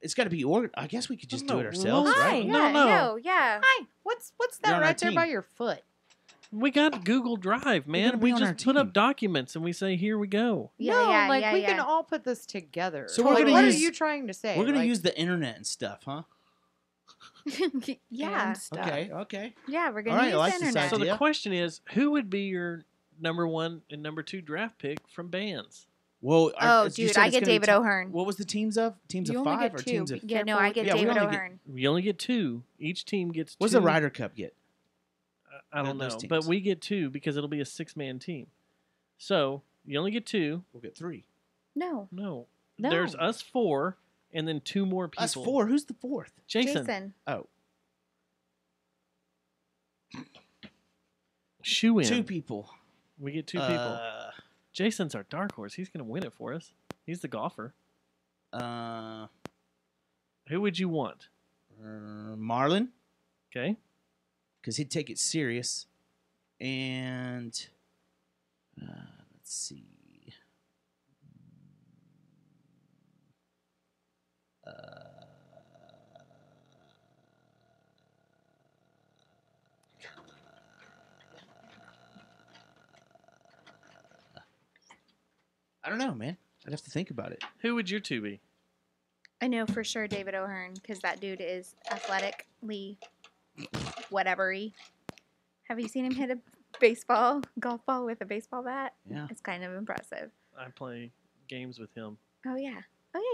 It's got to be ordered. I guess we could just do No, it ourselves, well, right? No, Yeah, no. yeah. Hi. What's You're that on our right there by team. your foot? We got Google Drive, gonna man. be We on our just put team. up documents and we say, "Here we go." Yeah, no, yeah, like yeah, we yeah. can all put this together. So we're Like, gonna what use- are you trying to say? We're gonna Like, use the internet and stuff, huh? yeah. And stuff. Okay. Okay. Yeah, we're All going right, to I use like the this internet. So idea. the question is, who would be your number 1 and number 2 draft pick from bands? Well, Oh, you dude, said I it's get gonna be David te- O'Hearn. What was the teams of? Teams You of only 5 get or 2. teams of? Be Yeah, no, careful I with get Yeah, we David only get- O'Hearn. We only get 2. Each team gets 2. What's the Ryder Cup get? I don't those know, teams? but we get 2 because it'll be a 6-man team. So you only get 2. We'll get 3. No, No. No. There's us 4, and then 2 more people. Us 4. Who's the 4th? Jason. Jason. Oh, Shoe in. 2 people. We get 2 people. Jason's our dark horse. He's going to win it for us. He's the golfer. Who would you want? Marlon, Okay. because he'd take it serious. And let's see. I don't know, man. I'd have to think about it. Who would your 2 be? I know for sure David O'Hearn because that dude is athletically whatever-y. Have you seen him hit a golf ball with a baseball bat? Yeah. It's kind of impressive. I play games with him. Oh, yeah.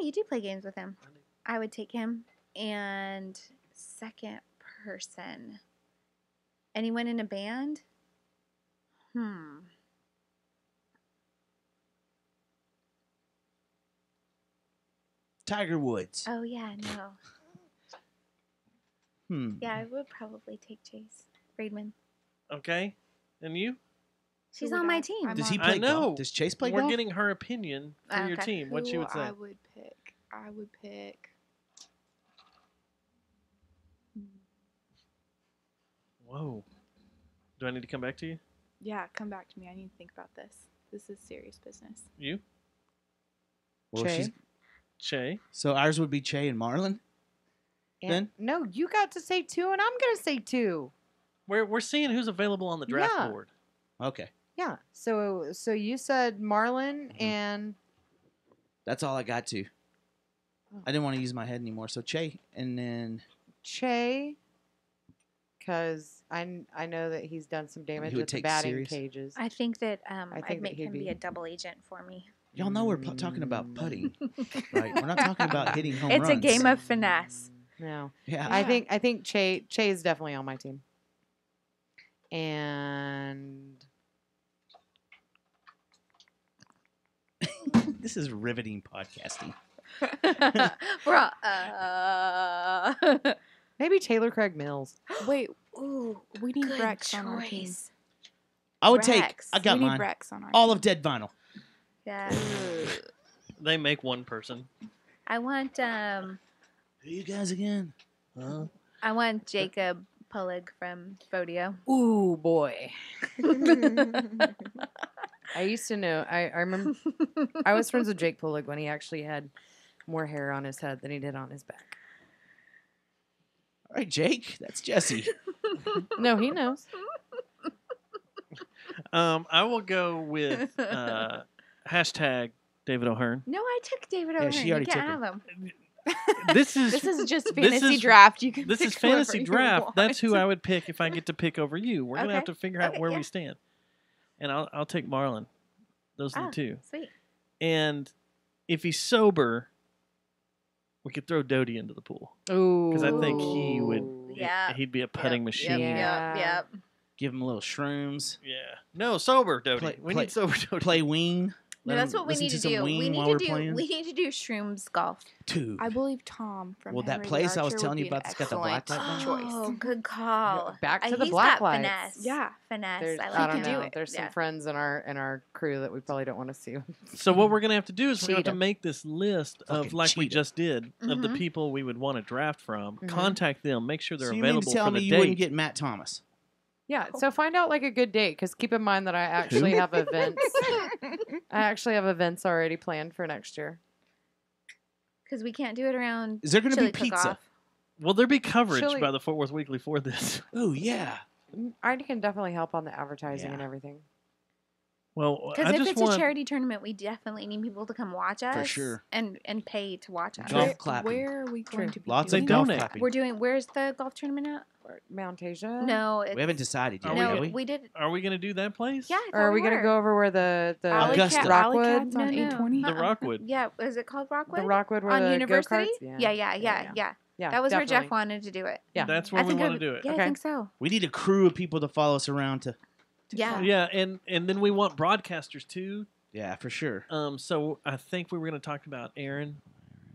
You do play games with him. I would take him. And second person. Anyone in a band? Tiger Woods. Oh, yeah, no. Yeah, I would probably take Chase Friedman. Okay. And you? She's Who would on my I- team. I'm Does on- he I play know. golf? Does Chase play We're golf? getting her opinion for your Okay. team. What she would say. I would pick. Whoa. Do I need to come back to you? Yeah, come back to me. I need to think about this. This is serious business. You? Well, Che. she's- Che? So ours would be Che and Marlon. Then? No, you got to say 2, and I'm going to say 2. We're seeing who's available on the draft Yeah. board. Okay. Yeah. So you said Marlon and That's all I got to. Oh. I didn't want to use my head anymore. So Che, and then Che, because I know that he's done some damage would with the take batting serious? cages. I think that think I'd that make he'd him be be- a double agent for me. y'all know we're talking about putting, right? We're not talking about hitting home It's runs. a game of finesse. No, Yeah. I think Che is definitely on my team. And This is riveting podcasting. Bro, maybe Taylor Craig Mills. Wait, ooh, we need good Rex on our team. choice. I would take. Rex. I got we need mine. Rex on our All team. of Dead Vinyl. Yeah. They make one person. I want Who you guys again? Huh? I want Jacob Pulig from Vodio. Ooh boy. I used to know. I remember. I was friends with Jake Pulig when he actually had more hair on his head than he did on his back. All right, Jake. That's Jesse. No, he knows. I will go with hashtag David O'Hearn. No, I took David Yeah, O'Hearn. she You already can't took have him. This is This is just this fantasy is- draft. You can this pick is fantasy whoever you draft. want. That's who I would pick if I get to pick over you. We're gonna have Okay. to figure out Okay, where yeah. we stand. And I'll take Marlon. Those are Ah, the 2. Sweet. And if he's sober, we could throw Doty into the pool Ooh. because I think he would. Yeah. He'd be a putting machine. Yeah. Yep. Give him a little shrooms. Yeah. No, sober Doty. Play- we play- need sober Doty. Play Ween. No, Let that's him what we listen need to some do. Ween We need while to we're do. playing. We need to do shrooms golf. Dude. I believe Tom from Well, that Henry the place I was Archer telling would you be an about that's got the black excellent light choice. Oh, good call. Back to the He's black got lights. finesse. Yeah. Finesse. There's, I I, like don't him. do know. it. There's some Yeah. friends in our crew that we probably don't want to see. So what we're gonna have to do is we're gonna have to Cheetah. make this list of Fucking like we cheetah. just did of the Mhm. people we would want to draft from. Mhm. Contact them. Make sure they're So you mean available to tell for me the you date. wouldn't get Matt Thomas? Yeah, so find out like a good date because keep in mind that I actually have events. I actually have events already planned for next year. Because we can't do it around. Is there going to chili be pizza? cook-off. Will there be coverage Chili- by the Fort Worth Weekly for this? Oh yeah. I can definitely help on the advertising and Yeah. everything. Well, Because I if just it's want. a charity tournament, we definitely need people to come watch us. sure. And pay to watch us. Golf Where, clapping. where are we going True. to be Lots doing of They golf donate. clapping. We're doing. Where's the golf tournament at? Mount Asia? No, it's, We haven't decided yet, Are No, have we? we did. Are we gonna do that place? Yeah. I Or are thought we gonna were. go over where the Augusta. Rockwood? Alley Cats on No, no. 820? The Rockwood. Yeah, is it called Rockwood? The Rockwood where on the University. go-karts? Yeah. Yeah, That was where Jeff definitely. wanted to do it. Yeah. That's where we think want to it- do it. Yeah, Okay. I think so. We need a crew of people to follow us around to. Yeah. Yeah, and then we want broadcasters too. Yeah, for sure. So I think we were gonna talk about Aaron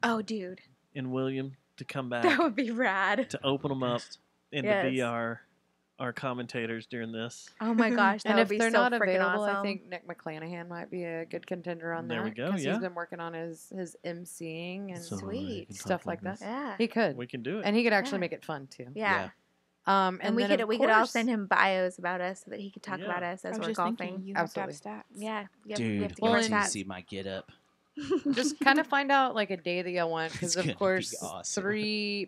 Oh, dude, and William to come back that would be rad. to open them up and Yes. to be our our commentators during this. Oh my gosh, that And would if be they're so not freaking available, awesome. I think Nick McClanahan might be a good contender on There that. we go, 'cause yeah. he's been working on his MCing and So Sweet. can stuff talk like that. Yeah. He could. We can do it. And he could actually Yeah. make it fun too. Yeah. And we then, could of we could all course- send him bios about us so that he could talk Yeah. about us I as was we're just golfing. thinking you have to have Absolutely. stats. Yeah. We have Dude, to well, give wait till our you stats. see my get up. just kind of find out like a day that you want because It's of gonna be course awesome.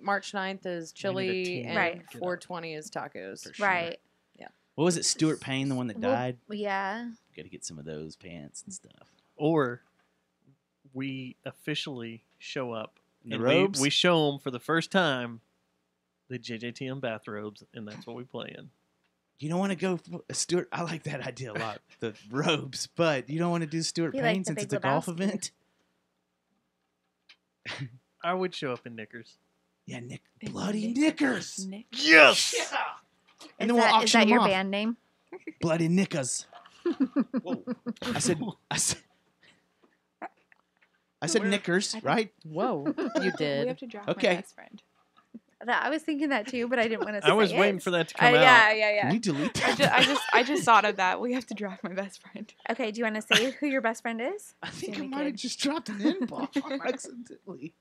March 9th is We need a chili team and Right. 420 is tacos. For sure. Right. What was it? Stuart Payne, the one that Well, died? Yeah. Got to get some of those pants and stuff. Or we officially show up The and robes? we show them for the first time the JJTM bathrobes, and that's what we play in. You don't want to go for Stuart. I like that idea a lot. The robes, but you don't want to do Stuart Be like Payne the since Big it's a golf Lebowski. event. I would show up in knickers. Yeah, Nick, In bloody knickers. knickers. Nick. Yes. And then we'll Is auction that them your off. band name? Bloody knickers. Whoa. I said Where- knickers, I think- right? Whoa, you We did. have to draft Okay. my best friend. I was thinking that too, but I didn't want to say I was it. waiting for that to come out. Yeah. Can you delete I that? just thought of that. We have to draft my best friend. Okay, do you want to say who your best friend is? I think I Sammy might have Kid. just dropped an N-bomb accidentally.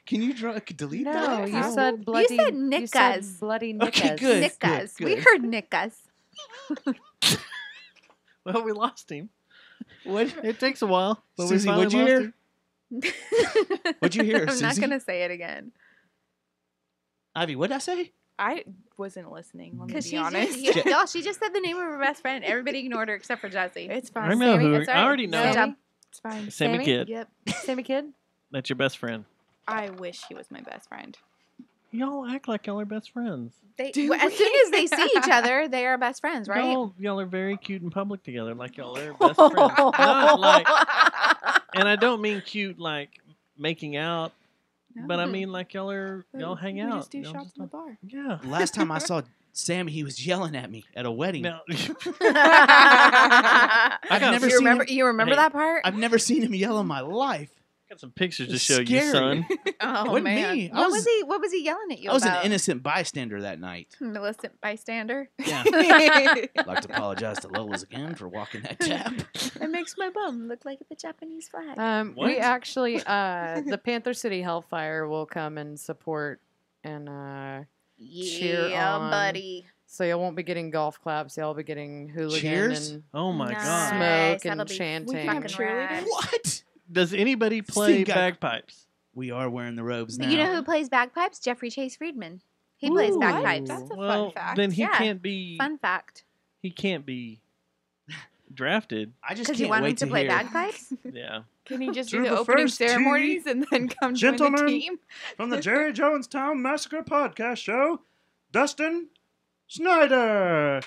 Can you delete No, that? you No. said bloody. said You said Nickas. bloody Okay, Nickas. good. Nickas. We good. heard Nickas. Well, we lost him. What? It takes a while, but Susie, we finally what'd you lost hear? him. What'd you hear, I'm not Susie? gonna say it again. Ivy, what'd I say? I wasn't listening. Let me Because be she honest. just, y'all, she just said the name of her best friend. Everybody ignored her except for Jesse. It's I fine. know Sammy, who. that's all I right. already know. Good job. It's fine. Sammy Sammy? Kid. Yep. Sammy Kid. That's your best friend. I wish he was my best friend. Y'all act like y'all are best friends. Do As soon as they see each other, they are best friends, right? Y'all are very cute in public together, like y'all are best friends. Not like, and I don't mean cute like making out, but I No. mean like y'all hang we out. just do Y'all shots just in the don't- bar. Yeah. Last time I saw Sammy, he was yelling at me at a wedding. Now, I've never you seen remember? him. You remember Hey. that part? I've never seen him yell in my life. got some pictures to It's show you, scary. son. Oh Wasn't man! me. What was he? What was he yelling at you I was about? an innocent bystander that night. Millicent bystander. Yeah. I'd like to apologize to Lolas again for walking that tap. It makes my bum look like the Japanese flag. What? We actually, the Panther City Hellfire will come and support and cheer yeah, on. buddy. so you won't be getting golf claps. Y'all be getting hooligan Cheers? and Oh my Nice. god. smoke That'll and be chanting. fucking cheerleaders? rad. What? Does anybody play Steve got- bagpipes? We are wearing the robes now. You know who plays bagpipes? Jeffrey Chase Friedman. He plays Ooh, bagpipes. That's a fun well, fact. then he Yeah. can't be. Fun fact. He can't be drafted. I just Because can't you want wait him to to play hear. bagpipes? Yeah. Can he just To do the the opening first tee, ceremonies and then come join the gentlemen. team? From the Jerry Jonestown Massacre Podcast Show, Dustin Snyder.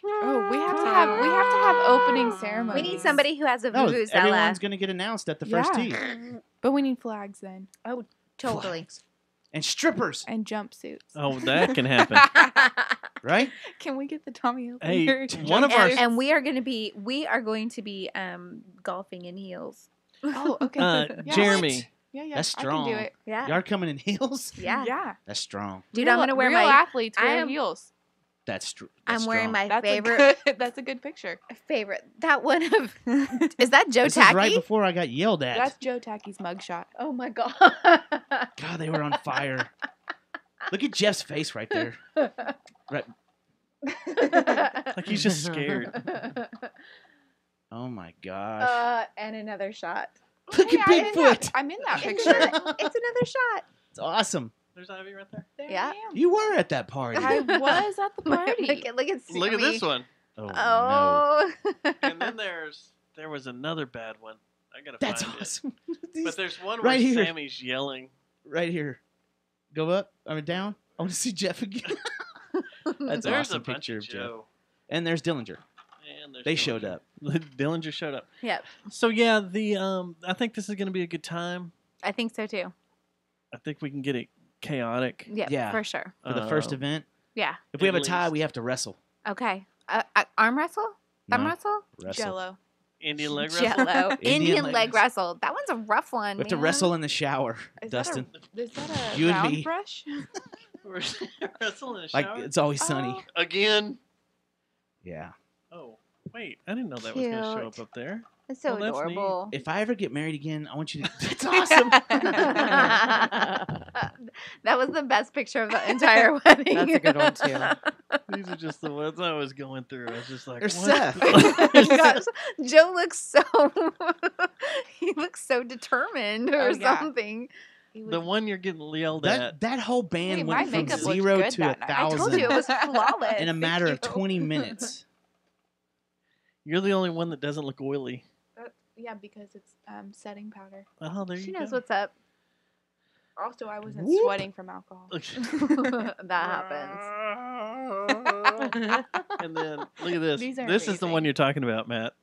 Oh, we have to have opening ceremonies. We need somebody who has a No, vuvuzela. everyone's going to get announced at the first Yeah. tee. But we need flags then Oh, totally. Flags. And strippers, and jumpsuits. Oh, that can happen. right? Can we get the Tommy Hey, Hilfiger? one of our- and we are going to be golfing in heels. Oh, okay. Yeah. Jeremy. Yeah, yeah. That's I can strong. do it. Yeah. Y'all are coming in heels? Yeah. Yeah. That's strong. Dude, Real- I'm going to wear real my athletes I wear am- heels. That's true. I'm wearing my That's favorite That's a good picture. that one of Is that Joe This Tacky? is right before I got yelled at. That's Joe Tacky's mugshot. Oh my god. God, they were on fire. Look at Jeff's face right there. Right. Like he's just scared. Oh my gosh. And another shot. Look at Bigfoot. I'm in that It's picture. another shot. It's awesome. There's Ivy right there. There Yeah. I am. You were at that party. I was at the party. Look at Look at Sammy. this one. Oh, no. Oh. And then there was another bad one. I gotta That's find awesome. it. But there's one Right where here. Sammy's yelling. Right here. Go up. I mean, down. I want to see Jeff again. That's an There's awesome a bunch picture of of Jeff. Joe. And there's Dillinger. And there's They showed Dillinger. up. Dillinger showed up. Yep. So yeah, I think this is gonna be a good time. I think so too. I think we can get it chaotic. Yep, Yeah. for sure. For the first Um, event. Yeah. If we have a at tie, least. we have to wrestle. Okay. Arm wrestle? Thumb No, wrestle? wrestle. Jello. Indian leg wrestle. Jello. Indian Indian leg leg wrestle. That one's a rough one. We have to man. wrestle in the shower, Is Dustin. That a You and round me. brush? Russell in the Like shower? it's always sunny. Oh. Again? Yeah. Oh, wait. I didn't know that was going to show up Cute. there. It's so Well, that's neat. adorable. If I ever get married again, I want you to. That's awesome. That was the best picture of the entire wedding. That's a good one, too. These are just the ones I was going through. I was just like, There's what? Seth. Oh my gosh, Joe looks so he looks so determined or Oh, yeah. something. The one you're getting yelled at. That whole band Hey, my went from makeup looked 0 good to that night. I 1,000 I told you it was flawless. in a matter of Thank you. 20 minutes. You're the only one that doesn't look oily. Yeah, because it's setting powder. Oh, there She you knows go. what's up. Also, I wasn't Whoop. sweating from alcohol. That happens. And then look at this. These are This is the amazing. one you're talking about, Matt.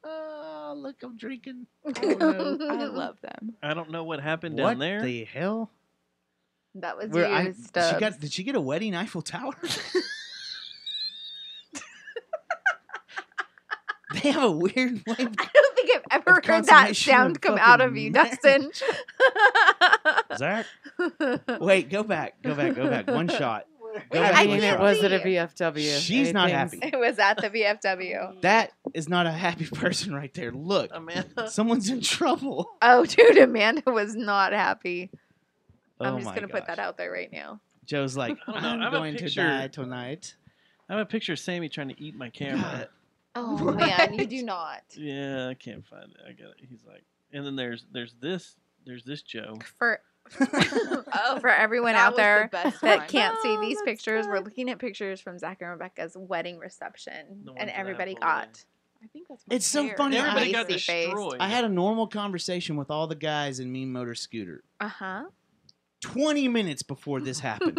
Oh, look, I'm drinking. I love them. I don't know what happened What down there. the hell? That was Where you, Stubbs. did she get a wedding Eiffel Tower? They have a weird way. I don't think I've ever heard that consummation sound of come out of fucking you, marriage. Dustin. Zach, wait, go back. One shot. Go I back I one mean, it can't shot. was at a see. VFW. She's not Anything's- happy. It was at the VFW. That is not a happy person right there. Look, Amanda. someone's in trouble. Oh, dude, Amanda was not happy. I'm Oh just my gonna put gosh. that out there right now. Joe's like, I don't know. I I'm have a going to picture- die tonight. I have a picture of Sammy trying to eat my camera. Oh man, you do not. Yeah, I can't find it. I got it. He's like, and then there's this Joe. For Oh, for everyone that out was the there best that one. can't see Oh, these that's pictures, we're good. looking at pictures from Zach and Rebecca's wedding reception, The ones and that I everybody pulled away. got I think that's my It's so hair. funny. Everybody got Icy face. destroyed. I had a normal conversation with all the guys in Mean Motor Scooter. uh-huh. 20 minutes before this happened.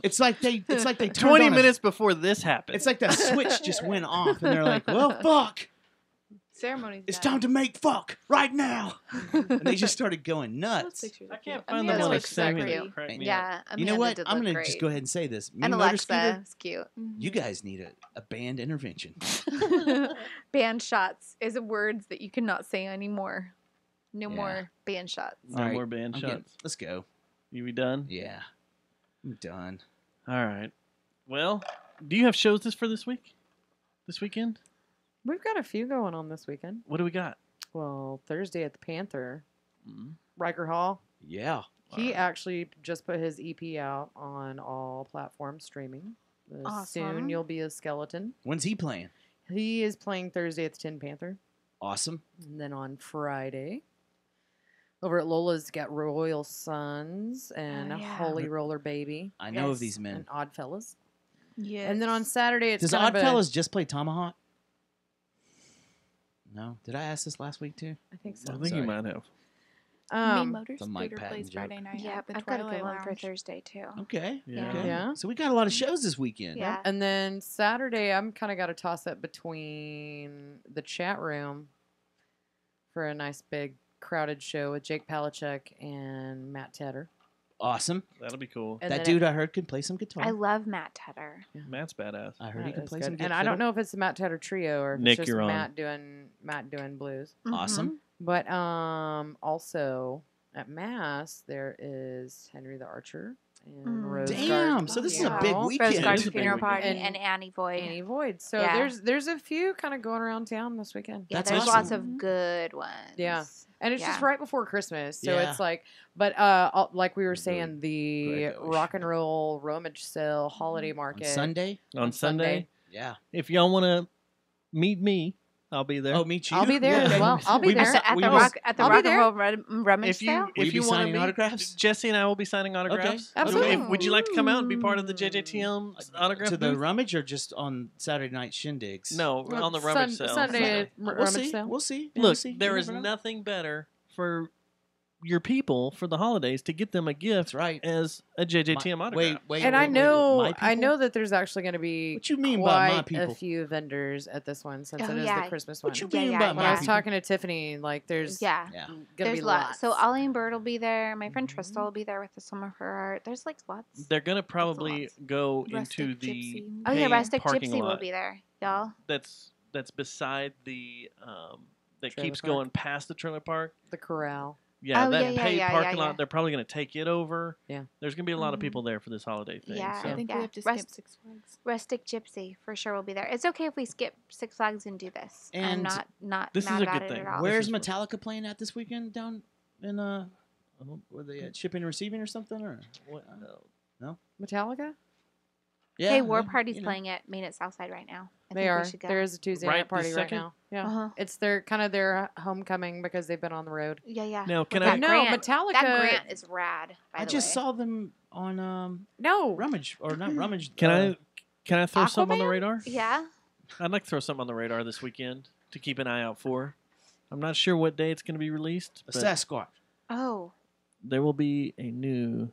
It's like they turned 20 on a- minutes before this happened. It's like that switch just went off, and they're like, "Well, fuck! Ceremony's It's done. time to make fuck right now!" And they just started going Those nuts. pictures I are can't cute. find Amanda the one of looks so Sammy cute. that cracked me up. Yeah, Amanda You know what? did I'm look gonna great. just go ahead and say this. Mean And Motor Alexa Scooter, is cute. you guys need a band intervention. Band shots is words that you cannot say anymore. No Yeah. more band shots. No All right, more band I'm shots. getting- let's go. You be done? Yeah, I'm done. All right. Well, do you have shows for this week? This weekend? We've got a few going on this weekend. What do we got? Well, Thursday at the Panther, Mm. Riker Hall. Yeah. He actually just put his EP out on all platforms streaming. Soon Awesome. you'll be a skeleton. When's he playing? He is playing Thursday at the Tin Panther. Awesome. And then on Friday, over at Lola's, got Royal Sons and Oh, yeah. Holy Roller Baby. I know of Yes, these men. And Oddfellas. Yeah. And then on Saturday, it's Does kind of a- Oddfellas just play Tomahawk? No. Did I ask this last week too? I think I so. think Sorry. you might have. Mean Motor it's a Mike Scooter Patton plays joke. Friday night Yeah, at the I've got a Twilight good one for Lounge. Thursday too. Okay. Yeah. Okay. Yeah. So we got a lot of shows this weekend. Yeah. And then Saturday, I'm kind of got a toss up between the chat room for a nice big crowded show with Jake Palachuk and Matt Tedder. Awesome. That'll be cool. And That then dude it- I heard can play some guitar. I love Matt Tedder. Matt's badass. I heard he That can is play good. some And I don't know if it's the Matt Tedder trio or if Nick, it's just you're on. Matt doing blues. Awesome. But also at Mass there is Henry the Archer and Mm. Rose Damn, Garden so this is a Funeral big Rose weekend. It Garden is a big Funeral weekend. Party And and Annie Void. Annie Void. So Yeah. there's a few kind of going around town this weekend. Yeah, That's there's awesome. lots of good ones. Yeah. And it's just Yeah. right before Christmas, so Yeah. it's like, but like we were saying, the Great. rock and roll rummage sale holiday On market Sunday. On Sunday, Yeah. if y'all want to meet me, I'll be there. Oh, meet you. I'll be there Yeah. as well. I'll be We there. si- At we the be- rock I'll be and there. roll rummage if you sale. Will you if be you want to signing be autographs? Jesse and I will be signing autographs. Absolutely. Would you like to come out and be part of the JJTM autograph To the booth? rummage or just on Saturday night shindigs? No, Well, on the rummage sale. Sunday We'll rummage see. sale. We'll see. Look, We'll see. there You is never know. nothing better for your people for the holidays to get them a gift That's right. as a JJTM autograph. Wait. And wait, I wait, know, my I people? know that there's actually going to be What you mean by my quite people? a few vendors at this one since Oh, it is yeah. the Christmas one. What you Yeah, mean yeah, by yeah. When my I was people? talking to Tiffany, like there's Yeah. Yeah. gonna There's be lots. So lots. Ollie and Bird will be there. My friend Mm-hmm. Trista will be there with some of her art. There's like lots. They're gonna probably lots. go Rustic into the Gypsy. Oh yeah, paying Rustic parking Gypsy will lot be there, y'all. that's beside the that Trailer keeps park? going past the trailer park. The corral. Yeah, Oh, that yeah, paid yeah, parking yeah. lot. They're probably going to take it over. Yeah. There's going to be a lot of Mhm. people there for this holiday thing. Yeah. So. I think Yeah. we have to Rest- skip Six Flags. Rustic Gypsy for sure will be there. It's okay if we skip Six Flags and do this. I'm And not this mad is a about good it thing. at all. Where's is fun. Metallica playing at this weekend down in were they at shipping and receiving or something or what? Metallica? Yeah, Hey, War yeah, Party's you know. playing at Main at Southside right now. I They think are. we should go. There is a Tuesday Right night party this right second? now. Yeah. Uh-huh. It's their homecoming because they've been on the road. Yeah, yeah. Now, can With I? that No, Grant. Metallica. That Grant is rad. By I the just way. saw them on No. Rummage or not Rummage. Can I throw something on the Aquaman? radar? Yeah. I'd like to throw something on the radar this weekend to keep an eye out for. I'm not sure what day it's going to be released, a but Sasquatch? Oh. there will be a new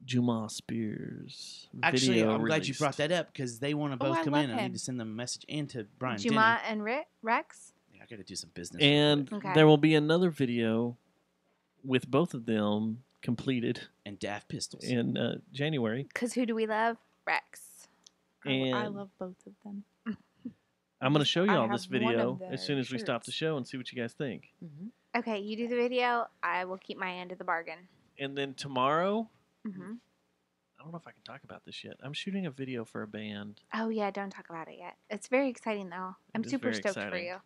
Juma Spears Actually, video I'm glad you released. brought that up because they want to both I come love in. I him. need to send them a message and to Brian Juma and Rex. Denny. Yeah, I got to do some business. real And quick. Okay. there will be another video with both of them completed and Daft Pistols. in January. Because who do we love? Rex. I And love both of them. I'm going to show you I all have this one video of as soon as we stop their the show and see what you guys think. Mm-hmm. Okay, you do the video. I will keep my end of the bargain. And then tomorrow, Mm-hmm. I don't know if I can talk about this yet. I'm shooting a video for a band. Oh, yeah, don't talk about it yet. It's very exciting, though. I'm It is super very stoked for exciting. you.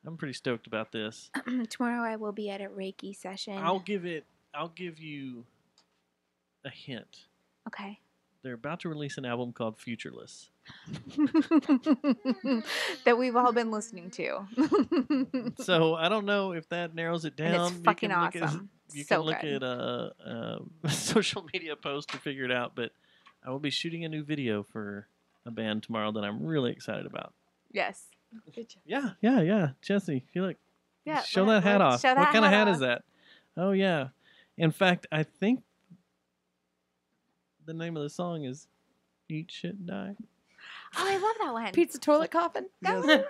I'm pretty stoked about this. Tomorrow I will be at a Reiki session. I'll give you a hint. Okay. They're about to release an album called Futureless. That we've all been listening to. So I don't know if that narrows it down. And it's fucking you can look awesome. You So can look good. at a social media post to figure it out. But I will be shooting a new video for a band tomorrow that I'm really excited about. Yes. Good job. Yeah. Jesse, feel like Yeah, show let- that hat let- off. show What that kind of hat hat is off. that? Oh yeah. In fact, I think the name of the song is "Eat Shit Die." Oh, I love that one. Pizza toilet coffin? Yes.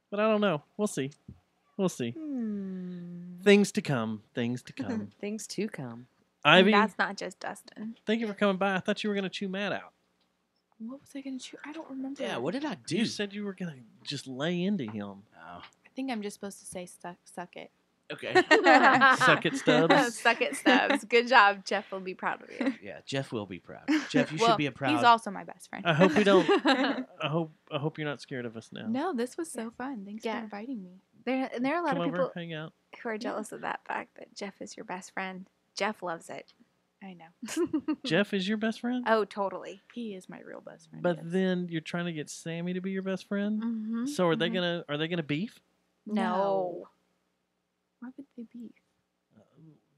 But I don't know. We'll see. Things to come. Things to come. Things to come. Ivy, That's not just Dustin. thank you for coming by. I thought you were gonna chew Matt out. What was I going to choose? I don't remember. Yeah, what did I do? You said you were gonna just lay into him. Oh, I think I'm just supposed to say suck it. okay. Suck it, Stubbs. Suck it, Stubbs. Good job. Jeff will be proud of you. Yeah, Jeff will be proud. Jeff, you Well, should be a proud. He's also my best friend. I hope we don't. I hope you're not scared of us now. No, this was so fun. Thanks Yeah. for inviting me. There are a lot Come of over, people hang out. who are jealous of that fact that Jeff is your best friend. Jeff loves it. I know. Jeff is your best friend, Oh, totally. He is my real best friend. but yes. then you're trying to get Sammy to be your best friend. Mm-hmm. So are they gonna beef? No. Why would they be?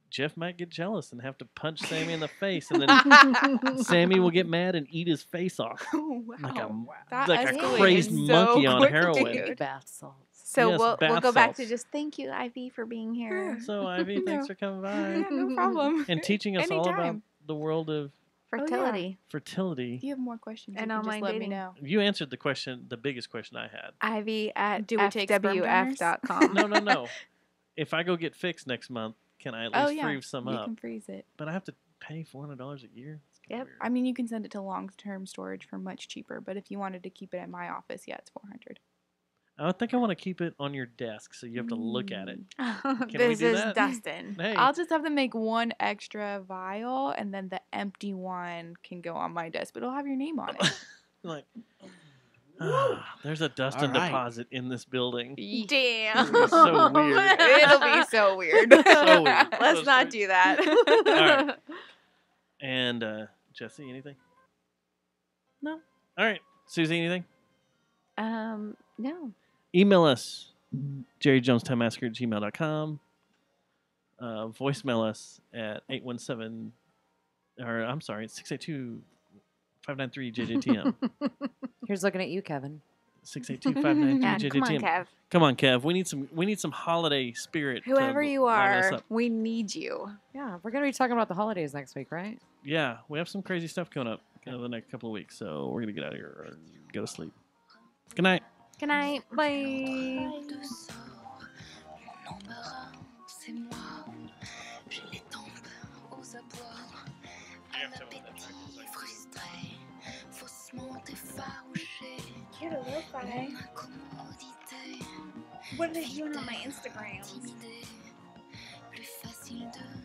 Jeff might get jealous and have to punch Sammy in the face, and then Sammy will get mad and eat his face off Oh, wow. like a That like a escalated crazy so monkey on quickly. heroin. Bath salts. So Yes, we'll bath go back to salts. just thank you, Ivy, for being here. So Ivy, thanks for coming by Yeah, no problem. and teaching us all about Anytime. the world of Fertility. fertility. If you have more questions, And you can online just let me dating. know. You answered the question, the biggest question I had. Ivy at Do we take sperm fwf.com. No. If I go get fixed next month, can I at least freeze some you up? can freeze it. But I have to pay $400 a year. It's kinda Yep. weird. I mean, you can send it to long-term storage for much cheaper. But if you wanted to keep it at my office, yeah, it's $400. I think I want to keep it on your desk so you have to look at it. we This do is that? Dustin. Hey, I'll just have to make one extra vial, and then the empty one can go on my desk, but it'll have your name on it. like, there's a Dustin All right. deposit in this building. Damn. It'll be so weird. It'll be so weird. So weird. Let's So not strange. do that. All right. And Jesse, anything? No. All right, Susie, anything? No. Email us, jerryjonestimassacre@gmail.com. Voicemail us at 817, or I'm sorry, 682-593-JJTM. Here's looking at you, Kevin. 682-593-JJTM. Yeah, come on, Kev. Come on, Kev. We need some holiday spirit. to Whoever you line us are, up. we need you. Yeah, we're going to be talking about the holidays next week, right? Yeah, we have some crazy stuff coming up in the next couple of weeks, so we're gonna get out of here or go to sleep. Good night. Good night. Bye. What are they doing on my Instagram? Matilda.